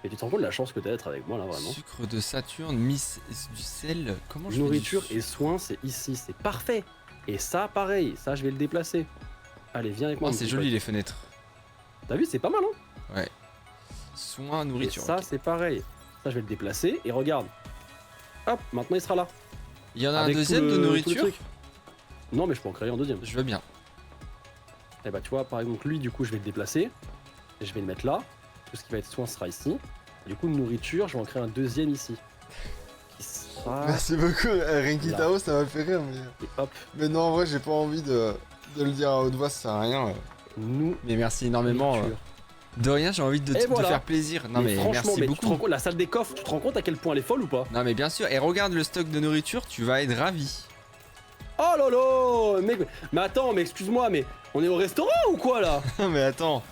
Et tu te rends compte de la chance que t'as d'être avec moi là vraiment. Sucre de Saturne, miss du sel, comment je fais Nourriture du- et soins, c'est ici, c'est parfait. Et ça, pareil, ça je vais le déplacer. Allez, viens avec moi. Oh mon c'est petit joli pote. les fenêtres. T'as vu, c'est pas mal, hein. Soins, Et nourriture. ça, ok. c'est pareil. Ça, je vais le déplacer. Et regarde. Hop, maintenant il sera là. Il y en a un Avec tout deuxième le- de tout le nourriture? truc. Non, mais je peux en créer un deuxième. Je veux bien. Et bah, tu vois, par exemple, lui, du coup, je vais le déplacer. Et je vais le mettre là. Tout ce qui va être soin sera ici. Et du coup, nourriture, je vais en créer un deuxième ici. Qui sera. Merci beaucoup, Renkitao, ça m'a fait rire Et hop, Mais non en vrai j'ai pas envie de le dire à haute voix, ça sert à rien. nous. Mais merci énormément. nourriture. De rien, j'ai envie de Et te voilà. faire plaisir. Non mais, franchement, merci mais tu te rends beaucoup. compte, la salle des coffres, tu te rends compte à quel point elle est folle ou pas? Non mais bien sûr, et regarde le stock de nourriture, tu vas être ravi. Oh là là, mec, mais attends, mais excuse-moi, mais on est au restaurant ou quoi là? Non mais attends,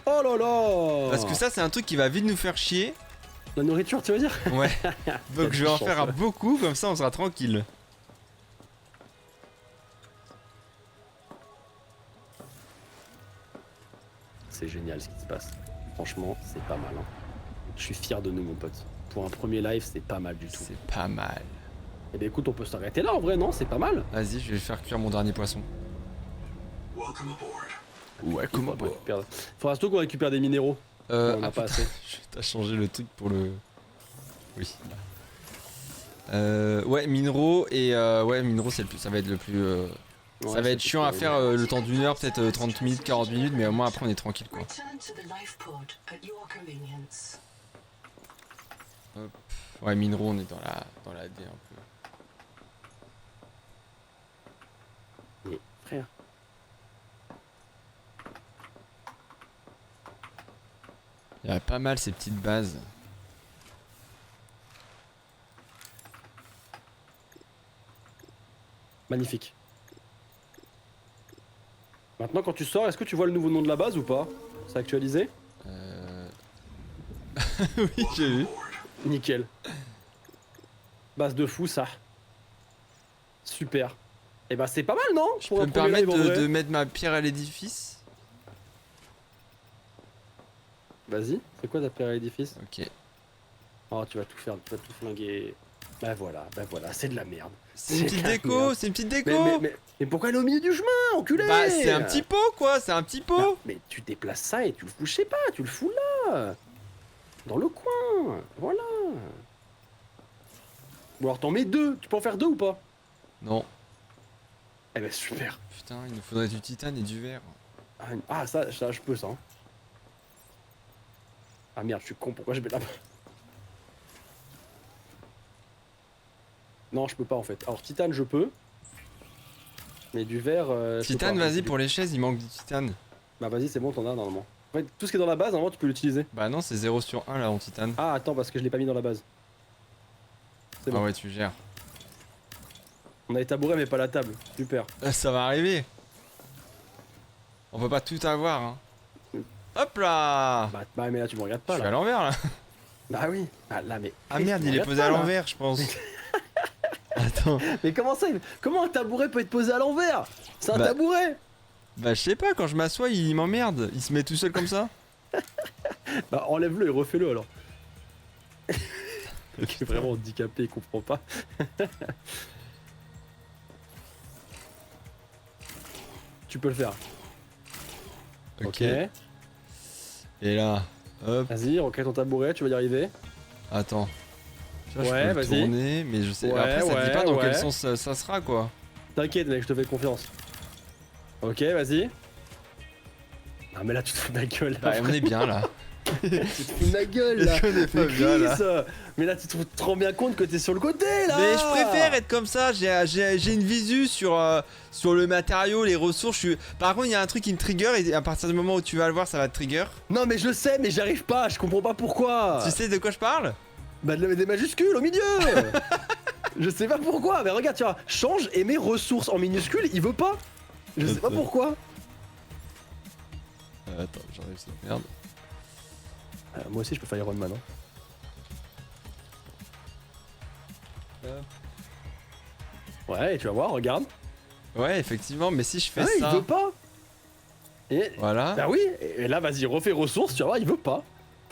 Oh là là. parce que ça c'est un truc qui va vite nous faire chier. La nourriture, tu veux dire? Ouais. Donc je vais en chance, faire ouais. beaucoup, comme ça on sera tranquille. C'est génial ce qui se passe. Franchement, c'est pas mal. Hein. Je suis fier de nous, mon pote. Pour un premier live, c'est pas mal du tout. C'est pas mal. Eh bien écoute, on peut s'arrêter là en vrai, non? C'est pas mal. Vas-y, je vais faire cuire mon dernier poisson. Welcome aboard. Ouais, comment on récupère... Faudra surtout qu'on récupère des minéraux. on en a pas assez. T'as changé le truc pour le... Oui. Ouais, minéraux et ouais, minéraux c'est le plus, ça va être le plus... ça va être chiant à faire le temps d'une heure, peut-être 30 minutes, 40 minutes, mais au moins après on est tranquille quoi. Return to the life pod at your convenience. Ouais, minéraux on est dans la D un peu. Mais frère, Il y a pas mal ces petites bases. magnifique. Maintenant, quand tu sors, est-ce que tu vois le nouveau nom de la base ou pas? C'est actualisé? Oui, j'ai vu. Nickel. Base de fou, ça. Super. Et bah c'est pas mal, non? Je Pour peux un me premier permettre live, en vrai. de mettre ma pierre à l'édifice? Vas-y, c'est quoi ta pierre à l'édifice? Ok. Oh, tu vas tout faire, tu vas tout flinguer. Bah voilà, c'est de la merde. C'est une petite de la déco, merde. c'est une petite déco. Mais pourquoi elle est au milieu du chemin, enculé? Bah c'est un petit pot quoi, c'est un petit pot. Ah, mais tu déplaces ça et tu le fous, je sais pas, tu le fous là. Dans le coin, voilà. Bon alors t'en mets deux, tu peux en faire deux ou pas? Non. Eh ben super. Putain, il nous faudrait du titane et du verre. Ah ça je peux ça. Hein. Ah merde, je suis con, pourquoi je mets là-bas? Non, je peux pas en fait. Alors titane, je peux. Mais du verre. je peux Titane, pas. vas-y, pour les chaises, il manque du titane. Bah vas-y, c'est bon, t'en as normalement. En fait, tout ce qui est dans la base, normalement, tu peux l'utiliser. Bah non, c'est 0 sur 1 là en titane. Ah, attends, parce que je l'ai pas mis dans la base. C'est Ah bon. ouais, tu gères. On a les tabourets, mais pas la table. Super. Ça va arriver. On peut pas tout avoir, hein. Hop là. Bah, mais là, tu me regardes Je pas suis à là. l'envers là. Bah oui. Ah là, mais. Ah merde, tu me il est regardes posé pas, à là. l'envers, je pense. Attends. Mais comment ça comment un tabouret peut être posé à l'envers? C'est un Bah- tabouret. Bah je sais pas, quand je m'assois, il m'emmerde. Il se met tout seul comme ça. Bah enlève-le et refais-le alors. Il est vraiment handicapé, il comprend pas. Tu peux le faire. Ok. Et là, hop, Vas-y, recrée ton tabouret, tu vas y arriver. attends. Tu vois, Ouais, je peux le vas-y. tourner, mais je sais. Ouais, Après, ça dit ouais, pas dans quel ouais. sens ça sera quoi. T'inquiète mec, je te fais confiance. Ok, vas-y. Ah mais là tu te fous de ma gueule. Bah là, on est bien là. tu te fous de ma gueule là. On est pas Mais bien là. Chris, mais là tu te rends bien compte que t'es sur le côté là. Mais je préfère être comme ça, j'ai une visu sur le matériau, les ressources. Par contre, il y a un truc qui me trigger et à partir du moment où tu vas le voir, ça va te trigger. Non mais je sais, mais j'arrive pas, je comprends pas pourquoi. Tu sais de quoi je parle? Bah des majuscules au milieu. Je sais pas pourquoi, mais regarde, tu vois, change et mets ressources en minuscules, il veut pas. Je sais pas Attends. pourquoi. Attends, j'enlève cette merde. Moi aussi je peux faire Iron Man. Hein. Ouais, et tu vas voir, regarde. Ouais, effectivement, mais si je fais Ah, ça. il veut pas. Et Voilà. bah oui, et là vas-y, refais ressources, tu vas voir, il veut pas.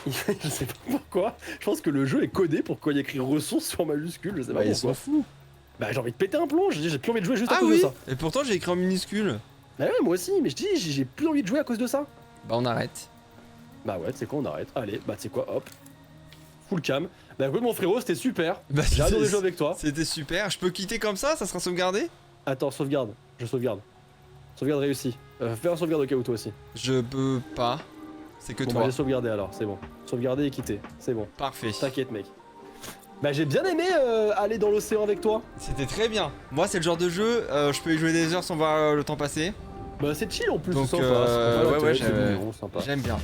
Je sais pas pourquoi. Je pense que le jeu est codé pour qu'il y ait écrit ressources sur majuscule, je sais pas Bah, ils pourquoi. s'en foutent. Bah j'ai envie de péter un plomb, j'ai plus envie de jouer juste à Ah cause de oui. ça. Et pourtant, j'ai écrit en minuscule. Bah ouais, moi aussi, mais je te dis, j'ai plus envie de jouer à cause de ça. Bah, on arrête. Bah ouais, tu sais quoi, on arrête. Allez, bah tu sais quoi, hop. Full cam. Bah écoute mon frérot, c'était super. Bah, J'ai adoré c'est- jouer avec toi. C'était super. Je peux quitter comme ça sera sauvegardé? Attends, sauvegarde. Je sauvegarde. Sauvegarde réussi. Fais un sauvegarde au cas où toi aussi. Je peux pas. C'est que Bon bah toi. j'ai sauvegardé alors, c'est bon. Sauvegarder et quitter, c'est bon. Parfait. T'inquiète mec. Bah j'ai bien aimé aller dans l'océan avec toi. C'était très bien. Moi, c'est le genre de jeu, je peux y jouer des heures sans voir le temps passer. Bah c'est chill en plus, Donc, c'est sympa. ouais, c'est ouais, c'est j'avais- mignon, sympa. J'aime bien.